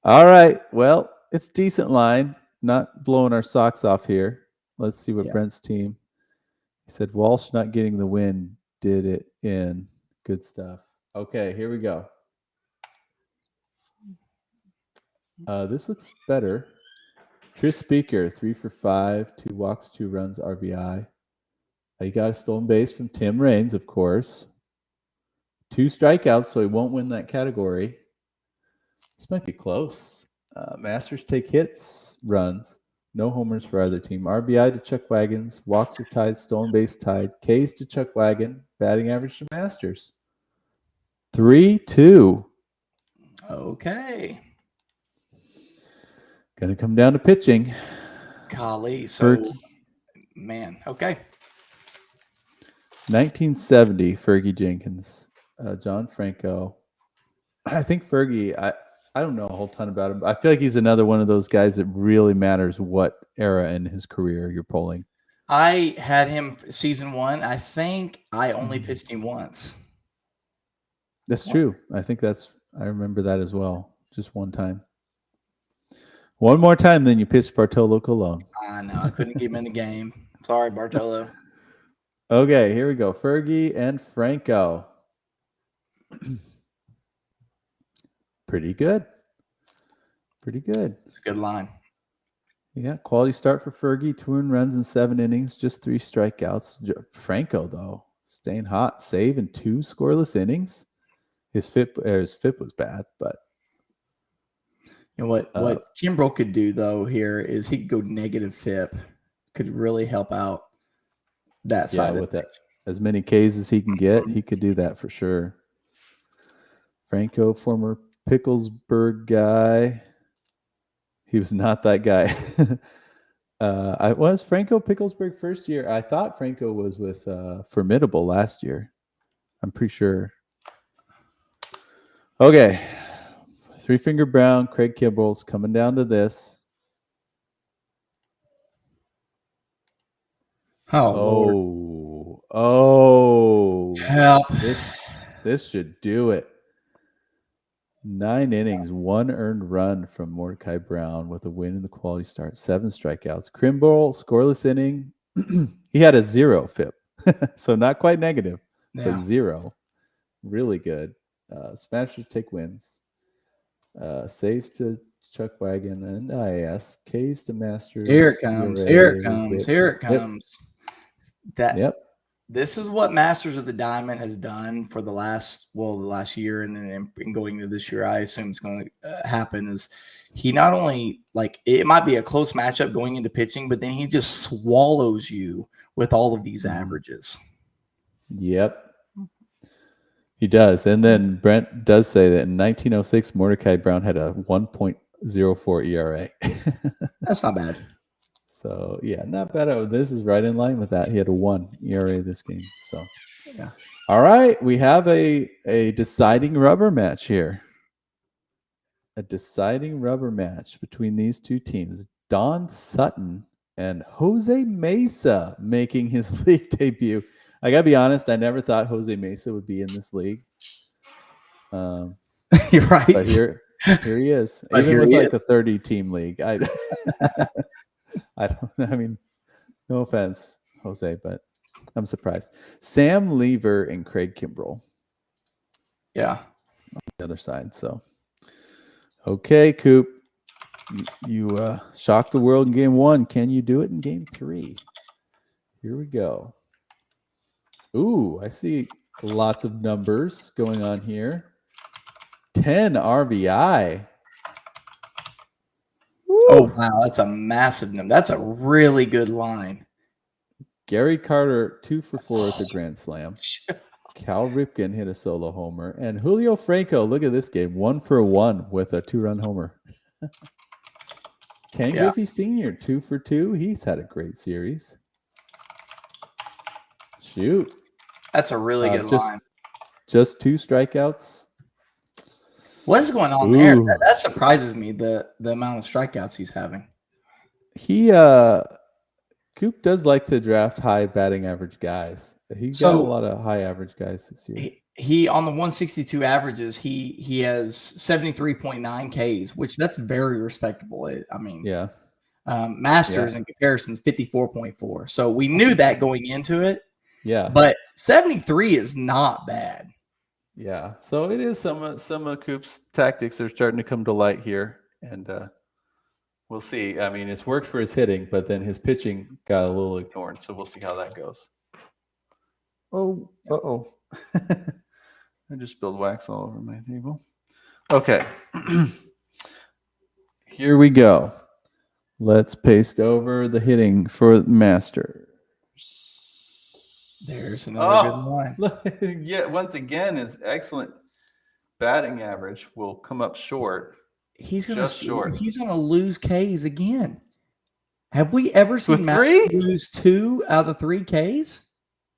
All right. Well, it's decent line. Not blowing our socks off here. Let's see what Brent's team. He said Walsh not getting the win did it in. Good stuff. Okay, here we go. This looks better. Tris Speaker, 3 for 5, 2 walks, 2 runs, RBI. He got a stolen base from Tim Raines, of course. 2 strikeouts, so he won't win that category. This might be close. Masters take hits, runs. No homers for either team. RBI to Chuckwagons. Walks are tied. Stolen base tied. K's to Chuckwagon. Batting average to Masters. 3-2. Okay. Going to come down to pitching. Golly. So, man. Okay. 1970, Fergie Jenkins. John Franco. I think Fergie, I don't know a whole ton about him. I feel like he's another one of those guys that really matters what era in his career you're pulling. I had him season 1. I think I only pitched him once. That's true. I remember that as well. Just one time. One more time, then you pitched Bartolo Colon. I know. I couldn't keep him in the game. Sorry, Bartolo. Okay, here we go. Fergie and Franco. Pretty good. Pretty good. It's a good line. Yeah, quality start for Fergie. 2 earned runs in 7 innings, just 3 strikeouts. Franco, though, staying hot. Save in 2 scoreless innings. His FIP was bad, but You know what Kimbrel could do though here is he could go negative FIP, could really help out that side. with that, as many Ks as he can get, he could do that for sure. Franco, former Picklesburg guy. He was not that guy. I was Franco Picklesburg first year. I thought Franco was with Formidable last year. I'm pretty sure. Okay. 3-Finger Brown, Craig Kibbles coming down to this. Oh, Lord. help. This should do it. 9 innings, 1 earned run from Mordecai Brown with a win in the quality start, 7 strikeouts. Kimbrel, scoreless inning. He had a 0 FIP, so not quite negative, but 0. Really good. Smashers take wins. Saves to Chuckwagon and IAS. Ks to Masters. Here it comes. Here it comes. Here it comes. Yep. This is what Masters of the Diamond has done for the last year and going into this year. I assume it's going to happen. Is he not only it might be a close matchup going into pitching, but then he just swallows you with all of these averages. Yep. He does. And then Brent does say that in 1906, Mordecai Brown had a 1.04 ERA. That's not bad. So, yeah, not bad. This is right in line with that. He had a 1 ERA this game. So, yeah. All right. We have a deciding rubber match here. A deciding rubber match between these two teams. Don Sutton and Jose Mesa making his league debut. I got to be honest, I never thought Jose Mesa would be in this league. You're right. But here he is. But even here with he like is. a 30-team league. I mean, no offense, Jose, but I'm surprised. Sam Lever and Craig Kimbrel. Yeah. On the other side. So, okay, Coop. You shocked the world in game 1. Can you do it in game 3? Here we go. Ooh, I see lots of numbers going on here. 10 RBI. Woo. Oh, wow. That's a massive number. That's a really good line. Gary Carter, 2 for 4 at the Grand Slam. Cal Ripken hit a solo homer. And Julio Franco, look at this game. 1 for 1 with a 2-run homer. Ken Griffey Sr., 2 for 2. He's had a great series. Shoot. That's a really good line. Just 2 strikeouts. What is going on there? That surprises me, the amount of strikeouts he's having. Coop does like to draft high batting average guys. He got a lot of high average guys this year. He on the 162 averages, he has 73.9 Ks, which that's very respectable. I mean, yeah. Masters in comparison is 54.4. So we knew that going into it. Yeah. But 73 is not bad. Yeah. So it is some of Coop's tactics are starting to come to light here. And we'll see. I mean, it's worked for his hitting, but then his pitching got a little ignored. So we'll see how that goes. Oh, uh-oh. I just spilled wax all over my table. Okay. Here we go. Let's paste over the hitting for Master. There's another good line. Yeah, once again, his excellent batting average will come up short. He's gonna lose Ks again. Have we ever seen Matt lose 2 out of the 3 Ks?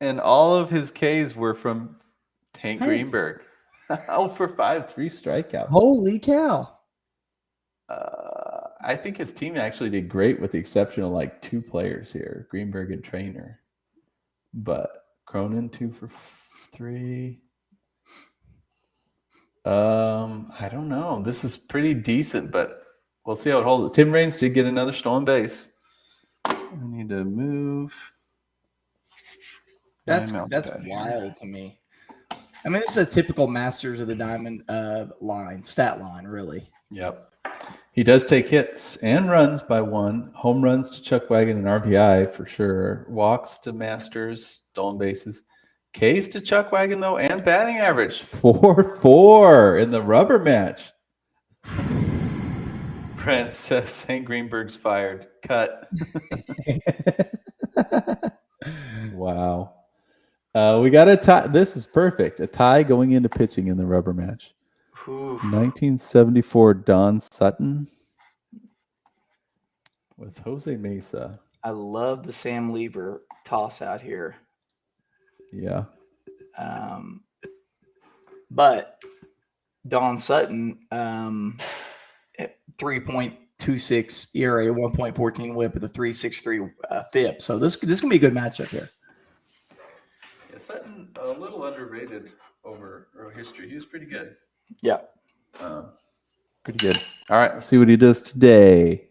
And all of his Ks were from Tank Greenberg. 0 for 5, 3 strikeouts. Holy cow! I think his team actually did great, with the exception of like 2 players here, Greenberg and Trainer. But Cronin 2 for 3. I don't know. This is pretty decent, but we'll see how it holds. Tim Raines did get another stolen base. I need to move. That's wild to me. I mean, this is a typical Masters of the Diamond stat line, really. Yep. He does take hits and runs by one. Home runs to Chuckwagon and RBI for sure. Walks to Masters, stolen bases. Ks to Chuckwagon, though, and batting average. 4-4 in the rubber match. Brent says St. Greenberg's fired. Cut. Wow. We got a tie. This is perfect. A tie going into pitching in the rubber match. Oof. 1974 Don Sutton with Jose Mesa. I love the Sam Lever toss out here. Yeah. But Don Sutton, 3.26 ERA, 1.14 WHIP with a 3.63 FIP. So this can be a good matchup here. Yeah, Sutton a little underrated over history. He was pretty good. Yeah. Pretty good. All right, let's see what he does today.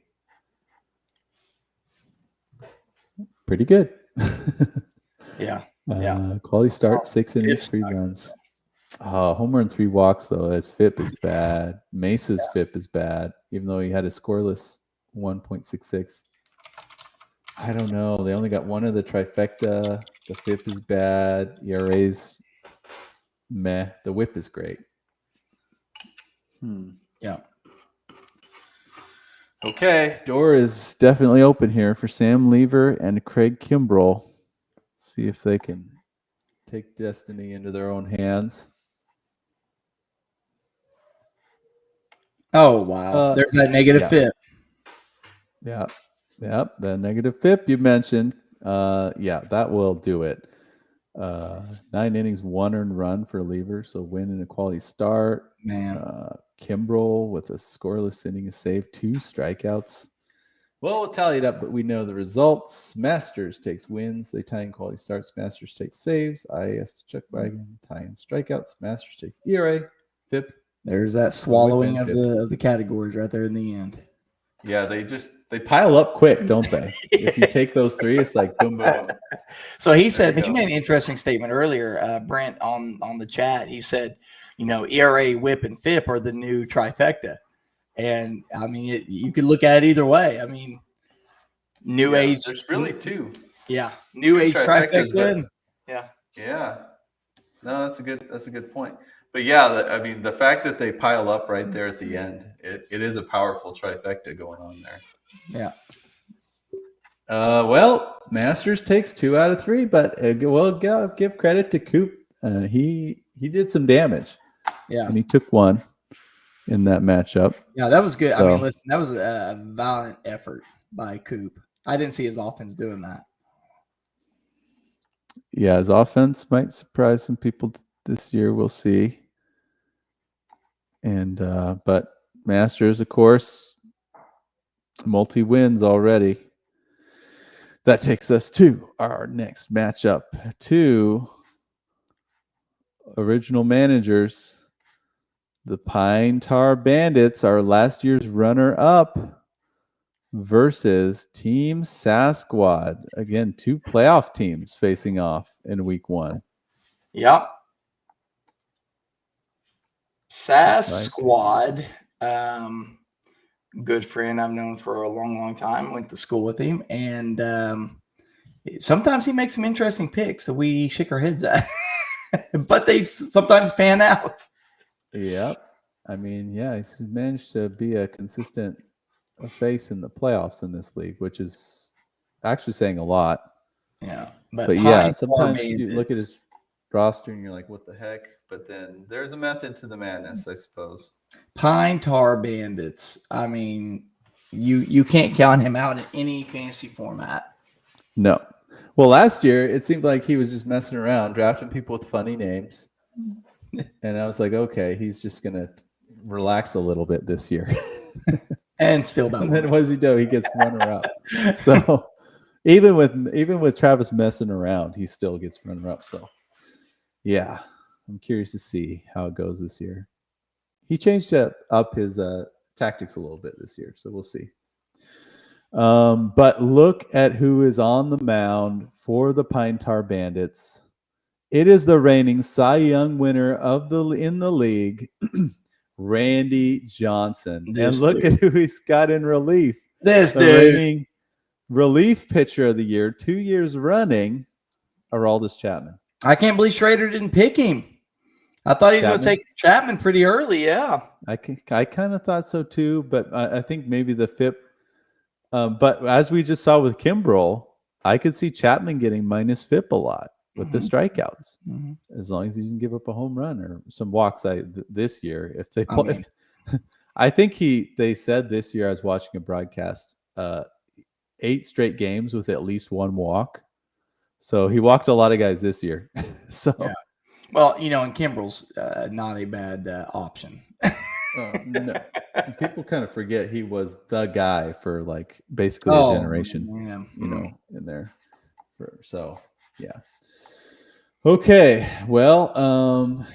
Pretty good. Yeah. Quality start, 6 innings, 3 runs. Home run, 3 walks, though. His FIP is bad. Mesa's FIP is bad, even though he had a scoreless 1.66. I don't know. They only got one of the trifecta. The FIP is bad. ERA's meh. The WHIP is great. Yeah. Okay. Door is definitely open here for Sam Lever and Craig Kimbrell. See if they can take destiny into their own hands. Oh, wow. There's that negative FIP. Yeah. Yep. The negative FIP you mentioned. Yeah, that will do it. 9 innings, 1 earned run for Lever, so win and a quality start. Man. Kimbrell with a scoreless inning, a save, 2 strikeouts. Well, we'll tally it up, but we know the results. Masters takes wins. They tie in quality starts. Masters takes saves. IAS to Chuckwagon. Tie in strikeouts. Masters takes ERA. FIP. There's that swallowing of the categories right there in the end. Yeah, they pile up quick, don't they? If you take those 3, it's like boom, boom. So he said, he made an interesting statement earlier, Brent, on the chat. He said, ERA, WHIP, and FIP are the new trifecta. And, I mean, you could look at it either way. I mean, new age. There's really 2. Yeah. New age trifecta. Yeah. Yeah. No, that's a good point. But yeah, I mean, the fact that they pile up right there at the end, it is a powerful trifecta going on there. Yeah. Well, Masters takes 2 out of 3, but we'll give credit to Coop. He did some damage. Yeah. And he took 1 in that matchup. Yeah, that was good. So, I mean, listen, that was a violent effort by Coop. I didn't see his offense doing that. Yeah, his offense might surprise some people this year. We'll see. And but Masters, of course, multi-wins already. That takes us to our next matchup. 2 original managers. The Pine Tar Bandits, our last year's runner-up, versus Team Sasquad. Again, 2 playoff teams facing off in week 1. Yep. Sasquad, good friend I've known for a long, long time. Went to school with him, and sometimes he makes some interesting picks that we shake our heads at, but they sometimes pan out. Yep. I mean, yeah, he's managed to be a consistent face in the playoffs in this league, which is actually saying a lot. Yeah. But yeah, sometimes you look at his roster and you're like, what the heck? But then there's a method to the madness, I suppose. Pine Tar Bandits. I mean, you can't count him out in any fantasy format. No. Well, last year, it seemed like he was just messing around, drafting people with funny names. And I was like, okay, he's just going to relax a little bit this year. And still about and then what does he do? He gets runner-up. So even with Travis messing around, he still gets runner-up. So, yeah, I'm curious to see how it goes this year. He changed up his tactics a little bit this year, so we'll see. But look at who is on the mound for the Pine Tar Bandits. It is the reigning Cy Young winner in the league, Randy Johnson. This and look dude. at who he's got in relief. This The dude. reigning relief pitcher of the year, 2 years running, Aroldis Chapman. I can't believe Schrader didn't pick him. I thought he was going to Chapman? take Chapman pretty early. Yeah. I kind of thought so too, but I think maybe the FIP. But as we just saw with Kimbrel, I could see Chapman getting minus FIP a lot with the strikeouts, as long as he can give up a home run or some walks. This year, if they play, I think they said this year. I was watching a broadcast, 8 straight games with at least 1 walk. So he walked a lot of guys this year. So. Yeah. Well, and Kimbrel's not a bad option. No. People kind of forget he was the guy for like basically a generation, in there. Yeah. Okay. Well,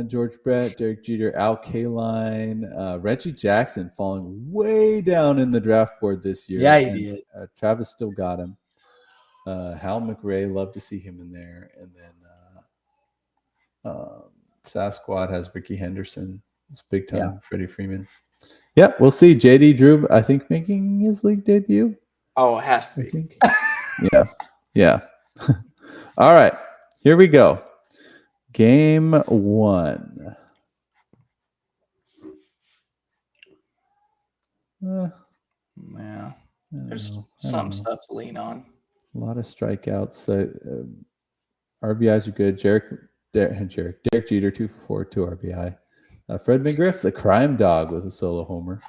George Brett, Derek Jeter, Al Kaline, Reggie Jackson falling way down in the draft board this year. Yeah, he did. Travis still got him. Hal McRae, love to see him in there. And then Sasquad has Ricky Henderson. It's big time. Yeah. Freddie Freeman. Yeah, we'll see. JD Drew, I think, making his league debut. Oh, it has to I be. think. Yeah. All right, here we go. Game 1. Yeah. There's some stuff to lean on. A lot of strikeouts. RBIs are good. Derek Jeter, 2 for 4, 2 RBI. Fred McGriff, the crime dog, with a solo homer.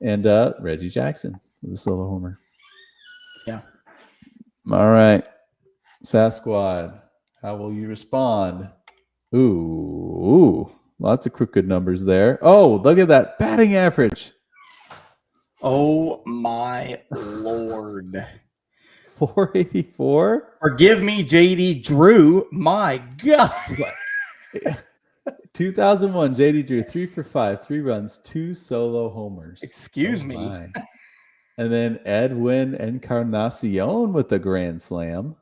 And Reggie Jackson with a solo homer. Yeah. All right. Sasquad, how will you respond? Ooh. Lots of crooked numbers there. Oh, look at that batting average. Oh, my Lord. 484? Forgive me, JD Drew. My God. 2001, JD Drew, 3 for 5, 3 runs, 2 solo homers. Excuse me. My. And then Edwin Encarnacion with the grand slam.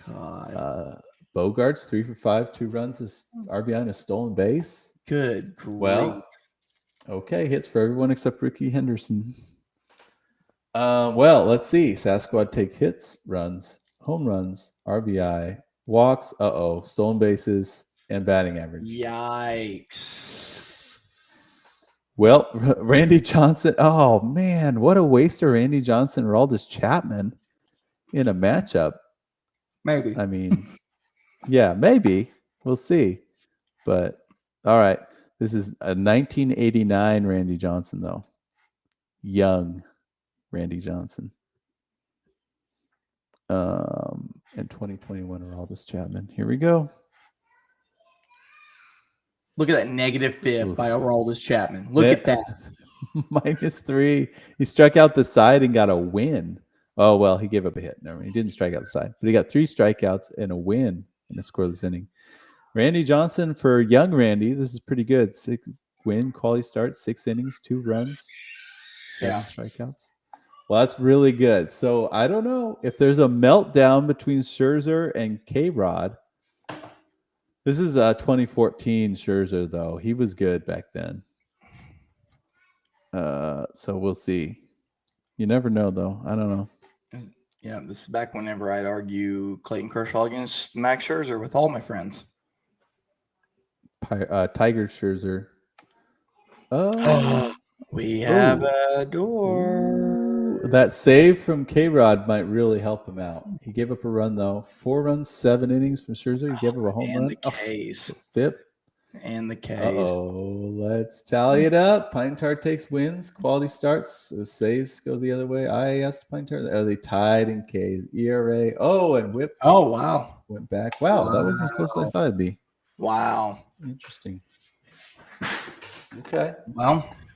God. Bogarts, 3 for 5, 2 runs, RBI and a stolen base. Good grief. Well, okay, hits for everyone except Ricky Henderson. Well, let's see. Sasquad takes hits, runs, home runs, RBI, walks, stolen bases, and batting average. Yikes. Well, Randy Johnson. Oh, man. What a waste of Randy Johnson or Aroldis Chapman in a matchup. Maybe. I mean, yeah, maybe. We'll see. But, all right. This is a 1989 Randy Johnson, though. Young Randy Johnson. And 2021 Aroldis Chapman. Here we go. Look at that negative FIP by Aroldis Chapman. Look at that. -3. He struck out the side and got a win. Oh, well, he gave up a hit. No, he didn't strike out the side. But he got 3 strikeouts and a win in a scoreless inning. Randy Johnson for young Randy. This is pretty good. 6 win, quality start, 6 innings, 2 runs, 7 strikeouts. Well, that's really good. So I don't know if there's a meltdown between Scherzer and K-Rod. This is 2014 Scherzer, though. He was good back then. So we'll see. You never know, though. I don't know. Yeah, this is back whenever I'd argue Clayton Kershaw against Max Scherzer with all my friends. Tiger Scherzer. We have a door. That save from K-Rod might really help him out. He gave up a run, though. 4 runs, 7 innings from Scherzer. He gave up a home run. And the K's. FIP. And the K's. Let's tally it up. Pine Tar takes wins. Quality starts. So saves go the other way. IAS, Pine Tar. They tied in K's. ERA. And whip. Oh, wow. Went back. Wow. That wasn't as close as I thought it'd be. Wow. Interesting. Okay.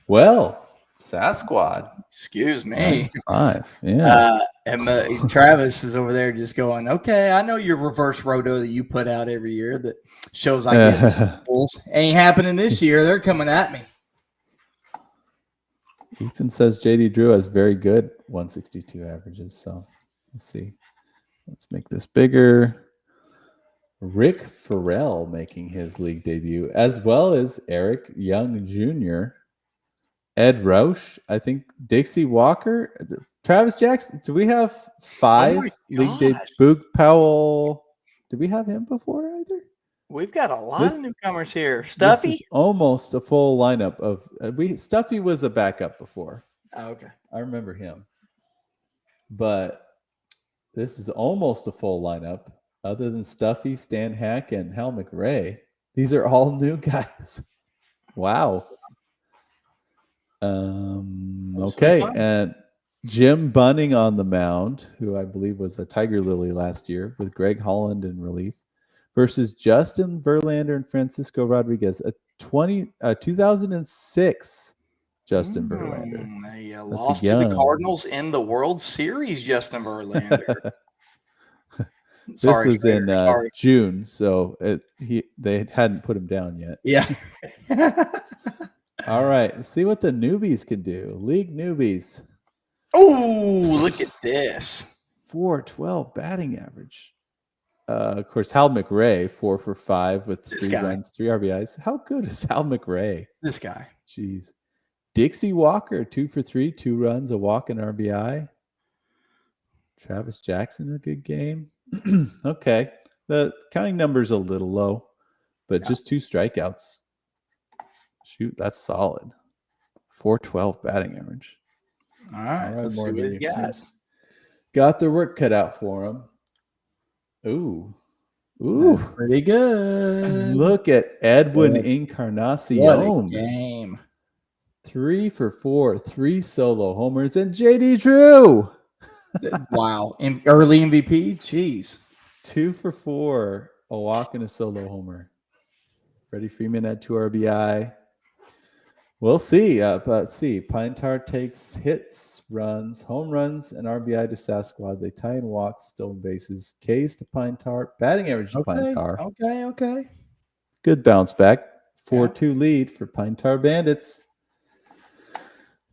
Well, Sasquad. Excuse me. 5. Yeah. And Travis is over there just going, okay, I know your reverse roto that you put out every year that shows I get bulls. Ain't happening this year. They're coming at me. Ethan says JD Drew has very good 162 averages. So let's see. Let's make this bigger. Rick Farrell making his league debut, as well as Eric Young Jr., Ed Roush, I think Dixie Walker, Travis Jackson. Do we have 5 league debut? Boog Powell. Did we have him before either? We've got a lot of newcomers here. This Stuffy? is almost a full lineup of Stuffy was a backup before. Oh, okay. I remember him. But this is almost a full lineup, other than Stuffy, Stan Hack, and Hal McRae. These are all new guys. Wow. Okay, and Jim Bunning on the mound, who I believe was a Tiger Lily last year, with Greg Holland in relief, versus Justin Verlander and Francisco Rodriguez, a 2006 Justin Verlander. They lost to the Cardinals in the World Series, Justin Verlander. This was in June, so they hadn't put him down yet. Yeah. All right, let's see what the newbies can do. League newbies. Oh, look at this. 412 batting average. Of course, Hal McRae, 4 for 5 with 3 runs, 3 RBIs. How good is Hal McRae? This guy. Jeez. Dixie Walker, 2 for 3, 2 runs, a walk, and RBI. Travis Jackson, a good game. Okay. The counting number's a little low, but just 2 strikeouts. Shoot, that's solid. 412 batting average. All right, let's see what he's got. Got their work cut out for him. Ooh. That's pretty good. Look at Edwin Encarnacion. What a game. 3 for 4, 3 solo homers, and JD Drew. Wow. Early MVP? Jeez. 2 for 4, a walk and a solo homer. Freddie Freeman had 2 RBI. We'll see. But let's see. Pine Tar takes hits, runs, home runs, and RBI to Sasquad. They tie in walks, stolen bases, Ks to Pine Tar, batting average to Pine Tar. Okay. Good bounce back. 4-2 lead for Pine Tar Bandits.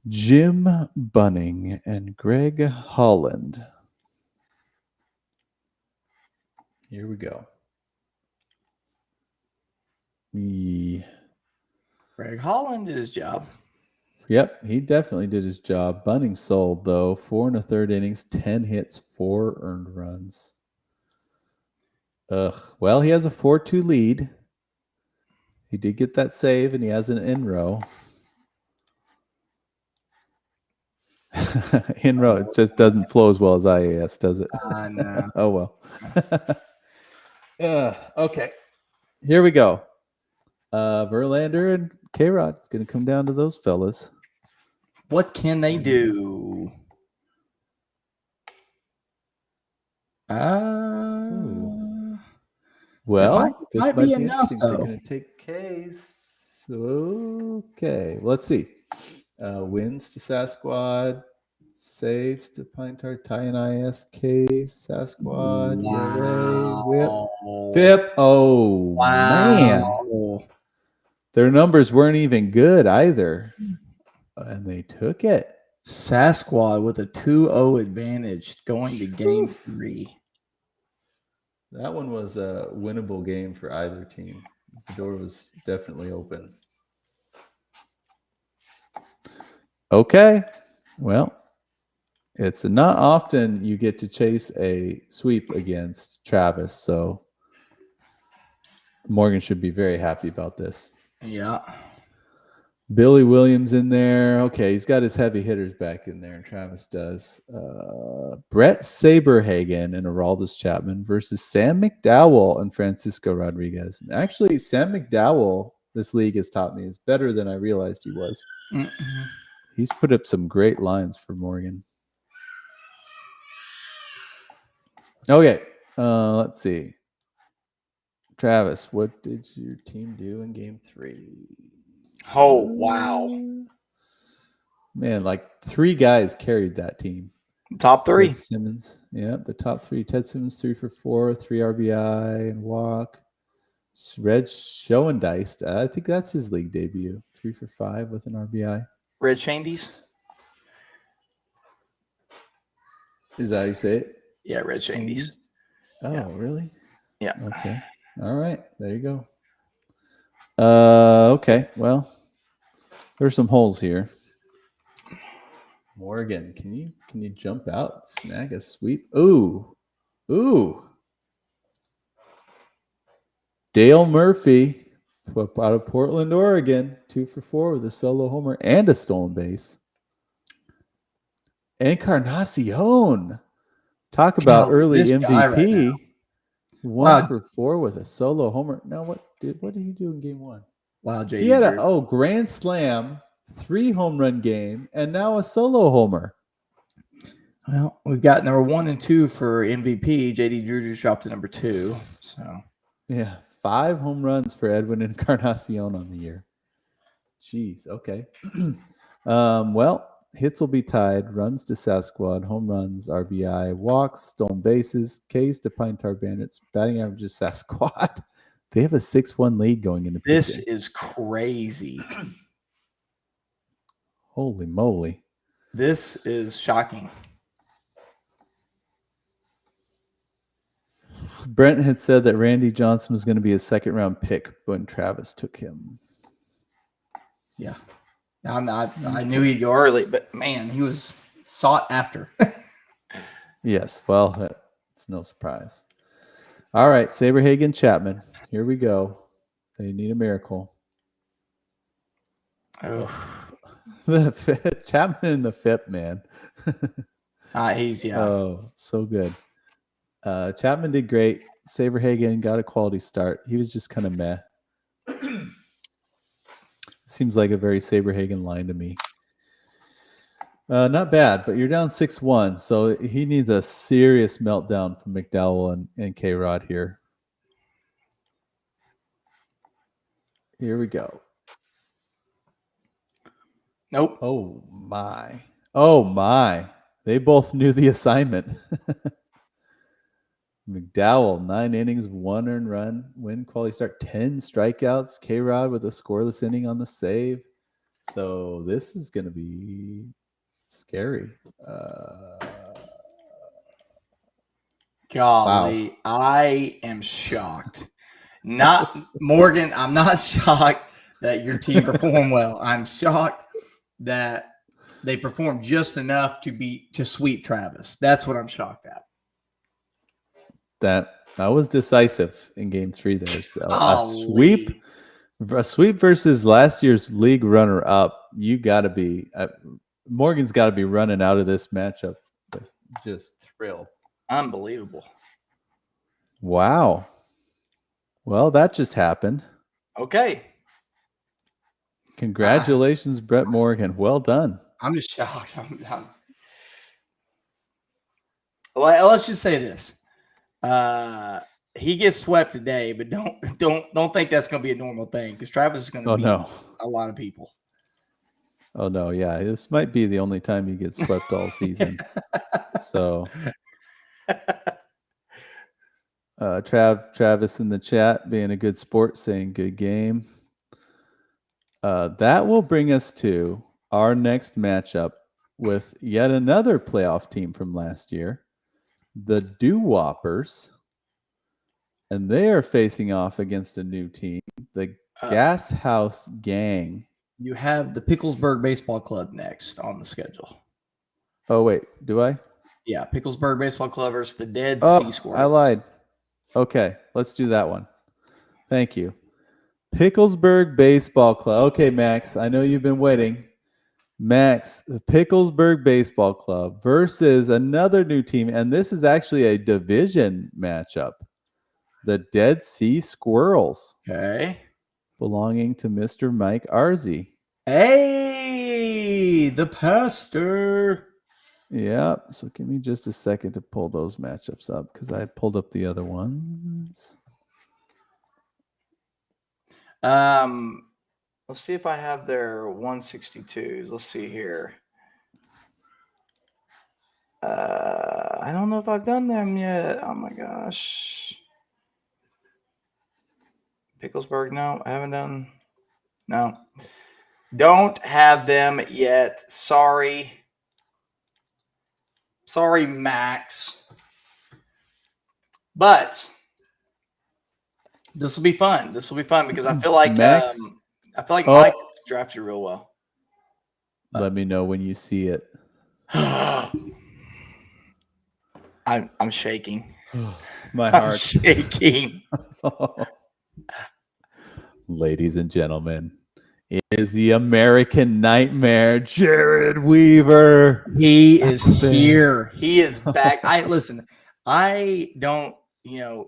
Jim Bunning and Greg Holland. Here we go. Greg Holland did his job. Yep, he definitely did his job. Bunning sold, though. 4 1/3 innings, 10 hits, 4 earned runs. Well, he has a 4-2 lead. He did get that save, and he has an in-row. In-row, it just doesn't flow as well as IAS, does it? I know. Oh, well. Okay, here we go. Verlander and K-Rod. It's going to come down to those fellas. What can they do? Well, this might be enough, though. They're going to take K's. Okay, let's see. Wins to Sasquad, saves to Pine Tar, tie in ISK, Sasquad, ERA, whip, FIP. Oh, man. Their numbers weren't even good either. And they took it. Sasquad with a 2-0 advantage going to game 3. That one was a winnable game for either team. The door was definitely open. Okay. Well, it's not often you get to chase a sweep against Travis, so Morgan should be very happy about this. Yeah. Billy Williams in there. Okay, he's got his heavy hitters back in there, and Travis does. Brett Saberhagen and Aroldis Chapman versus Sam McDowell and Francisco Rodriguez. And actually, Sam McDowell, this league has taught me, is better than I realized he was. Mm-mm. He's put up some great lines for Morgan. Okay, let's see. Travis, what did your team do in game 3? Oh, wow. Man, like 3 guys carried that team. Top 3. Ted Simmons. Yeah, the top 3. Ted Simmons, 3 for 4, 3 RBI and walk. Red Schoendeist. I think that's his league debut. 3 for 5 with an RBI. Red Shandies? Is that how you say it? Yeah, Red Shandies. Oh, yeah. Really? Yeah. Okay. All right, there you go. Okay, well, there's some holes here. Morgan, can you jump out, snag a sweep? Ooh. Dale Murphy out of Portland, Oregon, 2 for 4 with a solo homer and a stolen base. Encarnacion, talk about early this guy right now. MVP. 1 for 4 with a solo homer. Now, what did he do in game 1? Wow, JD. He had a grand slam, 3 home run game, and now a solo homer. Well, we've got number 1 and 2 for MVP. JD Drew just dropped to number 2. So yeah, 5 home runs for Edwin Encarnacion on the year. Jeez, okay. Well, hits will be tied. Runs to Sasquad, home runs, RBI, walks, stolen bases, Ks to Pine Tar Bandits, batting averages Sasquad. They have a 6-1 lead going into this pitching. is crazy. Holy moly. This is shocking. Brent had said that Randy Johnson was going to be a 2nd-round pick when Travis took him. Yeah. I knew he'd go early, but man, he was sought after. Yes, well, that's no surprise. All right, Saberhagen Chapman. Here we go. They need a miracle. Oh. Chapman in the FIP, man. Oh, so good. Chapman did great. Saberhagen got a quality start. He was just kind of meh. Seems like a very Saberhagen line to me. Not bad, but you're down 6-1, so he needs a serious meltdown from McDowell and K-Rod here. Here we go. Nope. Oh, my. They both knew the assignment. McDowell, 9 innings, 1 earned run, win quality start, 10 strikeouts. K-Rod with a scoreless inning on the save. So this is going to be scary. Golly, wow. I am shocked. Not Morgan, I'm not shocked that your team performed well. I'm shocked that they performed just enough to sweep Travis. That's what I'm shocked at. That was decisive in game 3 there. So a sweep versus last year's league runner-up. You got to be Morgan's got to be running out of this matchup with just thrill. Unbelievable. Wow. Well, that just happened. Okay. Congratulations, Brett Morgan. Well done. I'm just shocked. Well, let's just say this. He gets swept today, but don't think that's going to be a normal thing because Travis is going to beat a lot of people. Oh no, yeah, this might be the only time he gets swept all season. So, Travis in the chat being a good sport, saying good game. That will bring us to our next matchup with yet another playoff team from last year, the Doo-Whoppers. And they are facing off against a new team, the Gashouse Gang. You have the Picklesburg Baseball Club next on the schedule. Oh, wait. Do I? Yeah, Picklesburg Baseball Club versus the Dead Sea Squirrels. I lied. Okay, let's do that one. Thank you. Picklesburg Baseball Club. Okay, Max, I know you've been waiting. Max, the Picklesburg Baseball Club versus another new team, and this is actually a division matchup. The Dead Sea Squirrels. Okay. Belonging to Mr. Mike Arzi. Hey, the pastor. Yeah, so give me just a second to pull those matchups up because I pulled up the other ones. Let's see if I have their 162s. Let's see here. I don't know if I've done them yet. Oh my gosh. Picklesburg, no, I haven't done. No. Don't have them yet. Sorry. Sorry, Max. But This will be fun. This will be fun because I feel like Max? Mike is drafted real well. Let me know when you see it. I'm shaking. My heart. I'm shaking. Ladies and gentlemen, it is the American Nightmare, Jared Weaver. He is here. He is back. I don't,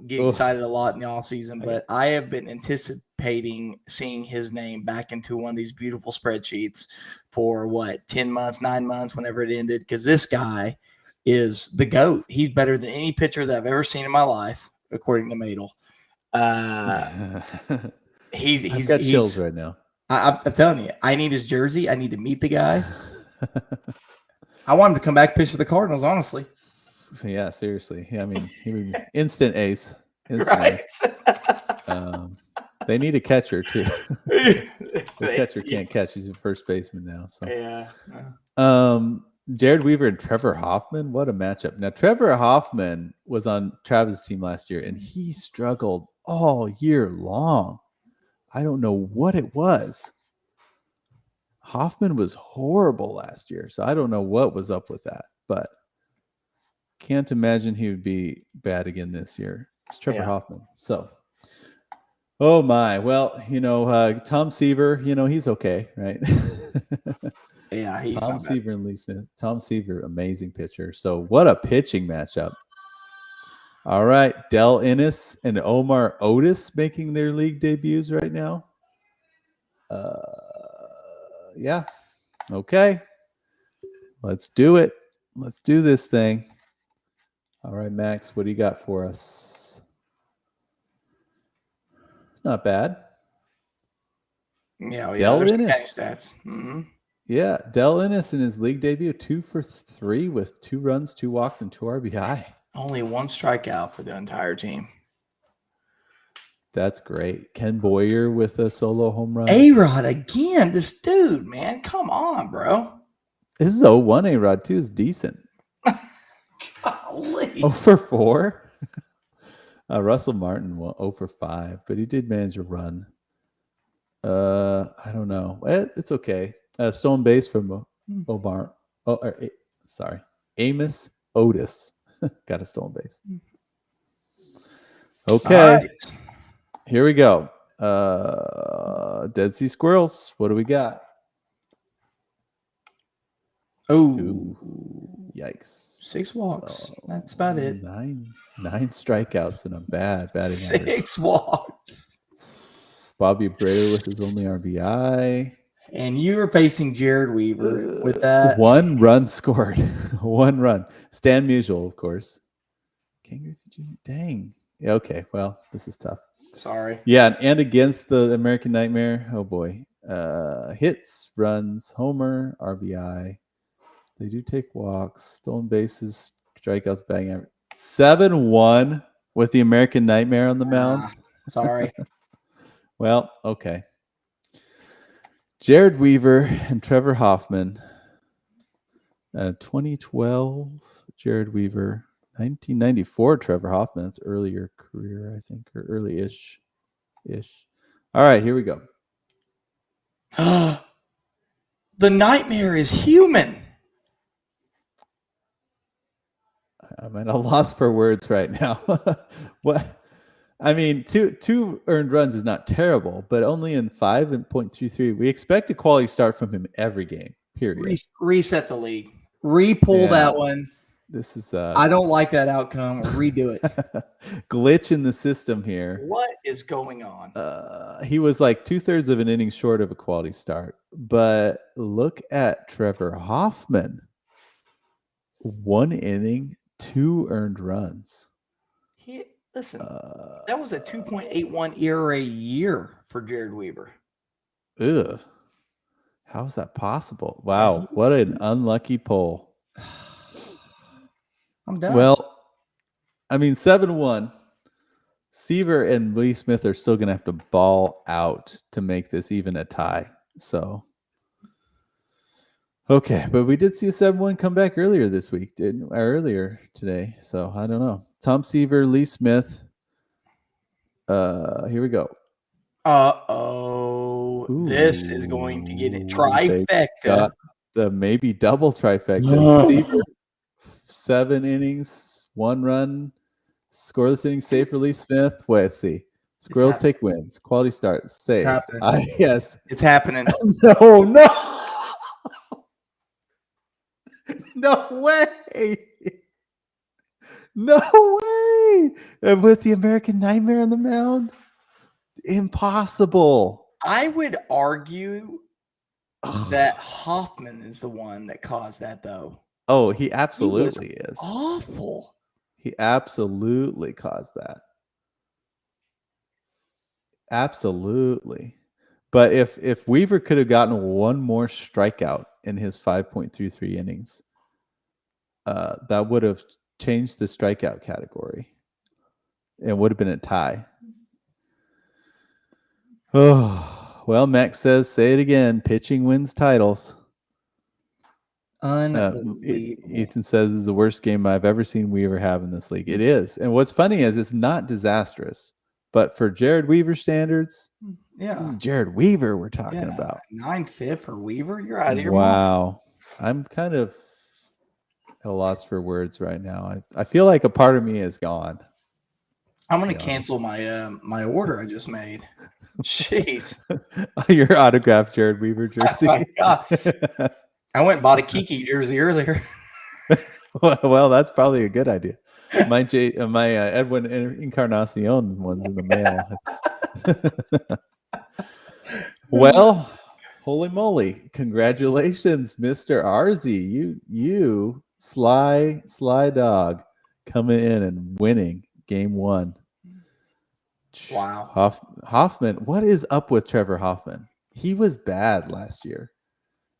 get excited a lot in the off season, but I have been anticipating seeing his name back into one of these beautiful spreadsheets for 10 months, 9 months, whenever it ended. Because this guy is the GOAT. He's better than any pitcher that I've ever seen in my life, according to MATL. He's got chills right now. I'm telling you, I need his jersey. I need to meet the guy. I want him to come back pitch for the Cardinals, honestly. Yeah, seriously. Yeah, I mean, he would be instant ace. Right. They need a catcher too. The catcher can't catch. He's a first baseman now. So yeah. Jared Weaver and Trevor Hoffman. What a matchup. Now, Trevor Hoffman was on Travis' team last year, and he struggled all year long. I don't know what it was. Hoffman was horrible last year, so I don't know what was up with that, but can't imagine he would be bad again this year. It's Trevor Hoffman. So, oh my. Well, Tom Seaver, he's okay, right? Yeah, he's Tom Seaver and Lee Smith. Tom Seaver, amazing pitcher. So, what a pitching matchup. All right, Del Innes and Omar Otis making their league debuts right now. Yeah. Okay. Let's do it. Let's do this thing. All right, Max, what do you got for us? It's not bad. Yeah, Del Innes. Stats. Mm-hmm. Yeah, Del Innes in his league debut, 2 for 3 with 2 runs, 2 walks, and 2 RBI. Only 1 strikeout for the entire team. That's great. Ken Boyer with a solo home run. A-Rod again. This dude, man. Come on, bro. This is 0-1 A-Rod, too. Is decent. Golly. 0 for 4. Russell Martin, 0 for 5, but he did manage a run. I don't know. It's okay. Stolen base from Amos Otis. Got a stolen base. Okay. Right. Here we go. Dead Sea Squirrels. What do we got? Oh, yikes. 6 walks. That's about it. 9 strikeouts and a bad batting 6 walks. Bobby Abreu with his only RBI. And you were facing Jared Weaver with that. 1 run scored. 1 run. Stan Musial, of course. King Griffey Jr. Dang. Yeah, okay. Well, this is tough. Sorry. Yeah, and against the American Nightmare, oh boy. Hits, runs, homer, RBI. They do take walks, stolen bases, strikeouts, batting average. 7-1 with the American Nightmare on the mound. Sorry. Well, okay. Jared Weaver and Trevor Hoffman. 2012, Jared Weaver. 1994, Trevor Hoffman. That's earlier career, I think, or early-ish. All right, here we go. The Nightmare is human. I'm at a loss for words right now. What? I mean, two earned runs is not terrible, but only in 5.23. We expect a quality start from him every game, period. Reset the league. Repull that one. This is I don't like that outcome. Redo it. Glitch in the system here. What is going on? He was like 2/3 of an inning short of a quality start. But look at Trevor Hoffman. 1 inning, 2 earned runs. Listen, that was a 2.81 ERA a year for Jared Weaver. Ugh. How is that possible? Wow. What an unlucky poll. I'm done. Well, I mean, 7-1. Seaver and Lee Smith are still going to have to ball out to make this even a tie. So, okay. But we did see a 7-1 come back earlier this week, earlier today. So, I don't know. Tom Seaver, Lee Smith. Here we go. This is going to get it. They Trifecta. got the maybe double trifecta. Seaver, 7 innings, 1 run, scoreless innings, safe release. Smith. Wait, let's see. Squirrels take wins. Quality start. Saves. Yes. It's happening. No. No way. No way. And with the American Nightmare on the mound? Impossible. I would argue that Hoffman is the one that caused that, though. Oh, he absolutely is. Awful. He absolutely caused that. Absolutely. But if Weaver could have gotten one more strikeout in his 5.33 innings, that would have changed the strikeout category. It would have been a tie. Oh, well, Max says, say it again. Pitching wins titles. Ethan says this is the worst game I've ever seen Weaver have in this league. It is. And what's funny is it's not disastrous. But for Jared Weaver standards, this is Jared Weaver we're talking about. 9/5 for Weaver? You're out of your mind. I'm kind of at a loss for words right now. I feel like a part of me is gone. I'm going to cancel my order I just made. Jeez. Your autographed Jared Weaver jersey. Oh my God. I went and bought a Kiki jersey earlier. Well, that's probably a good idea. My Edwin Encarnacion one's in the mail. Well, holy moly! Congratulations, Mr. Arzi. You sly dog, coming in and winning game 1. Wow. Hoffman, what is up with Trevor Hoffman? He was bad last year.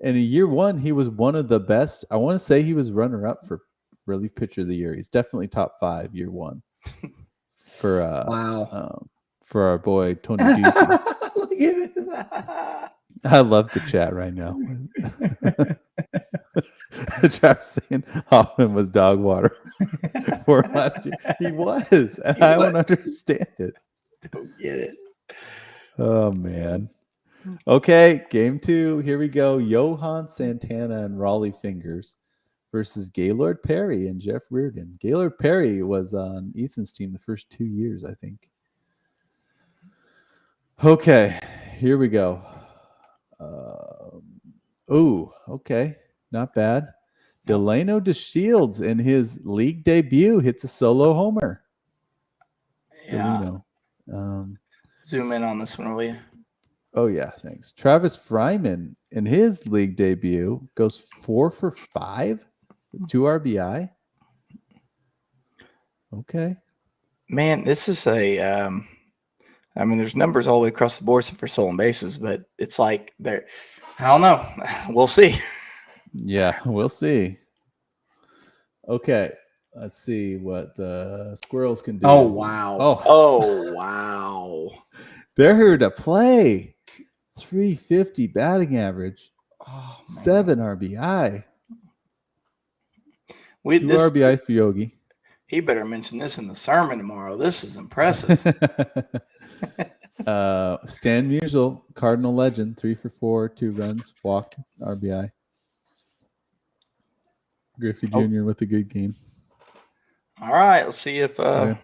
And in year 1, he was one of the best. I want to say he was runner-up for relief pitcher of the year. He's definitely top 5 year 1 for for our boy Tony Ducey. Look at it. I love the chat right now. Travis saying Hoffman was dog water for last year. He was, and I don't understand it. Don't get it. Oh man. Okay, game 2. Here we go. Johan Santana and Raleigh Fingers versus Gaylord Perry and Jeff Reardon. Gaylord Perry was on Ethan's team the first 2 years, I think. Okay, here we go. Okay, not bad. Delano DeShields in his league debut hits a solo homer. Yeah. Zoom in on this one, will you? Oh, yeah, thanks. Travis Fryman in his league debut goes 4 for 5 with 2 RBI. Okay. Man, this is there's numbers all the way across the board for stolen bases, but it's like I don't know. We'll see. Yeah, we'll see. Okay. Let's see what the Squirrels can do. Oh, wow. Oh wow. They're here to play. 350 batting average. Oh, 7 RBI. 2 this RBI for Yogi. He better mention this in the sermon tomorrow. This is impressive. Stan Musial, Cardinal legend, 3 for 4, 2 runs, walked, RBI. Griffey Jr. with a good game. All right, let's see if run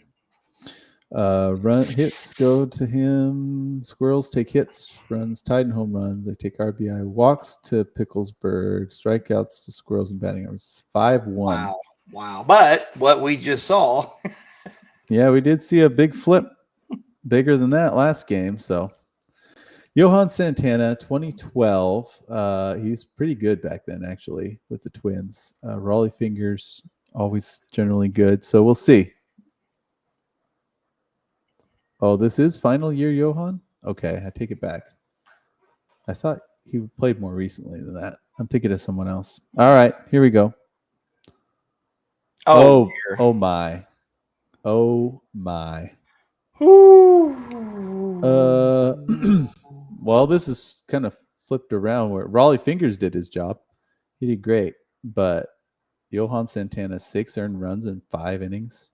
hits go to him. Squirrels take hits, runs tied and home runs. They take RBI, walks to Picklesburg, strikeouts to Squirrels and batting average 5-1. Wow. But what we just saw. Yeah, we did see a big flip, bigger than that last game. So Johan Santana, 2012. He's pretty good back then, actually, with the Twins. Raleigh Fingers, always generally good. So we'll see. Oh, this is final year, Johan? Okay, I take it back. I thought he played more recently than that. I'm thinking of someone else. All right, here we go. Oh my. Oh my. Well, this is kind of flipped around where Raleigh Fingers did his job. He did great, but Johan Santana, 6 earned runs in 5 innings.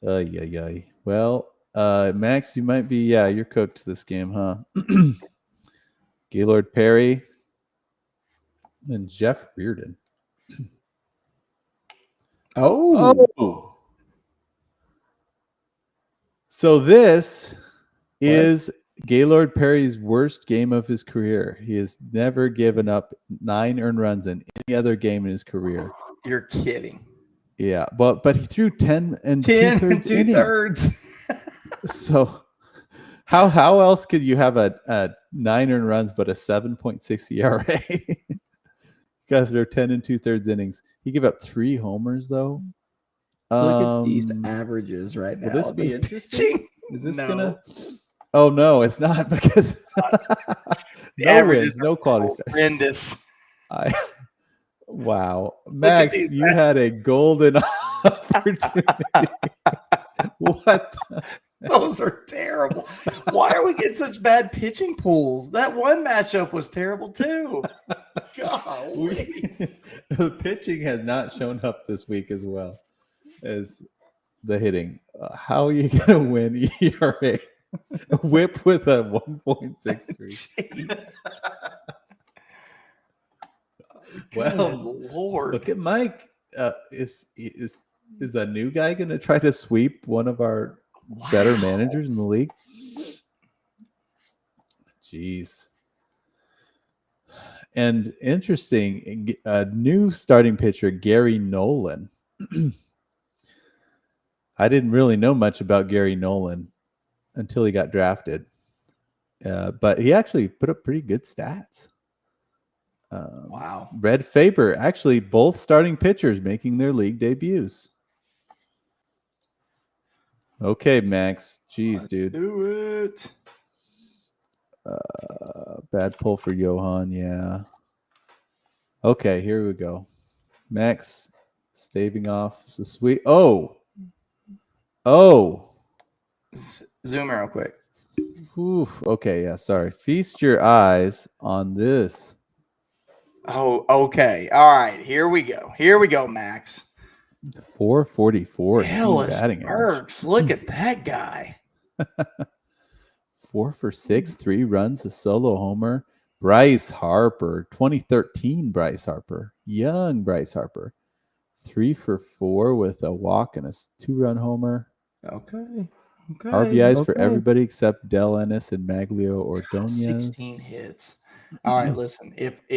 Well, Max, you might be, you're cooked this game, huh? Gaylord Perry and Jeff Reardon. Oh. So this is Gaylord Perry's worst game of his career. He has never given up 9 earned runs in any other game in his career. You're kidding. Yeah, but he threw 10 and 10 and 2/3 innings. 2/3. So how else could you have a 9 earned runs but a 7.6 ERA? You got to throw 10 and 2/3 innings. He gave up 3 homers though. Look at these averages right now. Will this be interesting? Is this gonna? Oh no, it's not because no wins, no quality start. Horrendous. Wow, Max, you had a golden opportunity. What? Those are terrible. Why are we getting such bad pitching pools? That one matchup was terrible too. Golly. The pitching has not shown up this week as well as the hitting. How are you going to win ERA? Whip with a 1.63. Well, Lord. Look at Mike. Is a new guy going to try to sweep one of our better managers in the league? Jeez. And interesting, a new starting pitcher, Gary Nolan. I didn't really know much about Gary Nolan until he got drafted. But he actually put up pretty good stats. Wow. Red Faber, actually both starting pitchers making their league debuts. Okay, Max. Jeez, Let's dude. Do it. Bad pull for Johan, yeah. Okay, here we go. Max staving off the sweep. Oh. Zoom in real quick. Oof. Okay, yeah, sorry. Feast your eyes on this. Oh, okay. All right, here we go, Max. 444. Ellis batting Burks. Look at that guy. 4 for 6, 3 runs, a solo homer. Bryce Harper, 2013 Bryce Harper, young Bryce Harper, 3 for 4 with a walk and a 2-run homer. Okay. RBIs for everybody except Del Ennis and Maglio Ordonez. 16 hits. All right, listen. If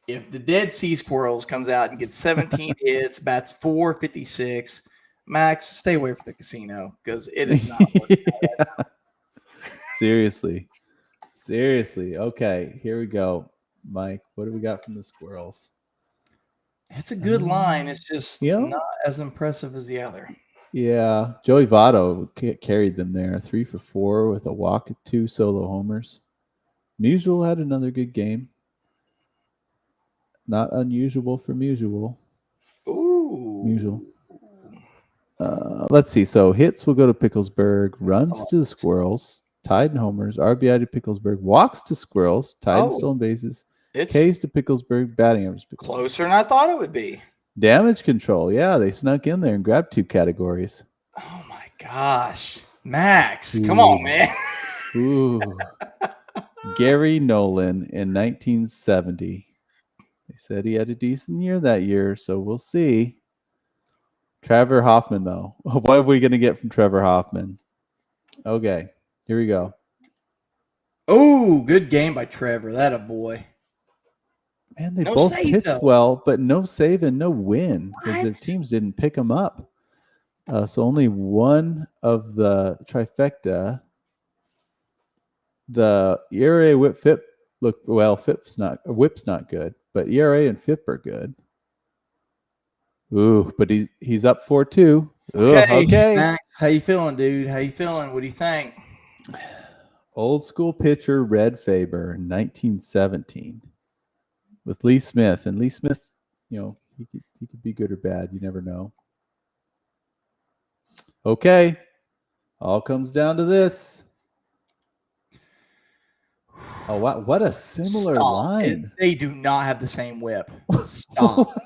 the Dead Sea Squirrels comes out and gets 17 hits, bats 456, Max, stay away from the casino because it is not working out right now. Seriously. Okay, here we go. Mike, what do we got from the Squirrels? It's a good line. It's just not as impressive as the other. Yeah, Joey Votto carried them there. 3 for 4 with a walk, 2 solo homers. Musial had another good game. Not unusual for Musial. Ooh. Musial. Let's see. So hits will go to Picklesburg. Runs to the Squirrels. Tied in homers. RBI to Picklesburg. Walks to Squirrels. Tied in stolen bases. Ks to Picklesburg. Batting average. Closer than I thought it would be. Damage control. Yeah, they snuck in there and grabbed 2 categories. Oh my gosh. Max, come on, man. Ooh. Gary Nolan in 1970. They said he had a decent year that year, so we'll see. Trevor Hoffman, though. What are we going to get from Trevor Hoffman? Okay, here we go. Oh, good game by Trevor. That a boy. Man, they both pitched well, but no save and no win because their teams didn't pick them up. So only one of the trifecta. The ERA, WHIP, FIP look well. WHIP's not good, but ERA and FIP are good. Ooh, but he's up 4-2. Okay. Max, how you feeling, dude? How you feeling? What do you think? Old school pitcher Red Faber in 1917 with Lee Smith, and Lee Smith, he could be good or bad. You never know. Okay, all comes down to this. Oh, wow. What a similar line. They do not have the same whip. Stop.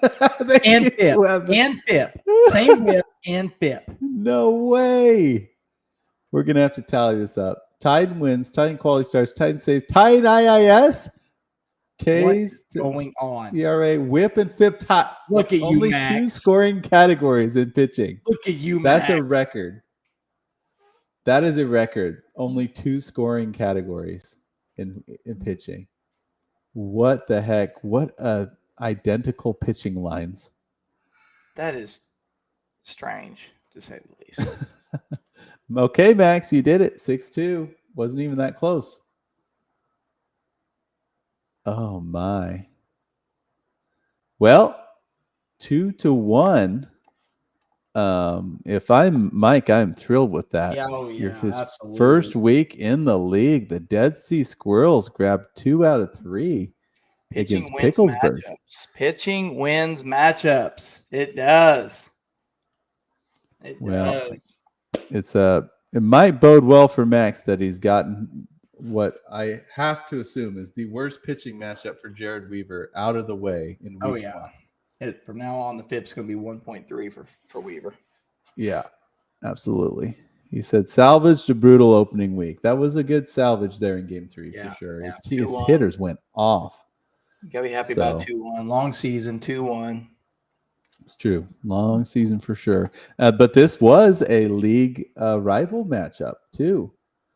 And FIP. And FIP. Same whip and FIP. No way. We're going to have to tally this up. Titan wins, Titan quality starts, Titan save, Titan IIS, K's, going on? ERA, whip, and FIP. Look at you, only Max. 2 scoring categories in pitching. Look at you, That's Max. a record. That is a record. Only 2 scoring categories in pitching. What the heck? What identical pitching lines. That is strange, to say the least. Okay, Max, you did it. 6-2. Wasn't even that close. Oh, my. Well, 2-1. If I'm Mike, I'm thrilled with that. Yeah, His absolutely. first week in the league, the Dead Sea Squirrels grabbed 2 out of 3 Pitching against wins Picklesburg. matchups. Pitching wins matchups. It does. It does. It might bode well for Max that he's gotten what I have to assume is the worst pitching matchup for Jared Weaver out of the way in week 1. From now on, the FIP's going to be 1.3 for Weaver. Yeah, absolutely. He said salvaged a brutal opening week. That was a good salvage there in game 3 for sure. His hitters went off. You got to be happy about 2-1. Long season, 2-1. It's true. Long season for sure. But this was a league rival matchup too.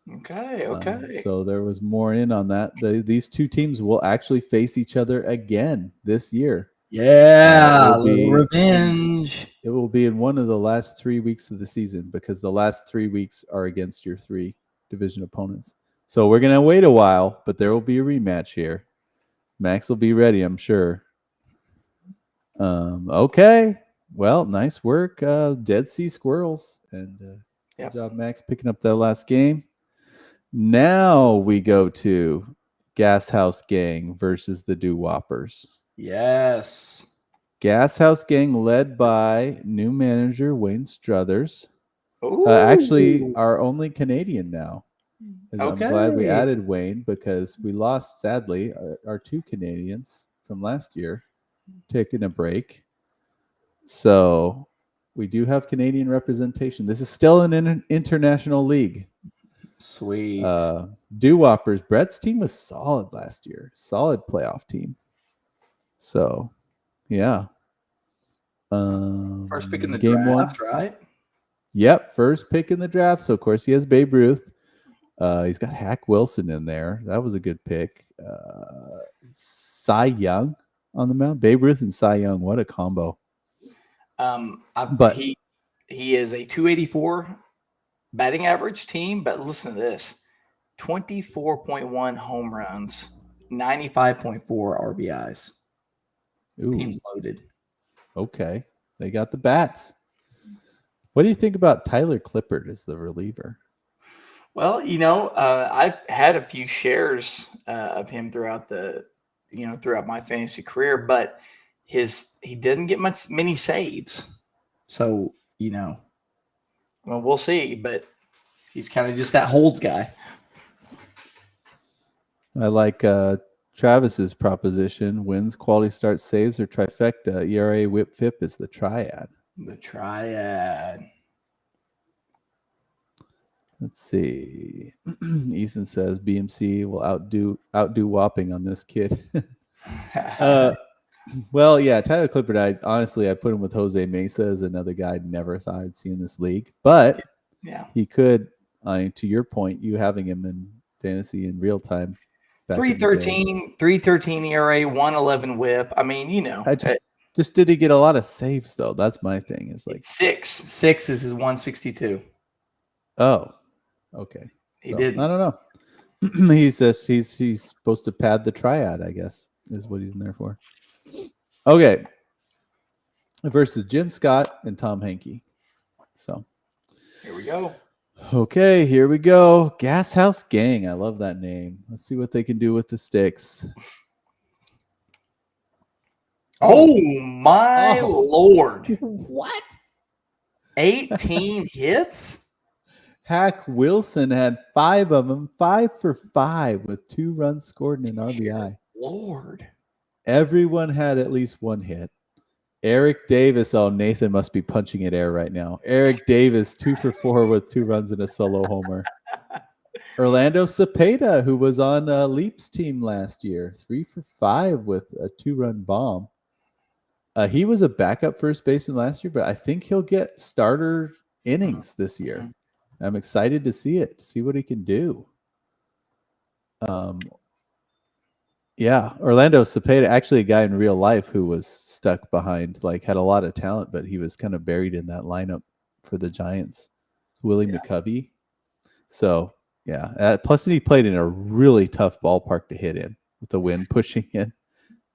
Okay. So there was more in on that. These 2 teams will actually face each other again this year. Yeah, revenge. It will be in one of the last 3 weeks of the season because the last 3 weeks are against your 3 division opponents. So we're going to wait a while, but there will be a rematch here. Max will be ready, I'm sure. Okay. Well, nice work, Dead Sea Squirrels. And good job, Max, picking up that last game. Now we go to Gashouse Gang versus the Doo-Whoppers. Yes. Gashouse Gang led by new manager Wayne Struthers. Actually, our only Canadian now. I'm glad we added Wayne because we lost, sadly, our 2 Canadians from last year taking a break. So we do have Canadian representation. This is still an international league. Sweet. Doo-Whoppers. Brett's team was solid last year. Solid playoff team. So, yeah. First pick in the game draft, 1. right? Yep, first pick in the draft. So, of course, he has Babe Ruth. He's got Hack Wilson in there. That was a good pick. Cy Young on the mound. Babe Ruth and Cy Young. What a combo. But he is a 284 batting average team. But listen to this: 24.1 home runs, 95.4 RBIs. Ooh. Team's loaded. Okay, they got the bats. What do you think about Tyler Clippard as the reliever? Well, I've had a few shares of him throughout my fantasy career, but he didn't get many saves. So, we'll see, but he's kind of just that holds guy. I like Travis's proposition: wins, quality start, saves, or trifecta. ERA, WHIP, FIP is the triad. The triad. Let's see. Ethan says BMC will outdo Whopping on this kid. Well, yeah, Tyler Clippard. I put him with Jose Mesa as another guy I never thought I'd see in this league, but he could. To your point, you having him in fantasy in real time. 313 ERA, 111 WHIP. I mean, just did he get a lot of saves though? That's my thing. Is like 6 is his 162. Oh, okay. He didn't. I don't know. He's supposed to pad the triad, I guess, is what he's in there for. Okay. Versus Jim Scott and Tom Hankey. So here we go. Okay, here we go. Gashouse Gang. I love that name. Let's see what they can do with the sticks. Oh my Lord. What? 18 hits? Hack Wilson had 5 of them, 5 for 5 with 2 runs scored and an RBI. Lord. Everyone had at least 1 hit. Eric Davis. Oh, Nathan must be punching at air right now. Eric Davis, 2 for 4 with 2 runs and a solo homer. Orlando Cepeda, who was on Leap's team last year, 3 for 5 with a 2-run bomb. He was a backup first baseman last year, but I think he'll get starter innings this year. I'm excited to see it, to see what he can do. Yeah, Orlando Cepeda, actually a guy in real life who was stuck behind, like had a lot of talent, but he was kind of buried in that lineup for the Giants. Willie McCovey. So, yeah. Plus, he played in a really tough ballpark to hit in with the wind pushing in.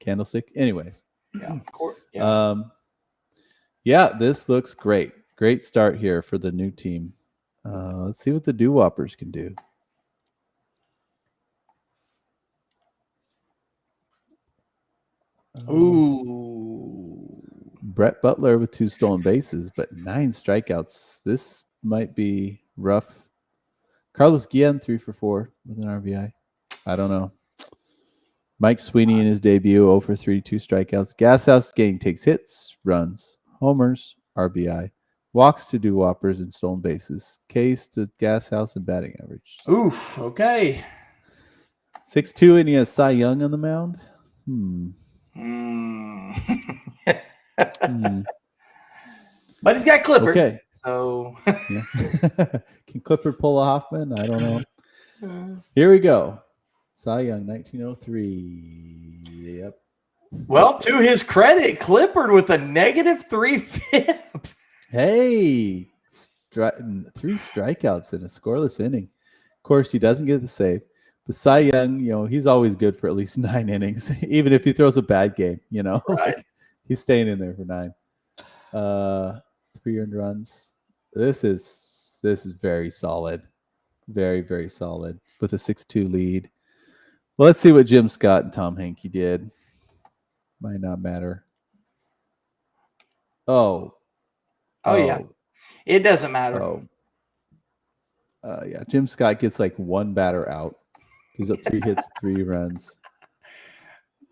Candlestick. Anyways. Yeah, this looks great. Great start here for the new team. Let's see what the Doo-Whoppers can do. Ooh. Brett Butler with 2 stolen bases, but 9 strikeouts. This might be rough. Carlos Guillen, 3 for 4 with an RBI. I don't know. Mike Sweeney in his debut, 0 for 3, 2 strikeouts. Gashouse gang takes hits, runs, homers, RBI, walks to Doo-Whoppers and stolen bases, Ks to Gashouse and batting average. Oof. Okay. 6-2, and he has Cy Young on the mound. But he's got Clippard. Okay. So Can Clippard pull a Hoffman? I don't know. Here we go. Cy Young, 1903. Yep. Well, to his credit, Clippard with a -3 FIP. Hey, 3 strikeouts in a scoreless inning. Of course, he doesn't get the save. But Cy Young, he's always good for at least 9 innings, even if he throws a bad game. Right. Like, he's staying in there for 9. 3 earned runs. This is very solid, very, very solid with a 6-2 lead. Well, let's see what Jim Scott and Tom Hankey did. Might not matter. Oh, yeah. It doesn't matter. Yeah. Jim Scott gets like 1 batter out. He's up 3 hits, 3 runs.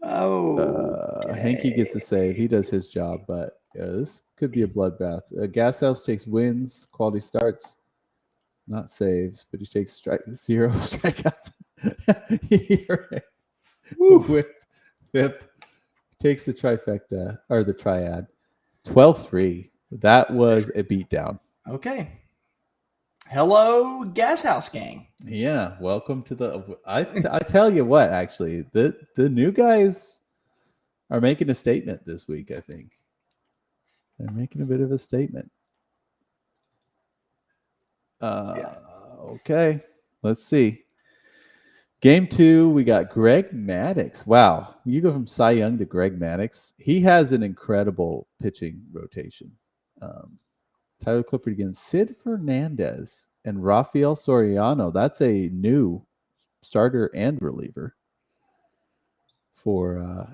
Hankey gets the save. He does his job, but this could be a bloodbath. Gashouse takes wins, quality starts, not saves, but he takes 0 strikeouts. Whip takes the trifecta or the triad. 12-3. That was a beatdown. Okay. Hello, Gashouse gang. Yeah, welcome to the. I tell you what, actually, the new guys are making a statement this week. I think they're making a bit of a statement. Okay, let's see. Game 2, we got Greg Maddux. Wow, you go from Cy Young to Greg Maddux. He has an incredible pitching rotation. Tyler Clippard against Sid Fernandez and Rafael Soriano. That's a new starter and reliever for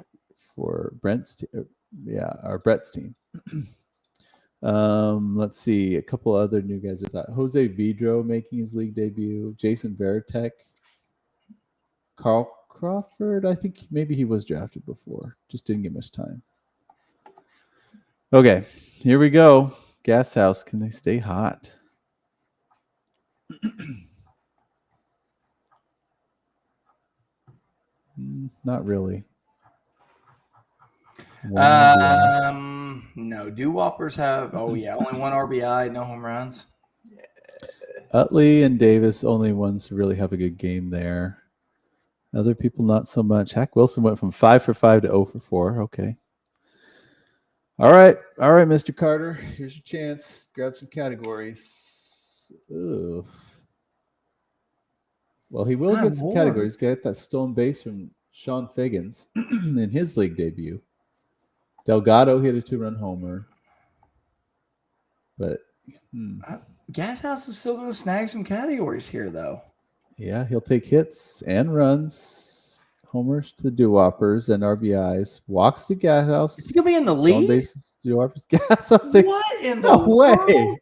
Brett's team. Let's see a couple other new guys. I thought Jose Vidro making his league debut. Jason Varitek. Carl Crawford, I think maybe he was drafted before. Just didn't get much time. Okay, here we go. Gashouse, can they stay hot? Not really. No. Doo-Whoppers have, only 1 RBI, no home runs. Utley and Davis, only ones who really have a good game there. Other people, not so much. Hack Wilson went from 5 for 5 to 0 for 4. Okay. All right, Mr. Carter. Here's your chance. Grab some categories. Ugh. Well, he will get some categories. He's got that stolen base from Sean Figgins in his league debut. Delgado hit a 2-run homer. But Gashouse is still going to snag some categories here, though. Yeah, he'll take hits and runs, homers to Doo-Whoppers and RBIs, walks to Gashouse. Is he going to be in the league? Bases, Doo-Whoppers, Gashouse. What in the No way. world?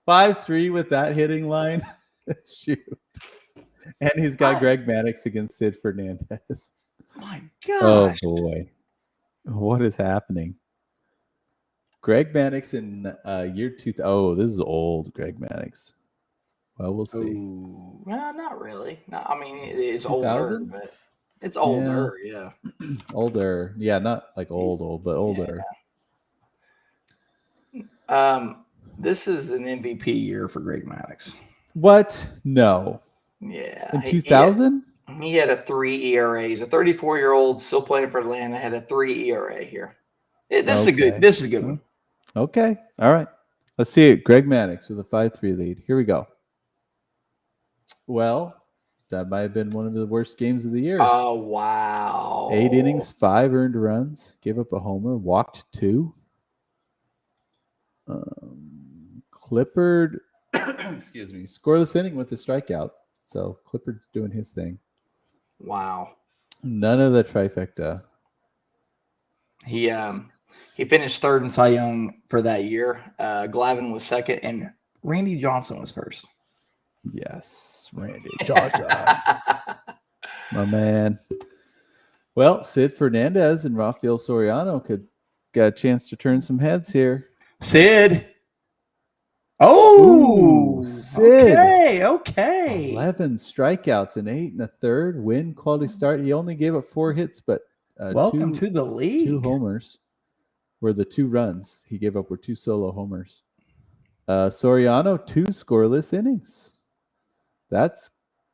5-3 with that hitting line. Shoot. And he's got Greg Maddux against Sid Fernandez. My gosh. Oh, boy. What is happening? Greg Mannix in year 2000. Oh, this is old Greg Mannix. Well, we'll see. Ooh, well, not really. No, I mean, it is older, 2000? but it's older. Yeah. Older. Yeah, not like old, but older. This is an MVP year for Greg Maddox. What? No. Yeah. In 2000? He had a 3 ERA. He's a 34-year-old still playing for Atlanta. Had a 3 ERA here. This is a good one. Okay. All right. Let's see it. Greg Mannix with a 5-3 lead. Here we go. Well, that might have been one of the worst games of the year. Oh, wow. 8 innings, 5 earned runs, gave up a homer, walked 2. Clippard, excuse me, scoreless inning with a strikeout. So Clippard's doing his thing. Wow. None of the trifecta. He finished third in Cy Young for that year. Glavine was second, and Randy Johnson was first. Yes, Randy Johnson. My man. Well, Sid Fernandez and Rafael Soriano got a chance to turn some heads here. Sid. Oh, Sid. Okay. 11 strikeouts in 8 1/3. Win quality start. He only gave up 4 hits, but welcome to the league. 2 homers were the 2 runs he gave up were 2 solo homers. Soriano, 2 scoreless innings. That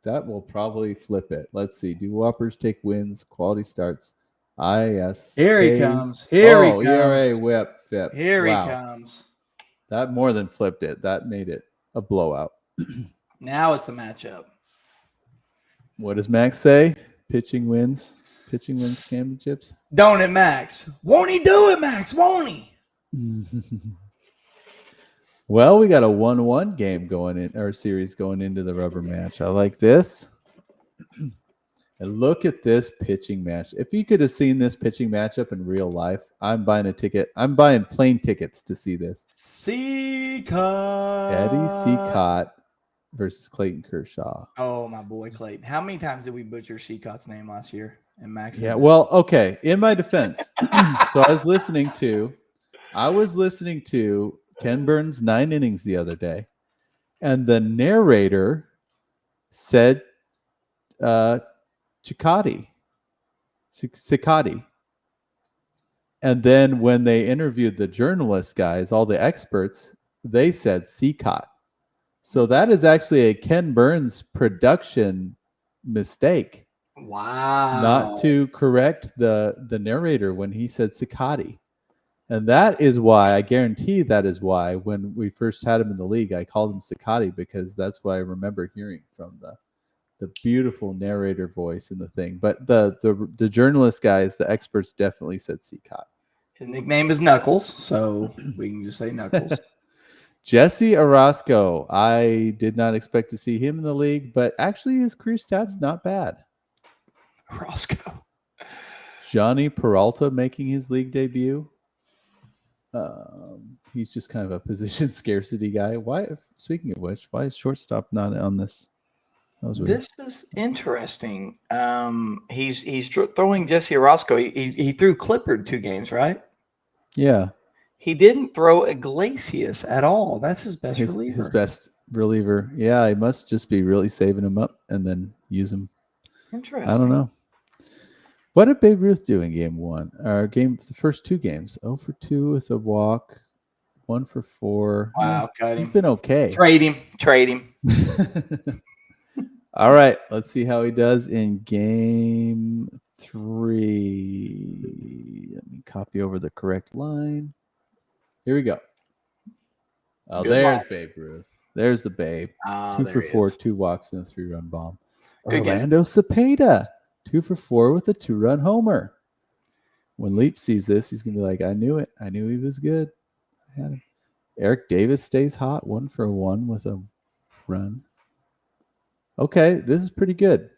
will probably flip it. Let's see. Doo-Whoppers take wins, quality starts. IS. Here he comes. Here he comes. ERA whip. Here he comes. That more than flipped it. That made it a blowout. Now it's a matchup. What does Max say? Pitching wins championships. Don't it, Max? Won't he do it, Max? Won't he? Well, we got a 1-1 game going in our series going into the rubber match. I like this. And look at this pitching match. If you could have seen this pitching matchup in real life, I'm buying a ticket. I'm buying plane tickets to see this. Cicotte. Eddie Cicotte versus Clayton Kershaw. Oh, my boy Clayton. How many times did we butcher Cicotte's name last year? And Max? Yeah, well, okay. In my defense, so I was listening to Ken Burns' 9 innings the other day, and the narrator said Cicotte. And then when they interviewed the journalist guys, all the experts, they said Cicotte. So that is actually a Ken Burns production mistake. Wow. Not to correct the narrator when he said Cicotte. And that is why, I guarantee that is why, when we first had him in the league, I called him Cicotte, because that's what I remember hearing from the beautiful narrator voice in the thing. But the journalist guys, the experts, definitely said Cicotte. His nickname is Knuckles, so we can just say Knuckles. Jesse Orozco. I did not expect to see him in the league, but actually his career stats not bad. Orozco. Johnny Peralta making his league debut. He's just kind of a position scarcity guy. Why? Speaking of which, why is shortstop not on this? This is interesting. He's throwing Jesse Orozco. He threw Clippard 2 games, right? Yeah. He didn't throw Iglesias at all. That's his best reliever. His best reliever. Yeah, he must just be really saving him up and then use him. Interesting. I don't know. What did Babe Ruth do in game 1? The first 2 games. 0 for 2 with a walk. 1 for 4. Wow, cut him. He's been okay. Trade him. All right, let's see how he does in game 3. Let me copy over the correct line. Here we go. Oh, Good there's ball. Babe Ruth. There's the Babe. 2 for 4, 2 walks, and a 3-run bomb. Good Orlando Cepeda, 2 for 4 with a 2-run homer. When Leap sees this, he's going to be like, I knew it. I knew he was good. I had him. Eric Davis stays hot, 1 for 1 with a run. Okay, this is pretty good.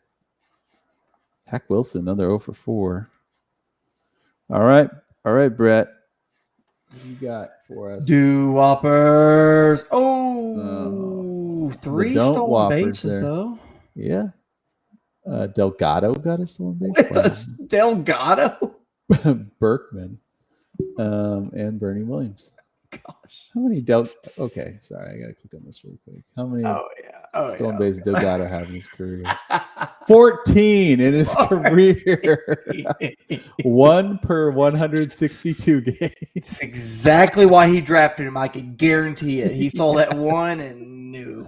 Hack Wilson, another 0 for 4. All right, Brett. What do you got for us? Doo-Whoppers. Oh, 3 stolen bases, there. though. Yeah. Delgado got a stolen base. Delgado? Berkman. And Bernie Williams. Gosh. How many dealt? Okay, sorry, I gotta click on this really quick. How many Oh yeah. Oh stolen yeah. bases Delgado have in his career? 14 in his career. 1 per 162 games. That's exactly why he drafted him. I can guarantee it. He saw that one and knew.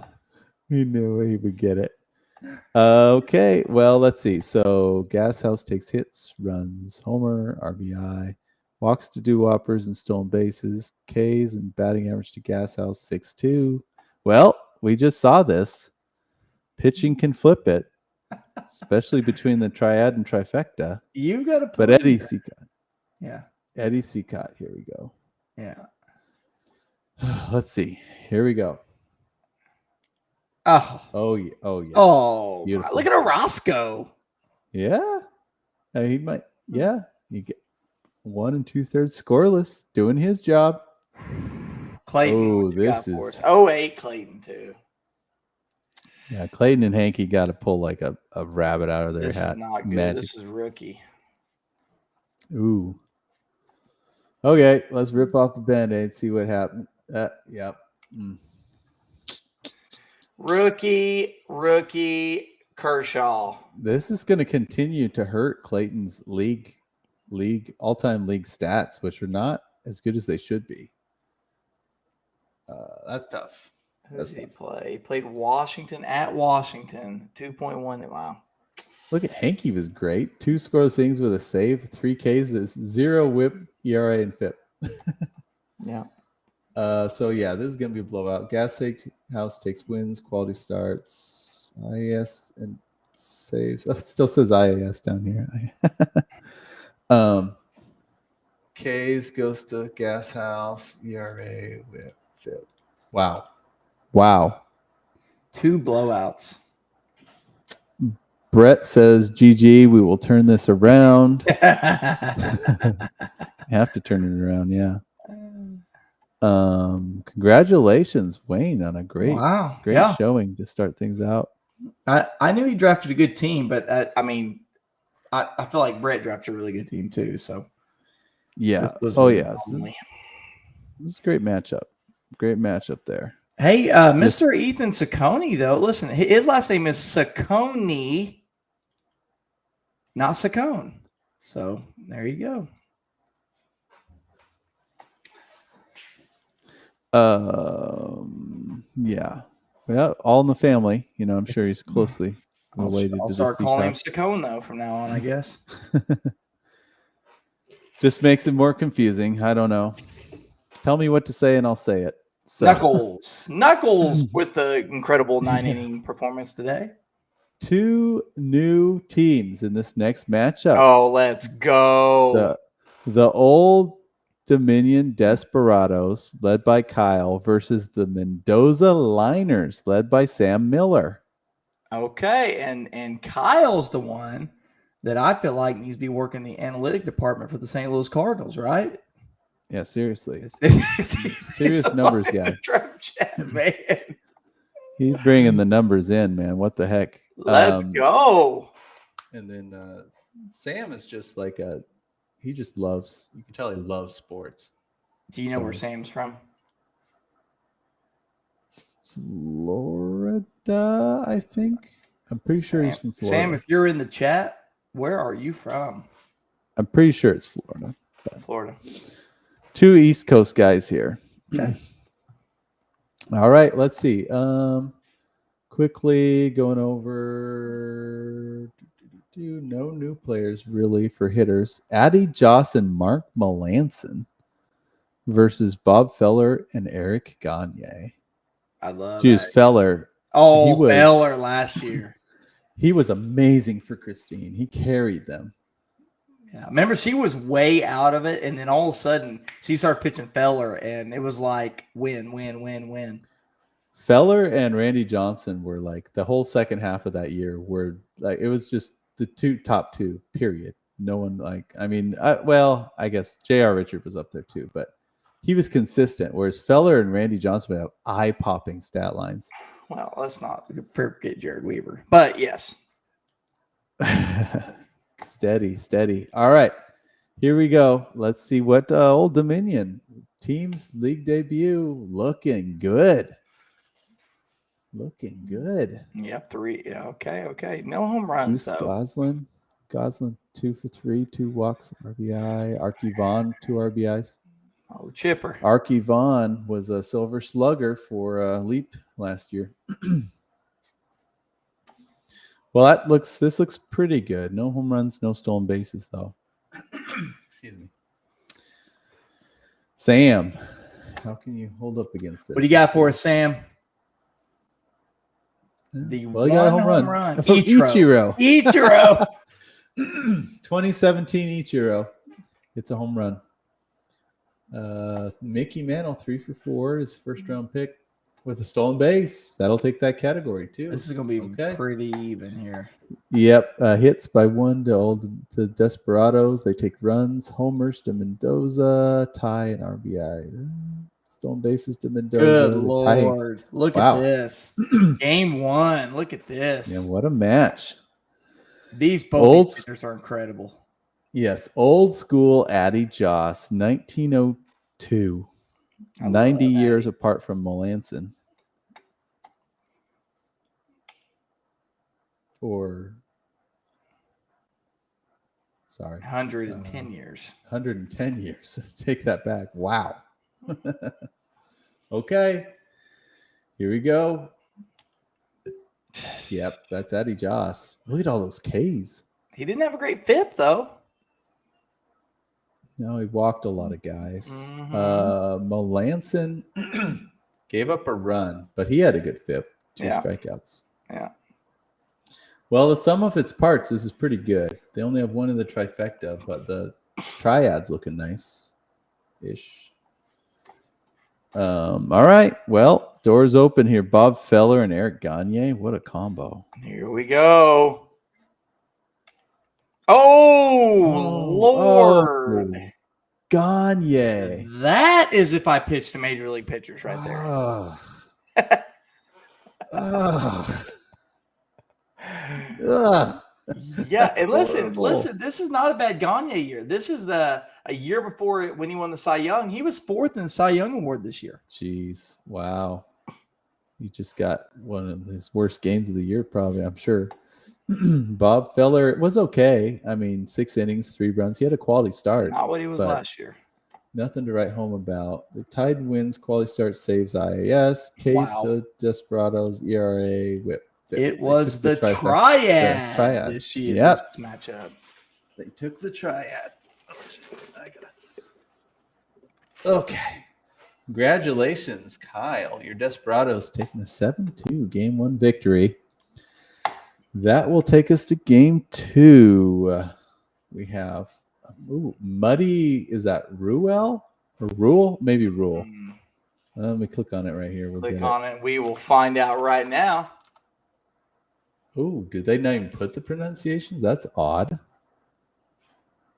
He knew he would get it. Okay, well, let's see. So Gashouse takes hits, runs, homer, RBI, walks to Doo-Whoppers and stolen bases, Ks and batting average to Gashouse 6.2. Well, we just saw this. Pitching can flip it, especially between the triad and trifecta. You got to put. But Eddie Seacott. Yeah. Eddie Seacott. Here we go. Yeah. Let's see. Here we go. Oh yeah. Oh yeah. Oh, beautiful. Look at Orozco. Yeah. He might. Yeah. You get 1 2/3 scoreless, doing his job. Clayton. Oh, this is 08 Clayton too. Yeah, Clayton and Hanky got to pull like a rabbit out of their This hat. is not good. Magic. This is rookie. Ooh. Okay, let's rip off the Band-Aid, see what happens. Yep. Rookie Kershaw. This is going to continue to hurt Clayton's league all-time league stats, which are not as good as they should be. That's tough. Who did he play? He played Washington at Washington. 2.1. Wow. Look at Hanky was great. 2 scoreless innings with a save, 3 Ks, 0 whip, ERA, and FIP. Yeah. So yeah, this is gonna be a blowout. Gashouse takes wins, quality starts, IAS and saves. Oh, it still says IAS down here. K's goes to Gashouse, ERA, whip, FIP. Wow. 2 blowouts. Brett says, GG, we will turn this around. Have to turn it around, yeah. Congratulations, Wayne, on a great showing to start things out. I knew he drafted a good team, but I feel like Brett drafted a really good team too. So yeah. This is a great matchup. Great matchup there. Hey, Mr. Ethan Saccone, though, listen, his last name is Saccone, not Saccone. So there you go. Yeah. Well, all in the family. You know, I'm sure he's closely related. I'll start calling him Saccone, though, from now on, I guess. Just makes it more confusing. I don't know. Tell me what to say and I'll say it. So. Knuckles with the incredible 9-inning performance today. 2 new teams in this next matchup. Oh, let's go. The Old Dominion Desperados, led by Kyle, versus the Mendoza Liners, led by Sam Miller. Okay, and Kyle's the one that I feel like needs to be working the analytic department for the St. Louis Cardinals, right? Yeah, seriously. Serious numbers guy. Chat, man. He's bringing the numbers in, man. What the heck? Let's go. And then Sam is just like he just loves, you can tell he loves sports. Do you know where Sam's from? Florida, I think. I'm pretty sure he's from Florida. Sam, if you're in the chat, where are you from? I'm pretty sure it's Florida. Florida. 2 East Coast guys here. Okay. All right, let's see. Quickly going over no new players really for hitters. Addie Joss and Mark Melanson versus Bob Feller and Eric Gagne. I love that. Feller. Oh, Feller last year. He was amazing for Christine. He carried them. Yeah, remember she was way out of it, and then all of a sudden she started pitching Feller, and it was like win. Feller and Randy Johnson were like the whole second half of that year were like it was just the top two. Period. No one like I guess J.R. Richard was up there too, but he was consistent. Whereas Feller and Randy Johnson would have eye-popping stat lines. Well, let's not forget Jared Weaver, but yes. Steady. All right. Here we go. Let's see what Old Dominion team's league debut looking good. Looking good. Yep, 3. Yeah, okay. No home runs, Goose though. Goslin 2 for 3, 2 walks, RBI. Arky Vaughn 2 RBIs. Oh, chipper. Arky Vaughn was a silver slugger for Leap last year. Well, this looks pretty good. No home runs, no stolen bases, though. Excuse me. Sam, how can you hold up against this? What do you got for us, Sam? He got a home run. From Ichiro. 2017 Ichiro. It's a home run. Mickey Mantle, 3 for 4, his first round pick with a stolen base. That'll take that category too. This is going to be pretty even here. Yep. Hits by 1 to Desperados. They take runs. Homers to Mendoza. Tie and RBI. Stolen bases to Mendoza. Good Lord. Look at this. Game 1. Look at this. Yeah, what a match. These both pitchers are incredible. Yes. Old school Addy Joss, 1902. 90 years apart from Melanson. Or, sorry. 110 years. 110 years. Take that back. Wow. Okay. Here we go. Yep, that's Addy Joss. Look at all those Ks. He didn't have a great FIP, though. No, he walked a lot of guys. Mm-hmm. Melanson gave up a run, but he had a good FIP. 2 strikeouts. Yeah. Well, the sum of its parts, this is pretty good. They only have 1 in the trifecta, but the triad's looking nice-ish. All right. Well, doors open here. Bob Feller and Eric Gagne. What a combo. Here we go. Oh, Lord. Oh, Gagne. That is if I pitched to major league pitchers right there. Yeah, and listen, this is not a bad Gagne year. This is a year before when he won the Cy Young. He was 4th in the Cy Young Award this year. Jeez. Wow. He just got one of his worst games of the year, probably, I'm sure. Bob Feller was okay. I mean, 6 innings, 3 runs. He had a quality start. Not what he was last year. Nothing to write home about. The Tide wins, quality start saves IAS, Case to Desperados, ERA, whip. It was the triad this year. This matchup. They took the triad. Okay. Congratulations, Kyle. Your Desperados taking a 7-2 game 1 victory. That will take us to game 2. We have Muddy. Is that Ruel or Rule? Maybe Rule. Let me click on it right here. We'll click on it. We will find out right now. Oh, did they not even put the pronunciations? That's odd.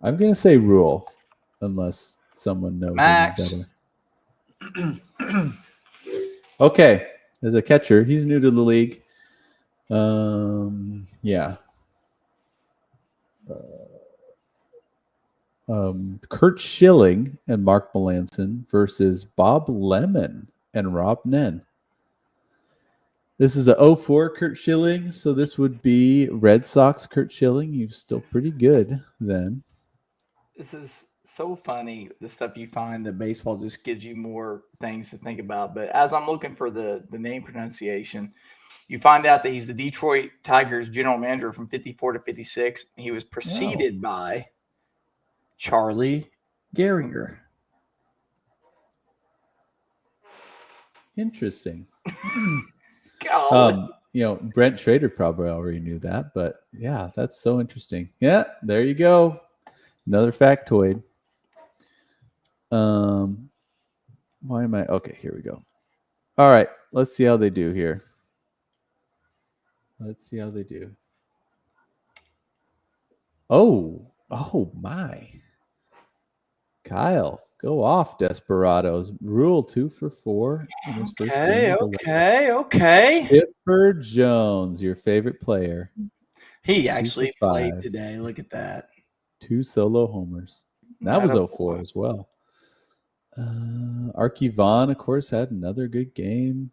I'm going to say Rule, unless someone knows Max. Better. Okay, as a catcher, he's new to the league. Yeah. Kurt Schilling and Mark Melanson versus Bob Lemon and Rob Nen. This is a 04 Kurt Schilling, so this would be Red Sox Kurt Schilling. You're still pretty good then. This is so funny, the stuff you find that baseball just gives you more things to think about. But as I'm looking for the name pronunciation, you find out that he's the Detroit Tigers general manager from 54 to 56. He was preceded by Charlie Gehringer. Interesting. God. Brent Schrader probably already knew that, but yeah, that's so interesting. Yeah, there you go. Another factoid. Why am I? Okay, here we go. All right, let's see how they do here. Let's see how they do. Oh my. Kyle, go off, Desperados. Rule 2 for 4 in his first game. Okay. Chipper Jones, your favorite player. He actually played today. Look at that. 2 solo homers. That was Attaboy. 04 as well. Arky Vaughn, of course, had another good game.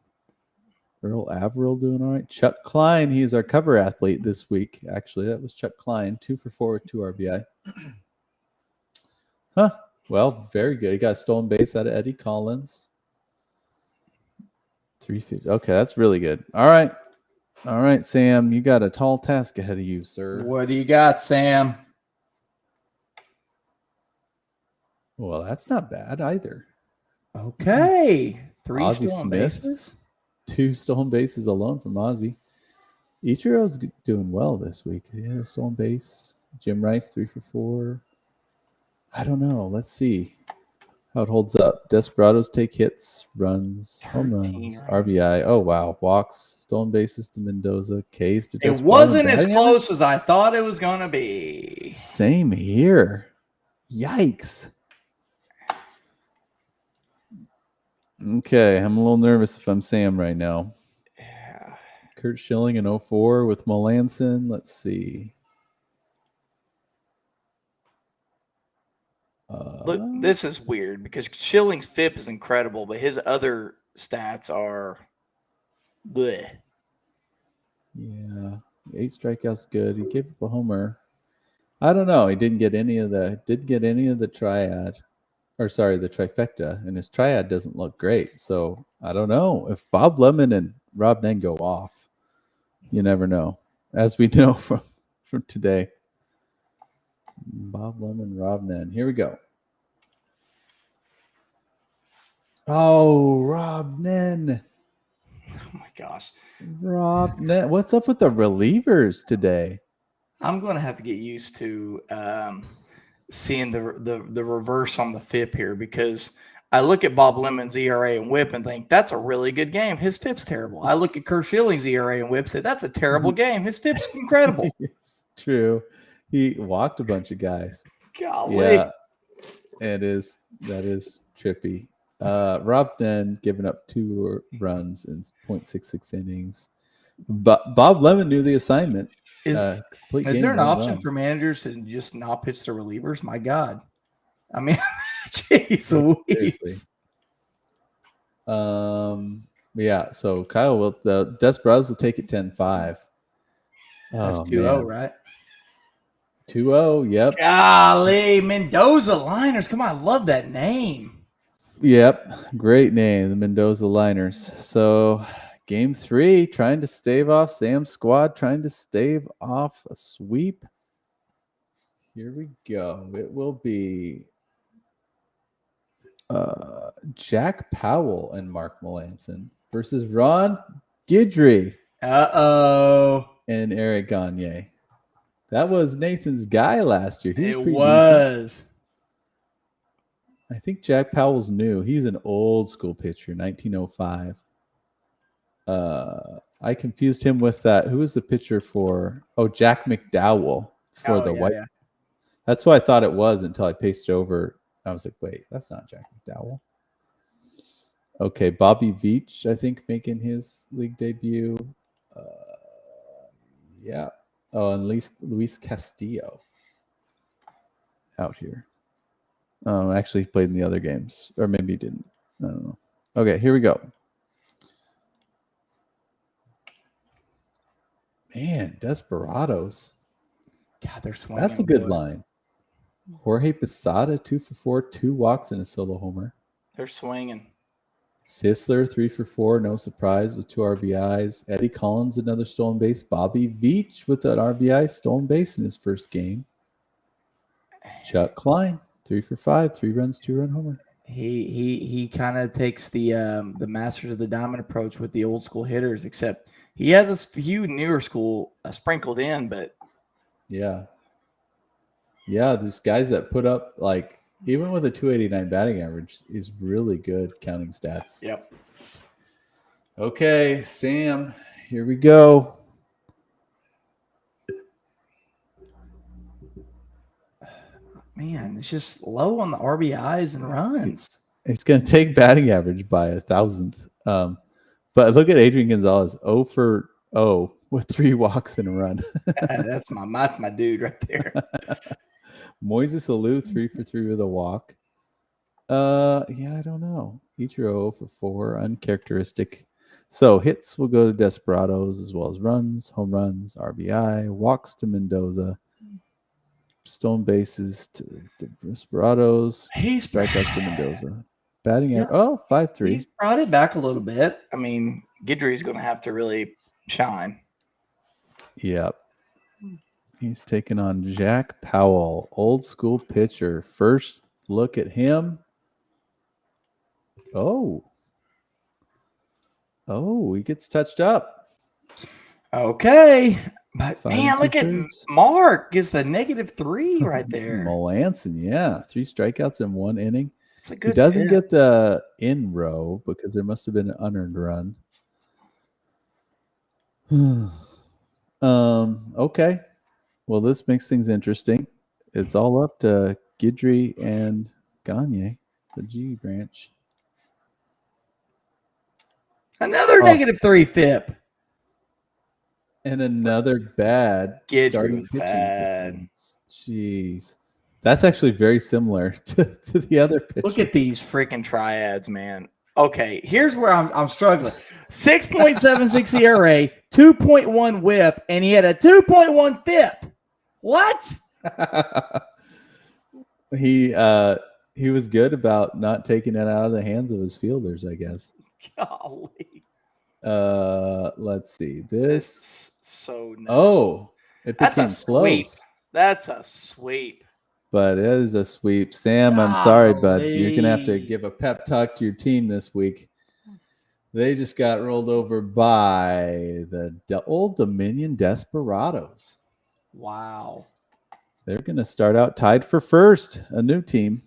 Earl Averill doing all right. Chuck Klein, he's our cover athlete this week. Actually, that was Chuck Klein, 2 for 4 with 2 RBI. Huh. Well, very good. He got a stolen base out of Eddie Collins. 350. Okay, that's really good. All right. All right, Sam, you got a tall task ahead of you, sir. What do you got, Sam? Well, that's not bad either. Okay. 3 Ozzie stolen Smith. bases. 2 stolen bases alone from Ozzie. Ichiro's doing well this week. He had a stolen base. Jim Rice, 3 for 4. I don't know. Let's see how it holds up. Desperados take hits, runs, home runs, RBI. Oh, wow. Walks, stolen bases to Mendoza, K's to Desperados. It wasn't as close as I thought it was going to be. Same here. Yikes. Okay, I'm a little nervous if I'm Sam right now. Yeah. Kurt Schilling in 04 with Melanson. Let's see. Look, this is weird because Schilling's FIP is incredible, but his other stats are bleh. Yeah, 8 strikeouts good. He gave up a homer. I don't know. He didn't get any of the triad. Or sorry, the trifecta, and his triad doesn't look great. So I don't know if Bob Lemon and Rob Nen go off. You never know, as we know from today. Bob Lemon, Rob Nen. Here we go. Oh, Rob Nen. Oh my gosh, Rob Nen. What's up with the relievers today? I'm going to have to get used to seeing the reverse on the FIP here because I look at Bob Lemon's ERA and WHIP and think that's a really good game. His FIP's terrible. I look at Kurt Schilling's ERA and WHIP and say that's a terrible game. His FIP's incredible. It's true. He walked a bunch of guys. Golly. Yeah, that is trippy. Rob Nen giving up 2 runs in 0.66 innings. But Bob Lemon knew the assignment. Is there an option run. for managers to just not pitch the relievers? My God. I mean, jeez Louise. Yeah, so Kyle will the Desperados will take it 10-5. That's 2-0, right? 2-0, yep. Golly, Mendoza Liners. Come on, I love that name. Yep, great name, the Mendoza Liners. So Game 3, trying to stave off Sam's squad, trying to stave off a sweep. Here we go. It will be Jack Powell and Mark Melanson versus Ron Guidry. And Eric Gagne. That was Nathan's guy last year. It was. Decent. I think Jack Powell's new. He's an old school pitcher, 1905. I confused him with that. Who was the pitcher for? Oh, Jack McDowell for the White. Yeah. That's what I thought it was until I pasted over. I was like, wait, that's not Jack McDowell. Okay, Bobby Veach, I think, making his league debut. Yeah. Oh, and Luis Castillo out here. Actually, he played in the other games. Or maybe he didn't. I don't know. Okay, here we go. Man, Desperados. God, they're swinging. That's a good line. Jorge Posada, 2 for 4, 2 walks and a solo homer. They're swinging. Sisler, 3 for 4, no surprise with 2 RBIs. Eddie Collins, another stolen base. Bobby Veach with an RBI, stolen base in his first game. Chuck Klein, 3 for 5, 3 runs, 2-run homer. He kind of takes the Masters of the Diamond approach with the old school hitters, except he has a few newer school sprinkled in, but yeah, there's guys that put up like even with a 289 batting average is really good counting stats. Yep. Okay, Sam, here we go. Man, it's just low on the RBIs and runs. It's going to take batting average by 1,000th. But look at Adrian Gonzalez, 0 for 0 with 3 walks and a run. That's my dude right there. Moises Alou, 3 for 3 with a walk. Yeah, I don't know. Ichiro 0 for 4, uncharacteristic. So hits will go to Desperados as well as runs, home runs, RBI, walks to Mendoza, stone bases to Desperados, strikeouts to Mendoza. Batting average, 5-3. He's brought it back a little bit. I mean, Guidry's going to have to really shine. Yep. He's taking on Jack Powell, old school pitcher. First look at him. Oh, he gets touched up. Okay. But, 5 man, look at2/3. Mark is the -3 right there. Melanson, yeah. 3 strikeouts in 1 inning. It's a good He doesn't fit. get the in row because there must have been an unearned run. Okay. Well, this makes things interesting. It's all up to Guidry and Gagne, the G branch. Another -3 FIP. And another bad Guidry starting was pitching bad. performance. Jeez. That's actually very similar to the other pitcher. Look at these freaking triads, man. Okay, here's where I'm struggling. 6.76 ERA, 2.1 WHIP, and he had a 2.1 FIP. What? He was good about not taking it out of the hands of his fielders, I guess. Golly. Let's see. This It's so nuts. Oh, it That's a became sweep. close. That's a sweep. But it is a sweep. Sam, I'm sorry, bud. Golly. You're going to have to give a pep talk to your team this week. They just got rolled over by the Old Dominion Desperados. Wow. They're going to start out tied for first. A new team.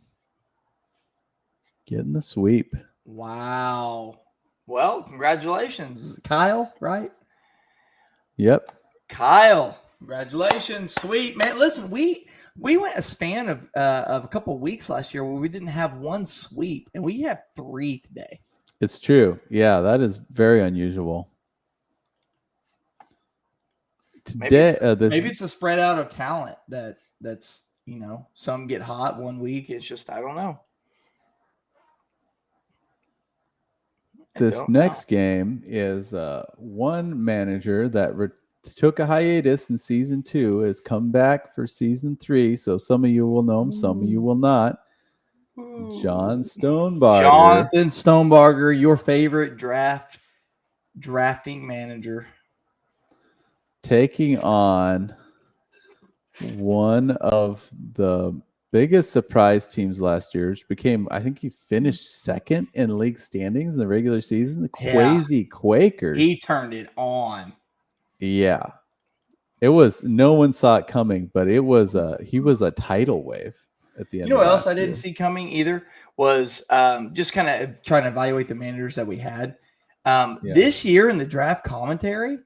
Getting the sweep. Wow. Well, congratulations, Kyle, right? Yep. Kyle, congratulations. Sweet, man. Listen, we went a span of a couple of weeks last year where we didn't have one sweep, and we have 3 today. It's true. Yeah, that is very unusual. Today, Maybe it's a spread out of talent that's some get hot one week. It's just I don't know. This next game is one manager that took a hiatus in season 2 has come back for season 3. So some of you will know him, some of you will not. John Stonebarger. Jonathan Stonebarger, your favorite drafting manager. Taking on one of the biggest surprise teams last year, which became, I think he finished second in league standings in the regular season, the Quazy Quakers. He turned it on. Yeah. It was, no one saw it coming, but it was he was a tidal wave at the end. You know what else I didn't see coming either was just kind of trying to evaluate the managers that we had. This year in the draft commentary,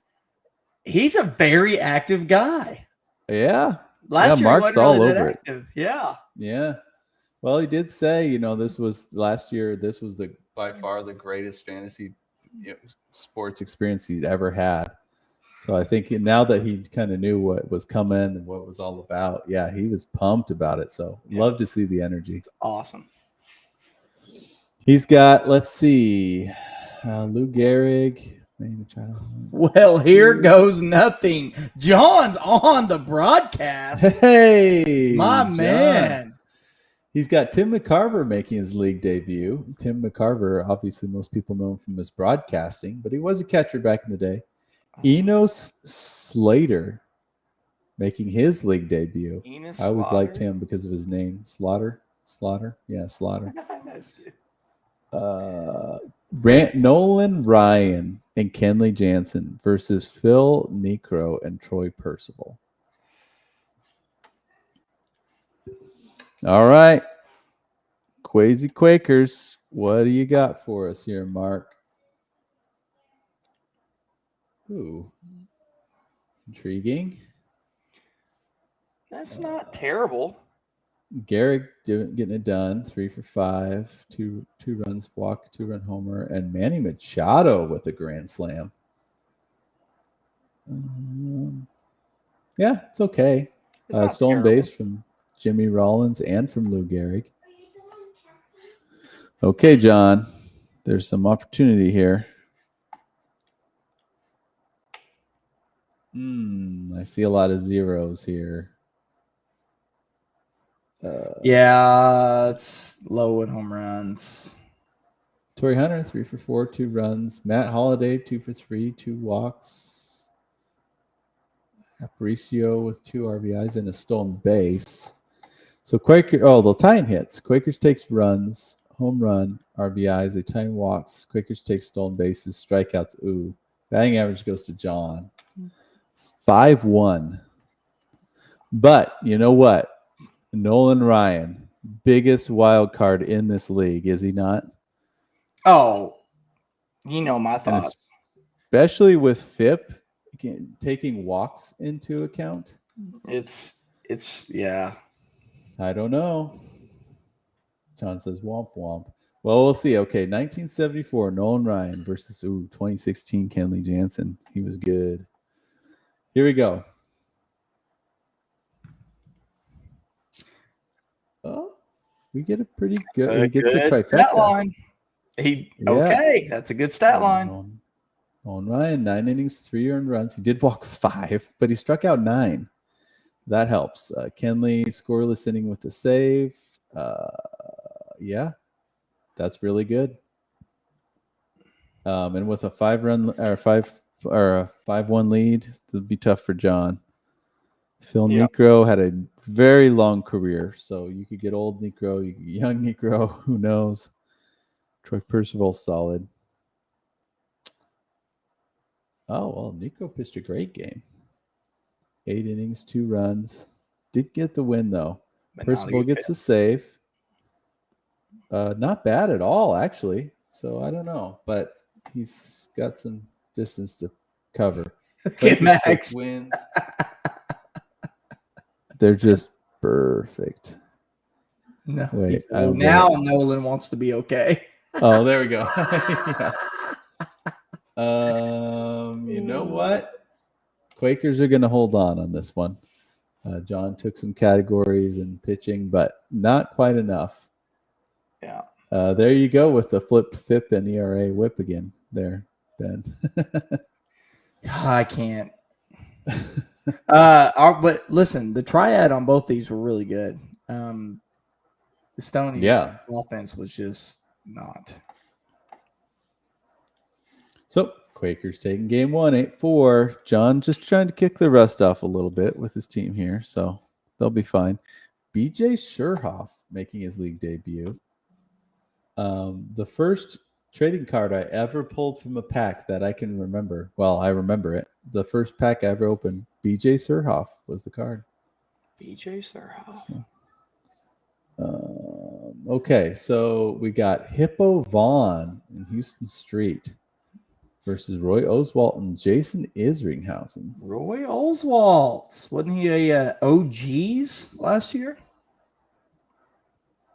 he's a very active guy. Yeah. Last year, Mark's all over it. active. Yeah. Yeah. Well, he did say, this was last year. This was By far the greatest fantasy sports experience he'd ever had. So I think now that he kind of knew what was coming and what it was all about, yeah, he was pumped about it. So love to see the energy. It's awesome. He's got, let's see, Lou Gehrig. Well, here goes nothing. John's on the broadcast. Hey, my John. man. He's got Tim McCarver making his league debut. Tim McCarver, obviously most people know him from his broadcasting, but he was a catcher back in the day. Enos Slater making his league debut. I always liked him because of his name. Slaughter. Yeah, Slaughter. Nolan Ryan and Kenley Jansen versus Phil Necro and Troy Percival. All right. Quazy Quakers, what do you got for us here, Mark? Ooh. Intriguing. That's not terrible. Garrick getting it done, 3 for 5, two runs walk, 2-run homer, and Manny Machado with a grand slam. Yeah, it's okay. Stolen base from Jimmy Rollins, and from Lou Gehrig. Okay, John. There's some opportunity here. I see a lot of zeros here. Yeah, it's low in home runs. Torrey Hunter, 3 for 4, 2 runs. Matt Holliday, 2 for 3, 2 walks. Aparicio with 2 RBIs and a stolen base. So they'll tie in hits. Quakers takes runs, home run, RBIs. They tie in walks. Quakers take stolen bases, strikeouts. Ooh. Batting average goes to John. 5-1. But you know what? Nolan Ryan, biggest wild card in this league, is he not? Oh, you know my thoughts. Especially with FIP taking walks into account. It's yeah. I don't know. John says womp womp. Well, we'll see. Okay, 1974, Nolan Ryan versus 2016 Kenley Jansen. He was good. Here we go. Oh, we get a pretty good. He gets the trifecta. Stat line. Okay, that's a good stat line. Nolan Ryan, 9 innings, 3 earned runs. He did walk 5, but he struck out 9. That helps. Kenley scoreless inning with the save. Yeah, that's really good. And with a 5-1 lead, it'll be tough for John. Phil Necro had a very long career, so you could get old Necro, you could get young Necro, who knows? Troy Percival, solid. Oh, well, Necro pitched a great game. 8 innings, 2 runs. Did get the win, though. Percival gets the save. Not bad at all, actually. So I don't know, but he's got some distance to cover. Get Max wins. They're just perfect. No, wait. Now Nolan wants to be okay. Oh, there we go. Yeah. You know what? Quakers are going to hold on this one. John took some categories in pitching, but not quite enough. Yeah. There you go with the flipped FIP and ERA whip again there, Ben. I can't. But listen, the triad on both these were really good. The Stoney's offense was just not. So Quakers taking game 1, 8-4. John just trying to kick the rust off a little bit with his team here, so they'll be fine. BJ Sherhoff making his league debut. The first trading card I ever pulled from a pack that I can remember. Well, I remember it. The first pack I ever opened, BJ Sherhoff was the card. BJ Sherhoff. Okay, so we got Hippo Vaughn in Houston Street versus Roy Oswalt and Jason Isringhausen. Roy Oswalt. Wasn't he a OGs last year?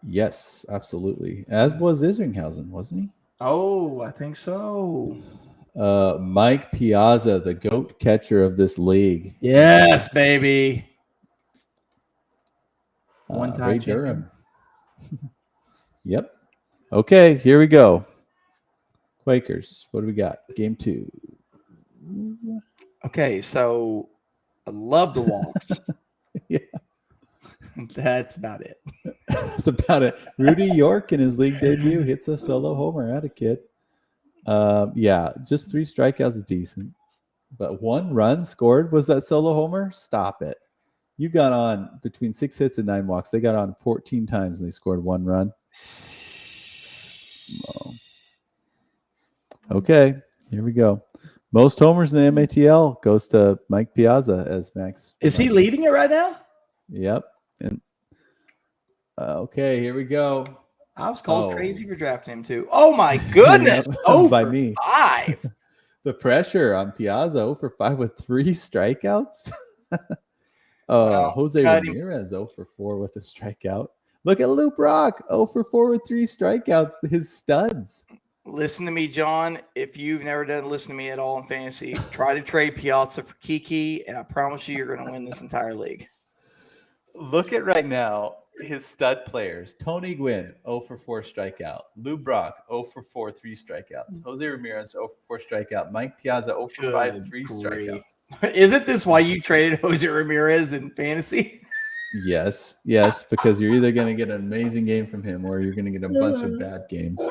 Yes, absolutely. As was Isringhausen, wasn't he? Oh, I think so. Mike Piazza, the GOAT catcher of this league. Yes, baby. One-time Ray Durham. Yep. Okay, here we go. Quakers, what do we got? Game 2. Okay, so I love the walks. Yeah. That's about it. That's about it. Rudy York in his league debut hits a solo homer at a kid. Yeah, just 3 strikeouts is decent. But 1 run scored was that solo homer? Stop it. You got on between 6 hits and 9 walks. They got on 14 times and they scored 1 run. Oh. Okay, here we go. Most homers in the MATL goes to Mike Piazza as Max. Is he leading it right now? Yep. And okay, here we go. I was called crazy for drafting him too. Oh my goodness! By me. 5. The pressure on Piazza 0 for 5 with 3 strikeouts. Jose Ramirez 0 for 4 with a strikeout. Look at Luke Rock 0 for 4 with 3 strikeouts. His studs. Listen to me, John. If you've never done listen to me at all in fantasy, try to trade Piazza for Kiki, and I promise you're going to win this entire league. Look at right now his stud players. Tony Gwynn, 0 for 4 strikeout. Lou Brock, 0 for 4, 3 strikeouts. Jose Ramirez, 0 for 4 strikeout. Mike Piazza, 0 for 5, 3 strikeouts. Isn't this why you traded Jose Ramirez in fantasy? Yes, because you're either going to get an amazing game from him or you're going to get a bunch of bad games.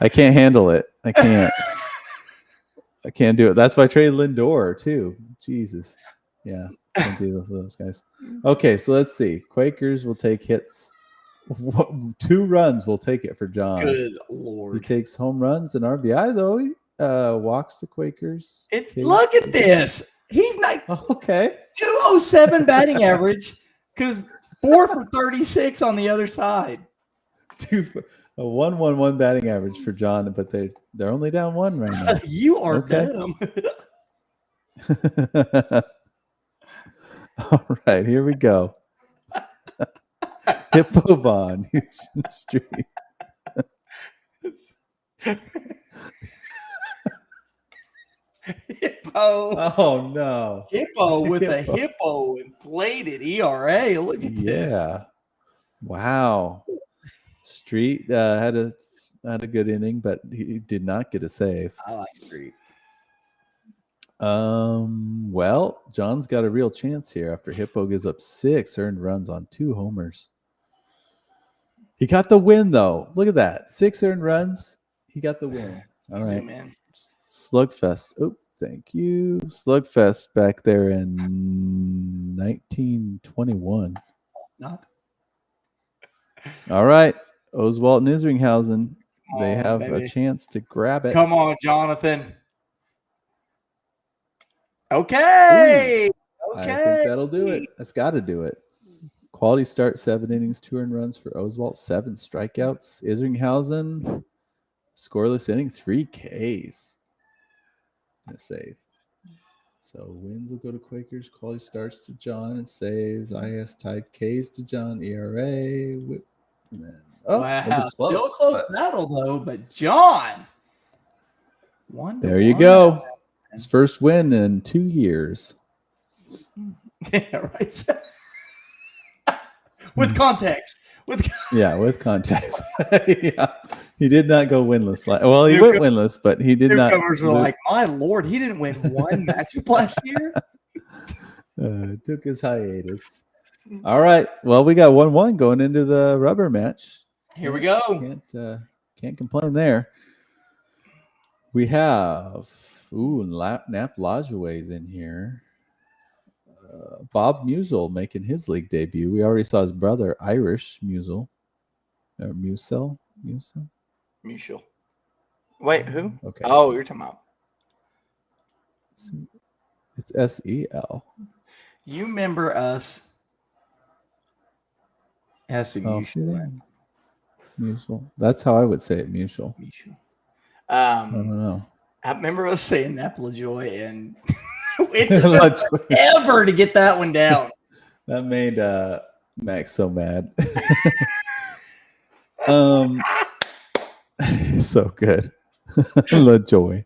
I can't handle it. I can't do it. That's why I traded Lindor too. Jesus. Yeah, can't deal with those guys. Okay, so let's see. Quakers will take hits. 2 runs will take it for John. Good Lord. He takes home runs and RBI though. He walks the Quakers. Look at this. He's not okay. 207 batting average because 4 for 36 on the other side. A 1.11 batting average for John, but they're only down 1 right now. You are dumb. All right, here we go. Hippo Bond, Houston Street. Hippo. Oh no. Hippo with a hippo inflated ERA. Look at this. Yeah. Wow. Street had a good inning, but he did not get a save. I like Street. Well, John's got a real chance here after Hippo gives up 6 earned runs on 2 homers. He got the win though. Look at that. 6 earned runs. He got the win. All right. Zoom in. Slugfest. Oh, thank you. Slugfest back there in 1921. Not. All right. Oswald and Isringhausen. They have a chance to grab it. Come on, Jonathan. Okay. I think that'll do it. That's got to do it. Quality start, 7 innings, 2 earned runs for Oswald, 7 strikeouts. Isringhausen, scoreless inning, 3 Ks. And a save. So wins will go to Quakers. Quality starts to John and saves. IS tied Ks to John. ERA. Whip. And then, wow. Still a close battle, though. But John. There you go. His first win in 2 years. Yeah, right. With context. With context. Yeah. He did not go winless. Well, he went winless, but he did not. Newcomers were like, my Lord, he didn't win 1 matchup last year. Took his hiatus. All right. Well, we got 1-1 going into the rubber match. Here we go. Can't complain there. We have Nap Lajoie's in here. Bob Musel making his league debut. We already saw his brother, Irish Musel. Or Musel? Mutual. Wait, who? Okay. Oh, you're talking about. It's SEL. You remember us. It has to be Mutual. Mutual. That's how I would say it, Mutual. I don't know. I remember us saying Nap Lajoie, and it took forever to get that one down. That made Max so mad. So good. LaJoy.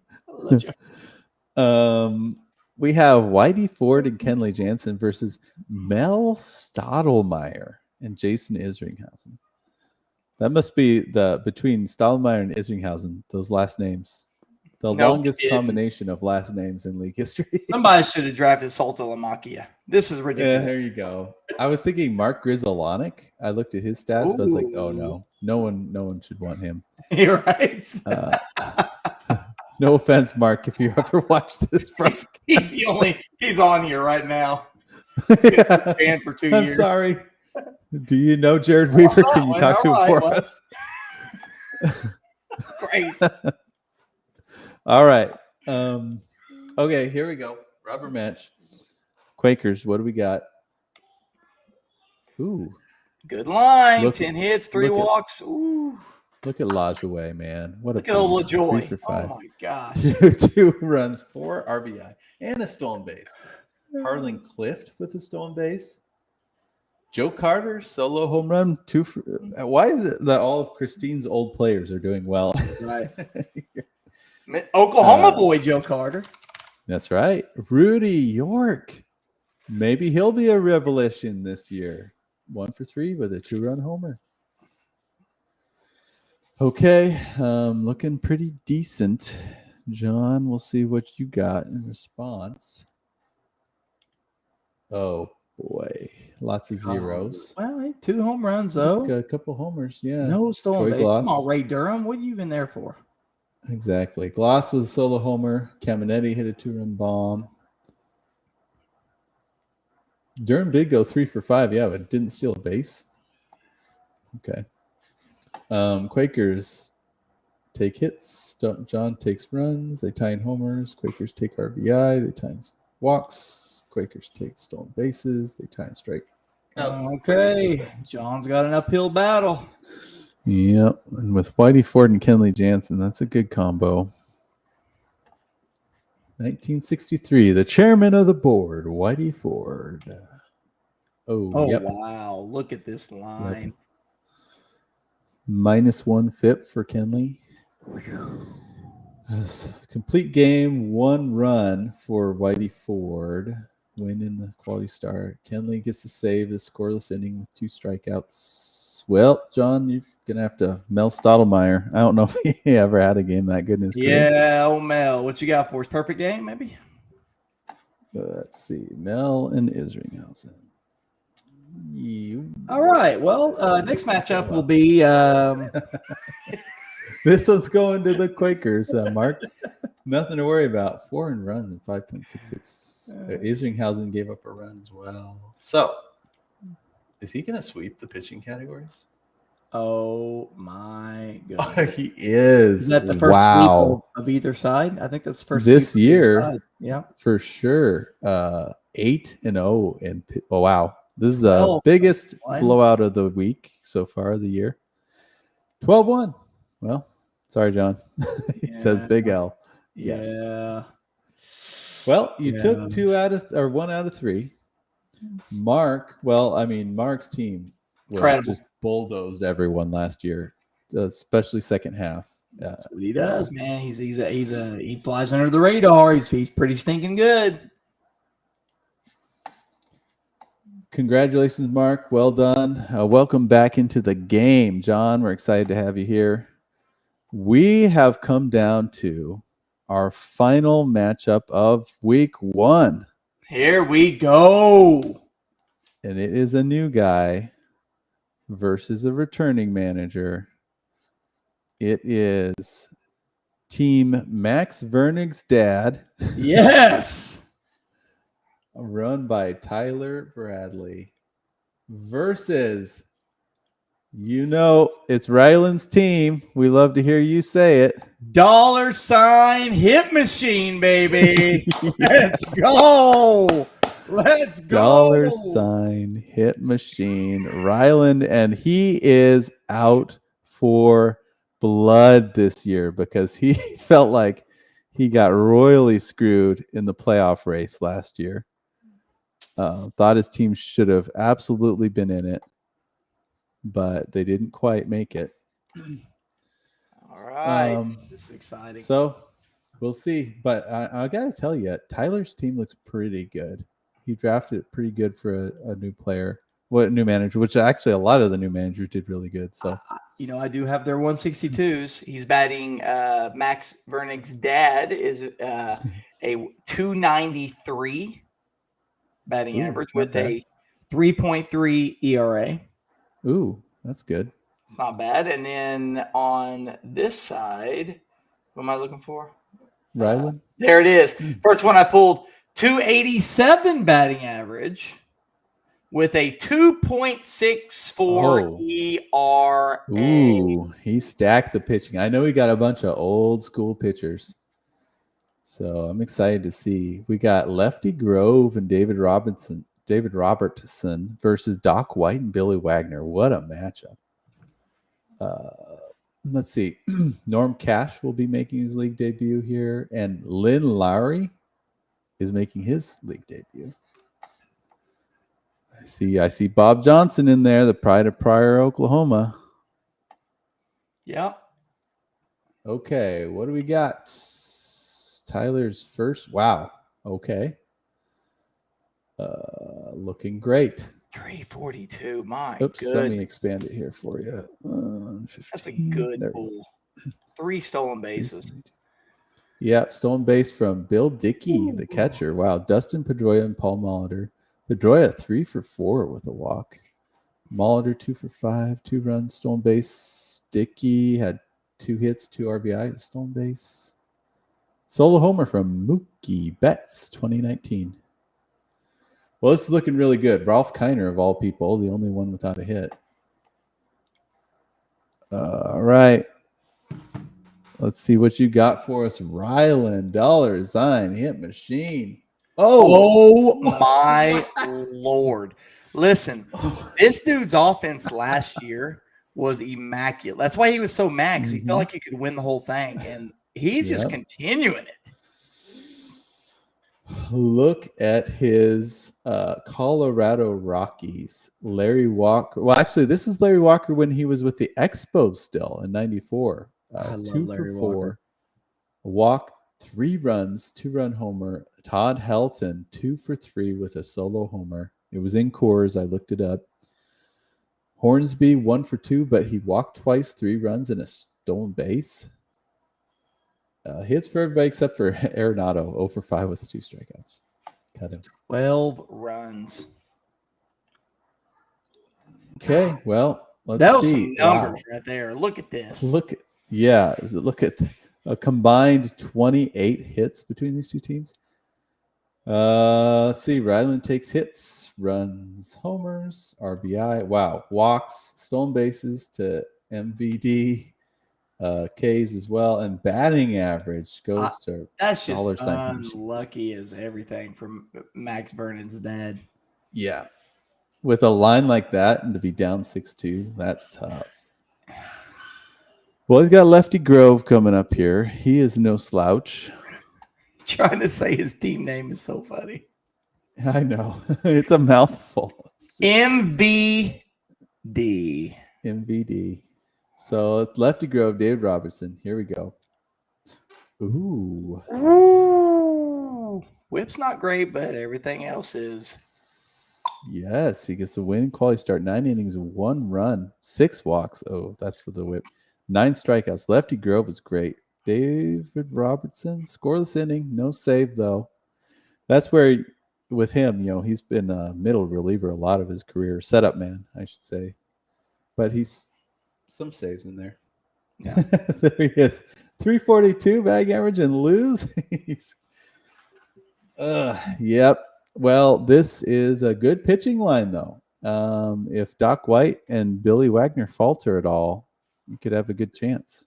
We have Whitey Ford and Kenley Jansen versus Mel Stottlemyre and Jason Isringhausen. That must be between Stottlemyre and Isringhausen, those last names. The longest combination of last names in league history. Somebody should have drafted Salta Lamacchia. This is ridiculous. Yeah, there you go. I was thinking Mark Grizzolonic. I looked at his stats, but I was like, oh no one should want him. You're right. No offense, Mark, if you ever watched this. He's on here right now. He's been banned for 2 years. I'm sorry. Do you know Jared Weaver? Can you talk to him for us? Great. All right. Okay, here we go. Rubber match. Quakers, what do we got? Ooh. Good line. 10 hits, 3 walks. Ooh. Look at Lajoie, man. Look at LaJoy. Oh, my gosh. 2 runs, 4 RBI, and a stolen base. Harlan Clift with a stolen base. Joe Carter, solo home run. 2. Why is it that all of Christine's old players are doing well? Right. Oklahoma boy, Joe Carter. That's right. Rudy York. Maybe he'll be a revelation this year. 1 for 3 with a 2-run homer. Okay, looking pretty decent. John, we'll see what you got in response. Oh, boy. Lots of zeros. Well, hey, 2 home runs, though. A couple homers, yeah. No stolen Troy base. Come Gloss. on, Ray Durham. What are you even there for? Exactly. Gloss with a solo homer. Caminetti hit a 2-run bomb. Durham did go 3 for 5, yeah, but didn't steal a base. Okay. Quakers take hits. John takes runs. They tie in homers. Quakers take RBI. They tie in walks. Quakers take stolen bases. They tie in strike. Okay. John's got an uphill battle. Yep. And with Whitey Ford and Kenley Jansen, that's a good combo. 1963, the chairman of the board, Whitey Ford. Oh, Yep. wow. Look at this line. -1 FIP for Kenley. Complete game, 1 run for Whitey Ford. Win in the quality start. Kenley gets the save, a scoreless inning with 2 strikeouts. Well, John, you're going to have to Mel Stottlemyre. I don't know if he ever had a game that good in his career. Yeah, oh, Mel. What you got for us? Perfect game, maybe? Let's see. Mel and Isringhausen. All right. Well, next matchup will be This one's going to the Quakers, Mark. Nothing to worry about. 4 in runs and 5.66. Isringhausen gave up a run as well. So, is he going to sweep the pitching categories? oh my goodness. He is. Is that the first sweep of either side? I think that's the first This sweep of either year. side. Yeah. For sure. 8-0. Oh, wow. This is the 12-1. biggest blowout of the week so far of the year. 12-1. Well, sorry, John. He says Big L. Yes. Yeah. Well, you took 1 out of 3. Mark's team was Incredible. just bulldozed everyone last year, especially second half. That's what he does, man. He flies under the radar. He's pretty stinking good. Congratulations, Mark. Well done. Welcome back into the game, John. We're excited to have you here. We have come down to our final matchup of week 1. Here we go. And it is a new guy versus a returning manager. It is Team Max Virnig's dad. Yes. Run by Tyler Bradley versus, it's Ryland's team. We love to hear you say it. $sign hitMachine, baby. Let's go. Let's go. $sign hitMachine. Ryland, and he is out for blood this year because he felt like he got royally screwed in the playoff race last year. Thought his team should have absolutely been in it, but they didn't quite make it. All right. This is exciting. So we'll see. But I got to tell you, Tyler's team looks pretty good. He drafted it pretty good for a new player. New manager, which actually a lot of the new managers did really good. So, I do have their 162s. He's batting. Max Vernig's dad is a 293 batting average with a 3.3 ERA. Ooh, that's good. It's not bad. And then on this side, what am I looking for? Ryland. There it is. First one I pulled, 287 batting average with a 2.64 ERA. Ooh, he stacked the pitching. I know he got a bunch of old school pitchers. So I'm excited to see. We got Lefty Grove and David Robertson versus Doc White and Billy Wagner. What a matchup. Let's see. Norm Cash will be making his league debut here, and Lynn Lowry is making his league debut. I see Bob Johnson in there, the pride of Pryor, Oklahoma. Yep. Okay, what do we got? Tyler's first. Wow. Okay. Looking great. 342. My Oops, let me goodness. expand it here for you. That's a 15. good There we pull. 3 stolen bases. go. Yeah, stolen base from Bill Dickey, the catcher. Wow, Dustin Pedroia and Paul Molitor. Pedroia 3 for 4 with a walk. Molitor 2 for 5, 2 runs, stolen base. Dickey had 2 hits, 2 RBI, stolen base. Solo homer from Mookie Betts, 2019. Well, this is looking really good. Ralph Kiner, of all people, the only one without a hit. All right. Let's see what you got for us. Ryland, dollar sign, hit machine. Oh my Lord. Listen, this dude's offense last year was immaculate. That's why he was so mad, because he felt like he could win the whole thing. And he's just continuing it. Look at his Colorado Rockies. Larry Walker. Well, actually, this is Larry Walker when he was with the Expos still in 94. I love 2 Larry for Walker. 4. A walk, 3 runs, 2-run homer. Todd Helton, 2 for 3 with a solo homer. It was in Coors. I looked it up. Hornsby, 1 for 2, but he walked twice, 3 runs, and a stolen base. Hits for everybody except for Arenado, 0 for 5 with 2 strikeouts. Cut him. 12 runs. Okay, well, let's That was see. some numbers right there. Look at this. Look at a combined 28 hits between these two teams. Let's see. Ryland takes hits, runs, homers, RBI. Wow, walks, stolen bases to MVD. K's as well, and batting average goes to that's just dollar sign. unlucky as everything from Max Vernon's dad. Yeah, with a line like that and to be down 6-2, that's tough. Well, he's got Lefty Grove coming up here. He is no slouch. Trying to say his team name is so funny. I know. It's a mouthful. MVD. MVD. So it's Lefty Grove, David Robertson. Here we go. Ooh. Whip's not great, but everything else is. Yes, he gets a win. Quality start. 9 innings, 1 run, 6 walks. Oh, that's for the whip. 9 strikeouts. Lefty Grove was great. David Robertson, scoreless inning. No save, though. That's where, with him, he's been a middle reliever a lot of his career. Setup man, I should say. But he's some saves in there. Yeah. There he is. 342 bag average and lose. Yep. Well, this is a good pitching line, though. If Doc White and Billy Wagner falter at all, you could have a good chance.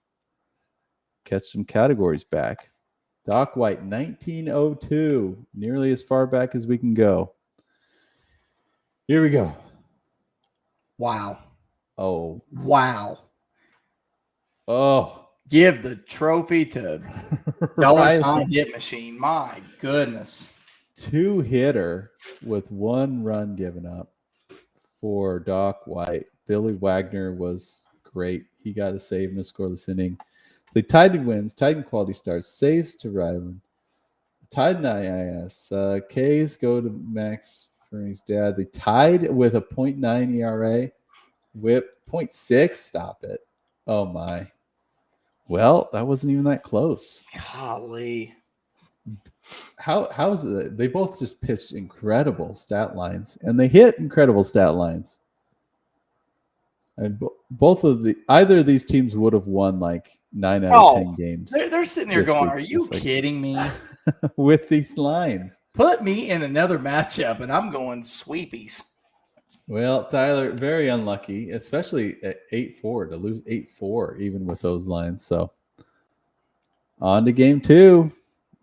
Catch some categories back. Doc White, 1902, nearly as far back as we can go. Here we go. Wow. Oh. Wow. Oh. Give the trophy to dollar sign hit machine. My goodness. 2-hitter with 1 run given up for Doc White. Billy Wagner was great. He got a save in a scoreless inning. So they tied in wins, tied in quality starts, saves to Ryland, tied in IIS. K's go to Max Vernig's dad. They tied with a .9 ERA. Whip 0.6. Stop it. Oh, my. Well, that wasn't even that close. Golly. How is it? They both just pitched incredible stat lines, and they hit incredible stat lines. And either of these teams would have won like 9 out of 10 games. They're sitting there going, "Are you kidding me?" With these lines. Put me in another matchup, and I'm going sweepies. Well, Tyler, very unlucky, especially at 8-4 to lose 8-4, even with those lines. So, on to game 2.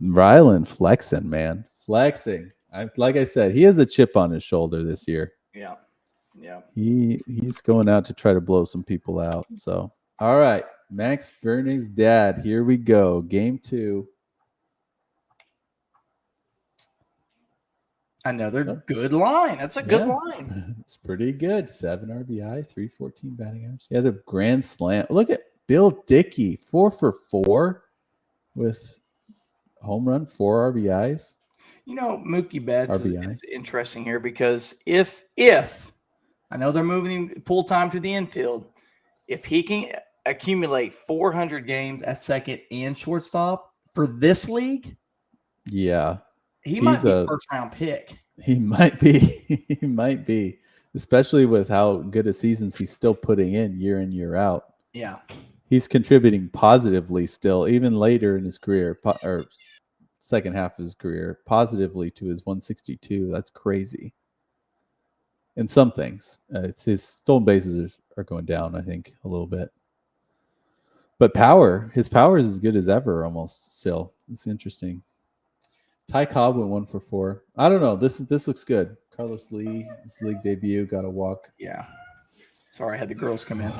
Ryland flexing, man. Flexing. Like I said, he has a chip on his shoulder this year. Yeah. Yeah. He's going out to try to blow some people out. So, all right. Max Vernig's dad. Here we go. Game 2. Another good line. That's a good line. It's pretty good. 7 RBI, 314 batting average. Yeah, the grand slam. Look at Bill Dickey, 4 for 4 with home run, 4 RBIs. Mookie Betts RBI. is interesting here because if I know they're moving him full time to the infield, if he can accumulate 400 games at second and shortstop for this league, Yeah. he might He's be a- a first round pick. He might be. He might be. Especially with how good a seasons he's still putting in year out. Yeah. He's contributing positively still, even later in his career, or second half of his career, positively to his 162. That's crazy. In some things, it's his stolen bases are going down, I think, a little bit. But his power is as good as ever, almost still. It's interesting. Ty Cobb went 1 for 4. I don't know. This looks good. Carlos Lee, his league debut, got a walk. Yeah. Sorry, I had the girls come in.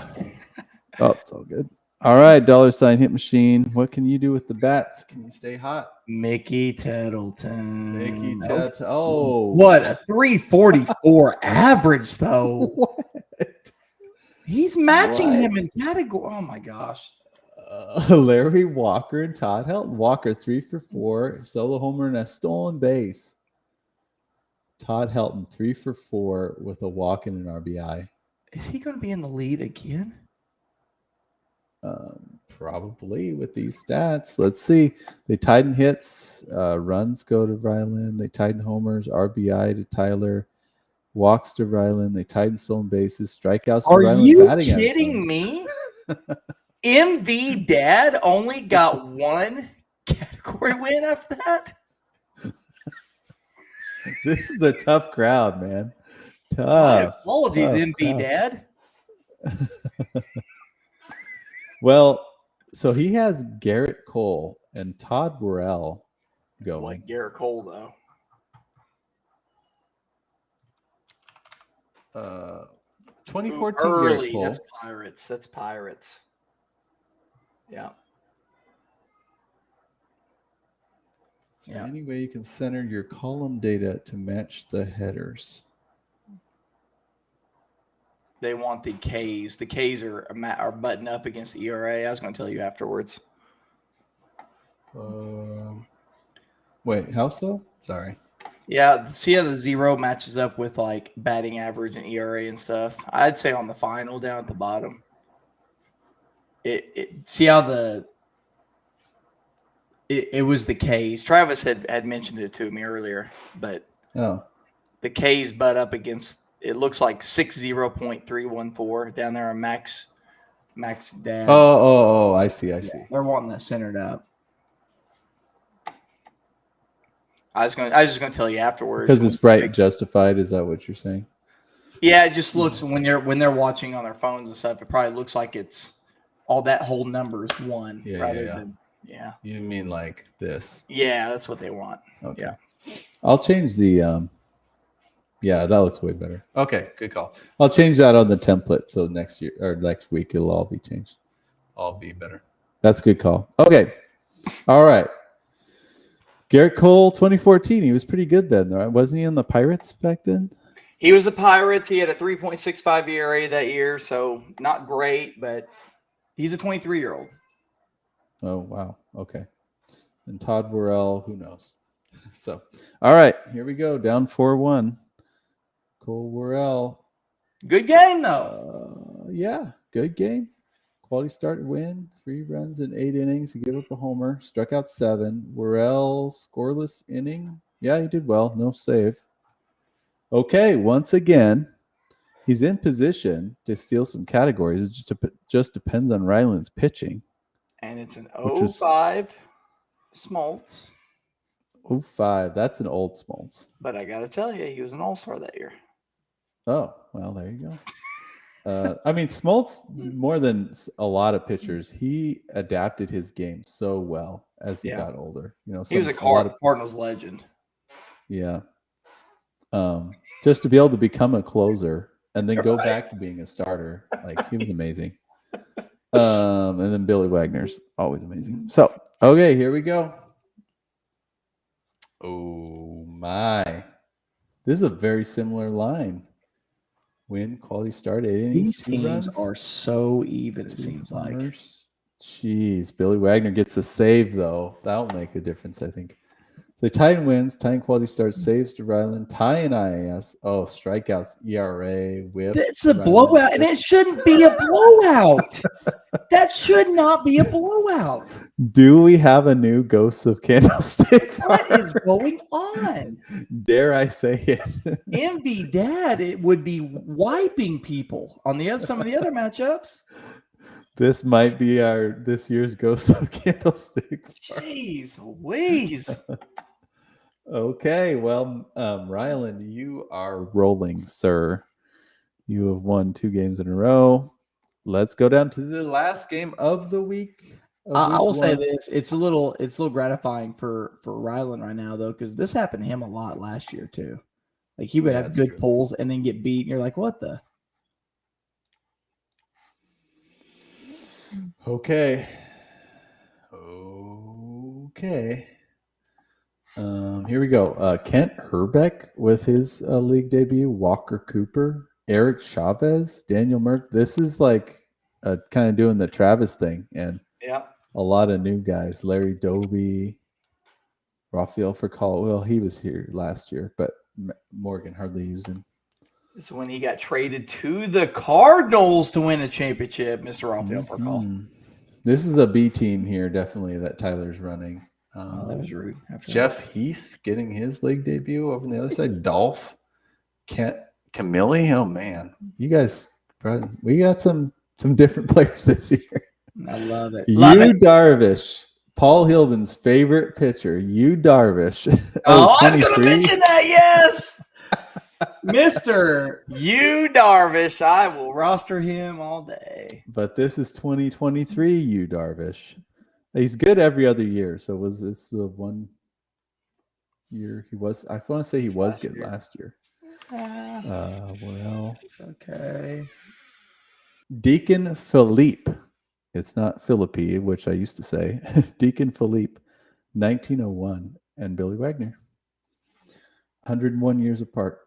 Oh, it's all good. All right, $ hit machine. What can you do with the bats? Can you stay hot? Mickey Tettleton. Mickey Tettleton. Oh, What a 344 average, though. What? He's matching What? him in category. Oh my gosh. Larry Walker and Todd Helton. Walker 3 for 4, solo homer and a stolen base. Todd Helton 3 for 4 with a walk and an RBI. Is he going to be in the lead again? Probably with these stats. Let's see. They tied in hits. Runs go to Ryland. They tied in homers. RBI to Tyler. Walks to Ryland. They tied in stolen bases. Strikeouts to Are Ryland. you Batting average. kidding me? MV Dad only got one category win after that? This is a tough crowd, man. My Tough. apologies, tough MV crowd. Dad. Well, so he has Garrett Cole and Todd Worrell going. Like Garrett Cole, though. 2014 Early. Garrett Cole. That's Pirates. Yeah. Is there any way you can center your column data to match the headers? They want the Ks. The Ks are buttoned up against the ERA. I was going to tell you afterwards. Wait, how so? Sorry. Yeah, see how the 0 matches up with like batting average and ERA and stuff. I'd say on the final down at the bottom. See how it was the Ks. Travis had mentioned it to me earlier, but the Ks butt up against. It looks like 60.314 down there on Max Dad. Oh, I see. They're wanting that centered up. I was just gonna tell you afterwards Because it's right justified. Is that what you're saying? Yeah, it just looks when they're watching on their phones and stuff. It probably looks like it's all that whole number is one than. You mean like this? Yeah, that's what they want. Okay. Yeah. I'll change the. Yeah, that looks way better. Okay, good call. I'll change that on the template so next year or next week it'll all be changed. All be better. That's a good call. Okay. All right. Garrett Cole, 2014. He was pretty good then, right? Wasn't he on the Pirates back then? He was the Pirates. He had a 3.65 ERA that year, so not great, but he's a 23-year-old. Oh, wow. Okay. And Todd Worrell, who knows? So, all right, here we go. Down 4-1. Cole Worrell. Good game, though. Yeah, good game. Quality start win. 3 runs in 8 innings. He gave up a homer. Struck out 7. Worrell, scoreless inning. Yeah, he did well. No save. Okay, once again, he's in position to steal some categories. It just depends on Ryland's pitching. And it's an 0-5 Smoltz. 0-5. That's an old Smoltz. But I got to tell you, he was an all-star that year. Oh, well, there you go. I mean, Smoltz, more than a lot of pitchers, he adapted his game so well as he got older. He was a Cardinals legend. Yeah. Just to be able to become a closer and then go back to being a starter, like he was amazing. And then Billy Wagner's always amazing. So, okay, here we go. Oh my! This is a very similar line. Win, quality start, 8 innings. These teams are so even, it seems like. Jeez, Billy Wagner gets a save, though. That'll make a difference, I think. So Titan wins, Titan quality starts, saves to Ryland, tie in IAS. Oh, strikeouts, ERA, whip. That's a Ryland, blowout, and it shouldn't be a blowout. That should not be a blowout. Do we have a new Ghosts of Candlestick? What is going on? Dare I say it? MV Dad, it would be wiping people on the other some of the other matchups. This might be this year's Ghosts of Candlestick. Jeez Louise. Okay, well, Ryland, you are rolling, sir. You have won 2 games in a row. Let's go down to the last game of the week. I will say this: it's a little gratifying for Ryland right now, though, because this happened to him a lot last year too. Like he would have good pulls and then get beat, and you're like, "What the?" Okay. Here we go. Kent Herbeck with his league debut. Walker Cooper, Eric Chavez, Daniel Merck. This is like kind of doing the Travis thing, and a lot of new guys. Larry Doby, Rafael Furcal. Well, he was here last year, but Morgan hardly used him. This is when he got traded to the Cardinals to win a championship, Mr. Rafael Furcal. This is a B team here, definitely, that Tyler's running. That was rude. Jeff Heath getting his league debut over on the other side. Dolph, Kent, Camille. Oh man, you guys, we got some different players this year. I love it. Darvish, Paul Hilbin's favorite pitcher. Darvish. Oh, I was going to mention that. Yes, Mr. Darvish. I will roster him all day. But this is 2023 Darvish. He's good every other year. So was this the one year he was? I want to say he was good last year. Well, it's okay. Deacon Philippe. It's not Philippi, which I used to say. Deacon Philippe, 1901, and Billy Wagner. 101 years apart.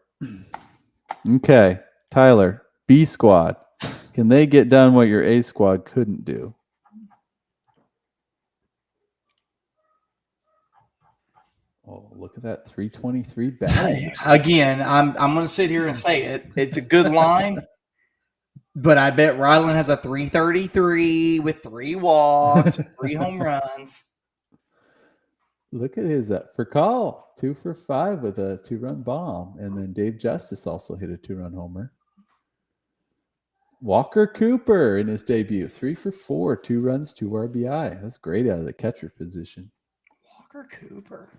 Okay, Tyler, B squad. Can they get done what your A squad couldn't do? Oh, look at that 323 batting. Again, I'm going to sit here and say it. It's a good line, but I bet Ryland has a 333 with 3 walks, 3 home runs. Look at his for call 2 for 5 with a 2-run bomb, and then Dave Justice also hit a 2-run homer. Walker Cooper in his debut, 3 for 4, 2 runs, 2 RBI. That's great out of the catcher position. Walker Cooper.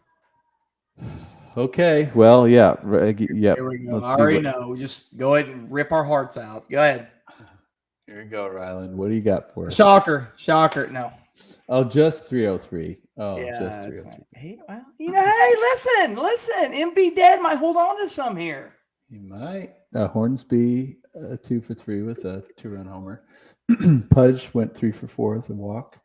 Okay, well, yeah. Here we go. I already know. Just go ahead and rip our hearts out. Go ahead. Here you go, Ryland. What do you got for us? Shocker. No. Oh, just 303. Oh, yeah, just 303. Hey, well, hey, listen. MV Dad might hold on to some here. He might. Hornsby, 2 for 3 with a 2-run homer. Pudge went 3 for 4 with a walk.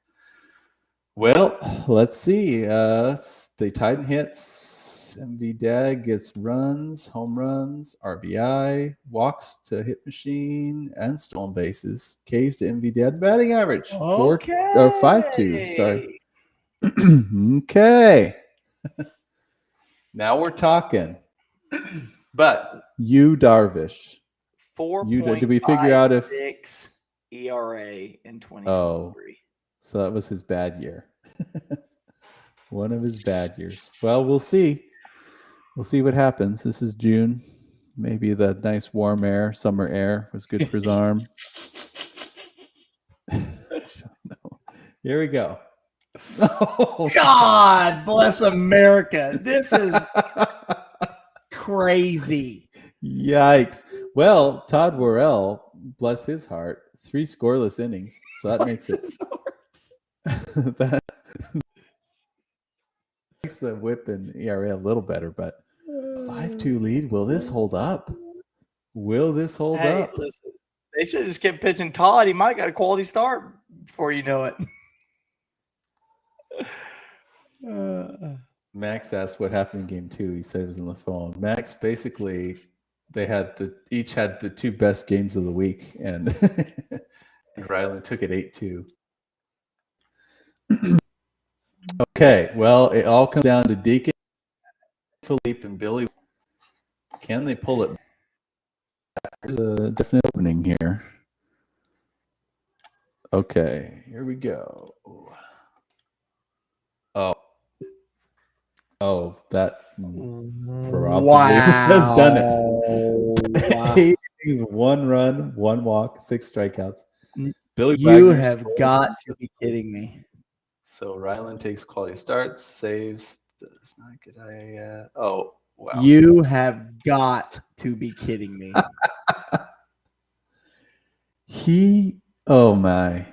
Well, let's see. They tied in hits. MV Dad gets runs, home runs, RBI, walks to hitMachine, and stolen bases. Ks to MV Dad batting average. Okay. 5-2. Sorry. Okay. Now we're talking. But Darvish. 4.56 did we figure out if ERA in 2023? Oh, so that was his bad year. One of his bad years. Well, we'll see. We'll see what happens. This is June. Maybe the nice warm air, summer air was good for his arm. No. Here we go. Oh, God bless America. This is crazy. Yikes. Well, Todd Worrell, bless his heart, 3 scoreless innings. So that makes it that makes the whip and ERA a little better, but 5-2 lead. Will this hold up? Listen, they should have just kept pitching Todd. He might got a quality start before you know it. Max asked what happened in game 2. He said it was on the phone. Max, basically, they had each had the 2 best games of the week, and Ryland took it 8-2. Okay, well, it all comes down to Deacon Philippe and Billy. Can they pull it? There's a definite opening here. Okay, here we go. Oh, that probably has done it. Wow. He's 1 run, 1 walk, 6 strikeouts. Billy You Wagner have scores. got to be kidding me. So Ryland takes quality starts, saves, does not get oh, wow. You have got to be kidding me. Oh my.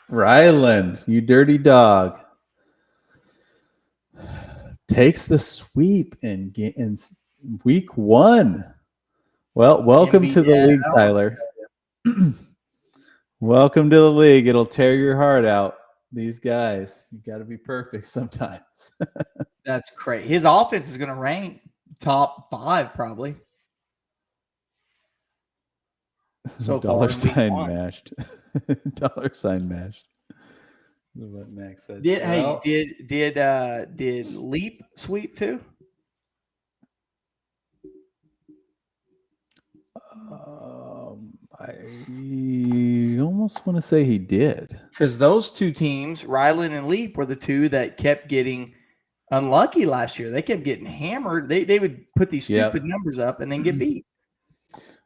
Ryland, you dirty dog. Takes the sweep in week 1. Well, welcome to the league, Tyler. Welcome to the league. It'll tear your heart out. These guys, you got to be perfect sometimes. That's crazy. His offense is going to rank top 5 probably. So dollar far, sign mashed. Dollar sign mashed. What Max said. Did Leap sweep too? I almost want to say he did. Because those 2 teams, Ryland and Leap, were the 2 that kept getting unlucky last year. They kept getting hammered. They would put these stupid numbers up and then get beat.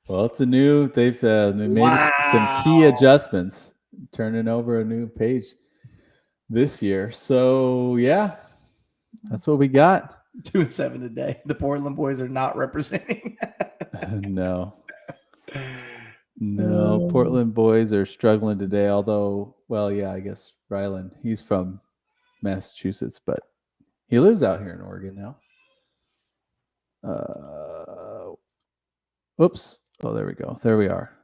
Well, it's they've made some key adjustments, turning over a new page this year. So, yeah, that's what we got. 2-7 today. The Portland boys are not representing. No, Portland boys are struggling today. Although, well, yeah, I guess Ryland, he's from Massachusetts, but he lives out here in Oregon now. Oops. Oh, there we go. There we are.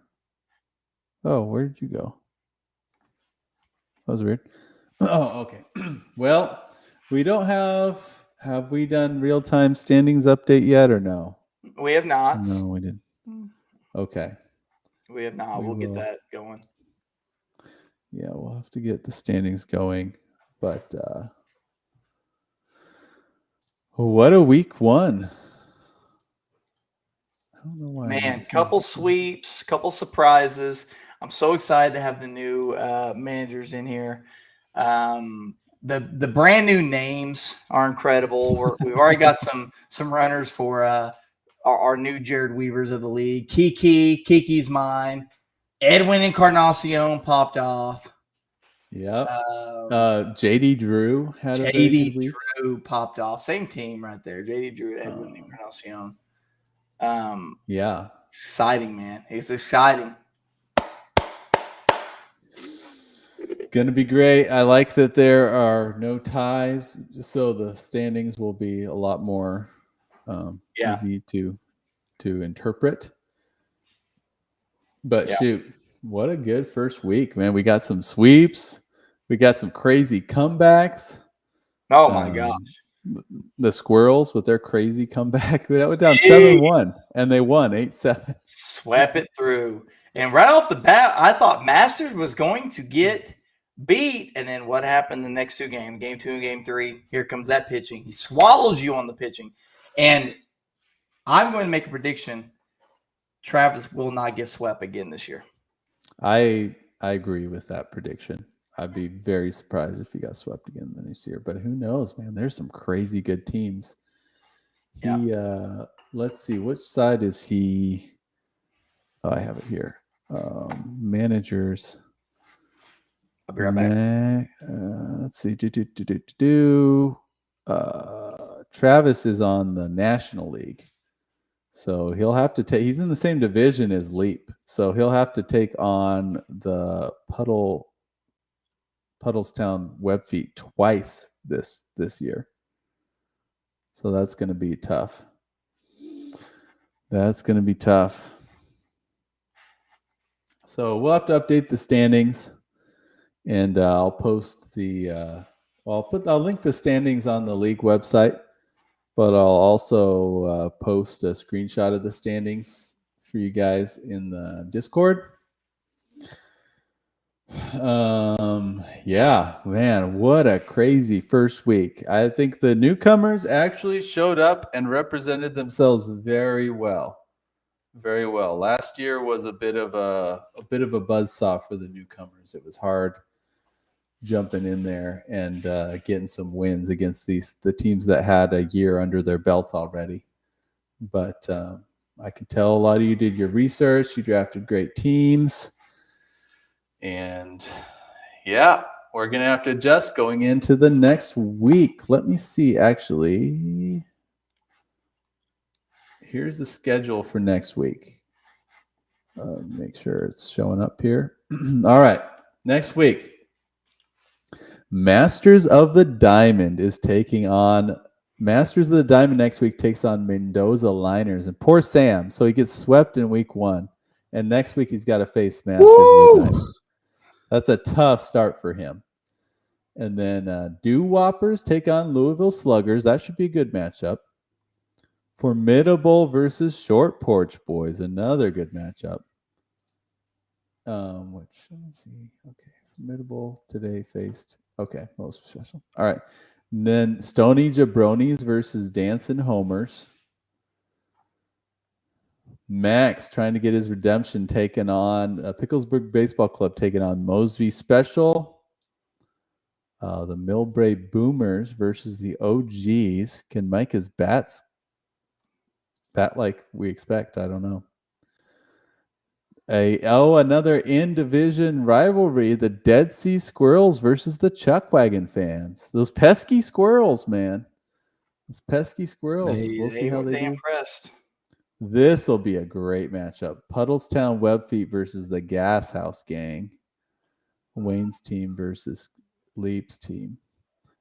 Oh, where did you go? That was weird. Oh, okay. Well, we don't have we done real-time standings update yet or no? We have not. No, we didn't. Okay. We have not. We'll get that going. Yeah, we'll have to get the standings going. But what a week 1. I don't know why. Man, couple sweeps, couple surprises. I'm so excited to have the new managers in here. The brand new names are incredible. We've already got some runners for our new Jared Weavers of the league. Kiki's mine. Edwin Encarnacion popped off. Yep. JD Drew had a very good week. Drew popped off. Same team right there. JD Drew and Edwin Encarnacion. Yeah. Exciting, man. It's exciting. Gonna be great. I like that there are no ties, so the standings will be a lot more easy to interpret. But shoot, what a good first week, man. We got some sweeps. We got some crazy comebacks. Oh, my gosh. The Squirrels with their crazy comeback. That went down 7-1, and they won 8-7. Swept it through. And right off the bat, I thought Masters was going to get beat. And then what happened the next 2 games? Game 2 and Game 3. Here comes that pitching. He swallows you on the pitching. And I'm going to make a prediction. Travis will not get swept again this year. I agree with that prediction. I'd be very surprised if he got swept again this year. But who knows, man? There's some crazy good teams. Let's see, which side is he? Oh, I have it here. Managers. I'll be right back. Let's see. Travis is on the National League. So he'll have to take, he's in the same division as Leap. So he'll have to take on the Puddletown Webfeet twice this year. So that's going to be tough. So we'll have to update the standings, and I'll post I'll link the standings on the league website, but I'll also post a screenshot of the standings for you guys in the Discord. Yeah, man, what a crazy first week. I think the newcomers actually showed up and represented themselves very well. Very well. Last year was a bit of a buzzsaw for the newcomers. It was hard jumping in there and getting some wins against the teams that had a year under their belt already. But I can tell a lot of you did your research. You drafted great teams. And yeah, we're going to have to adjust going into the next week. Let me see, actually. Here's the schedule for next week. Make sure it's showing up here. All right, next week. Masters of the Diamond next week takes on Mendoza Liners. And poor Sam, so he gets swept in week 1. And next week he's got to face Masters of the Diamond. That's a tough start for him. And then Doo-Whoppers take on Louisville Sluggers. That should be a good matchup. Formidable versus Short Porch Boys. Another good matchup. Let me see. Okay. Formidable today faced. Okay. Most special. All right. And then Stoney Jabronies versus Dancin Homers. Max trying to get his redemption taken on Picklesburg Baseball Club taking on Mosby Special. The Millbrae Boomers versus the OGs. Can Micah's bats bat like we expect? I don't know. Another in-division rivalry. The Dead Sea Squirrels versus the Chuckwagon fans. Those pesky squirrels, man. Those pesky squirrels. We'll see how they do. Impressed. This will be a great matchup. Puddletown Webfeet versus the Gashouse gang. Wayne's team versus Leap's team.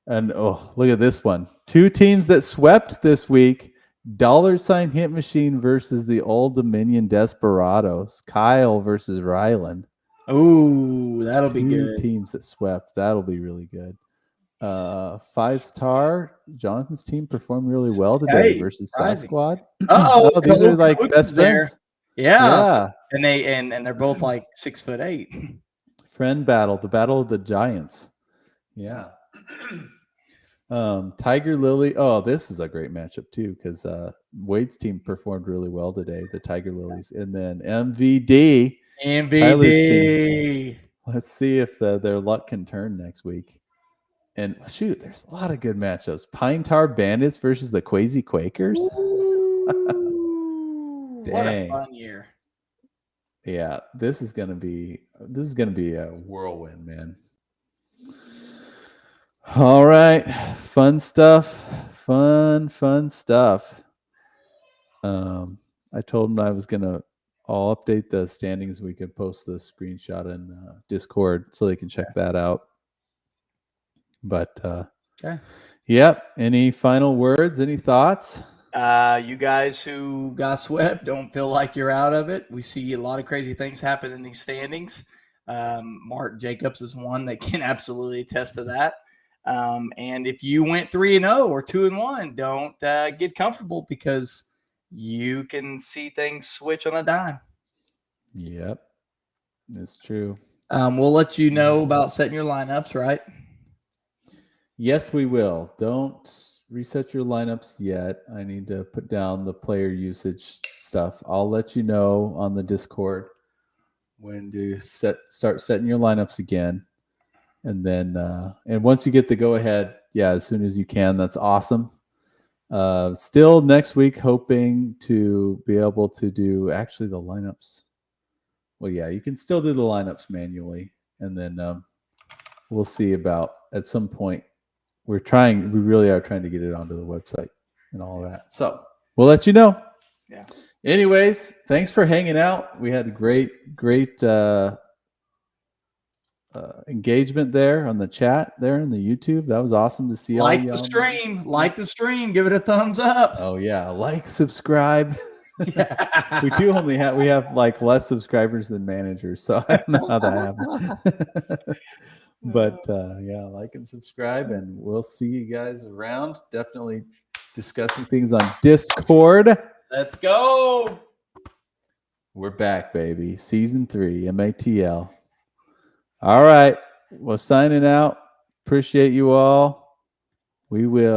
And oh, look at this one. 2 teams that swept this week. $ hitMachine versus the Old Dominion Desperados. Kyle versus Ryland. Ooh, that'll be good. 2 teams that swept. That'll be really good. 5-star Jonathan's team performed really well today versus Sasquad. These are like best friends. Yeah. And they're both like 6'8". Friend battle, the battle of the giants. Yeah. Tiger Lily. Oh, this is a great matchup too because Wade's team performed really well today. The Tiger Lilies, and then MVD. Let's see if their luck can turn next week. And shoot, there's a lot of good matchups. Pine Tar Bandits versus the Quazy Quakers. What a fun year. Yeah, this is gonna be a whirlwind, man. All right, fun stuff. Fun stuff. I told them I'll update the standings. We could post the screenshot in Discord so they can check that out. But okay. Yep. Any final words? Any thoughts? You guys who got swept, don't feel like you're out of it. We see a lot of crazy things happen in these standings. Mark Jacobs is one that can absolutely attest to that. And if you went 3-0 or 2-1, don't get comfortable because you can see things switch on a dime. Yep, it's true. We'll let you know about setting your lineups, right? Yes, we will. Don't reset your lineups yet. I need to put down the player usage stuff. I'll let you know on the Discord when to start setting your lineups again. And then and once you get the go ahead, as soon as you can, that's awesome. Still next week, hoping to be able to do actually the lineups. Well, you can still do the lineups manually, and then we'll see about at some point. We really are trying to get it onto the website and all that. So we'll let you know. Yeah. Anyways, thanks for hanging out. We had a great engagement there on the chat there in the YouTube. That was awesome to see. Like the stream, give it a thumbs up. Oh yeah, subscribe. We have like less subscribers than managers, so I don't know how that happened. But like and subscribe, and we'll see you guys around. Definitely discussing things on Discord. Let's go. We're back, baby. Season 3, MATL. All right. Well, signing out. Appreciate you all. We will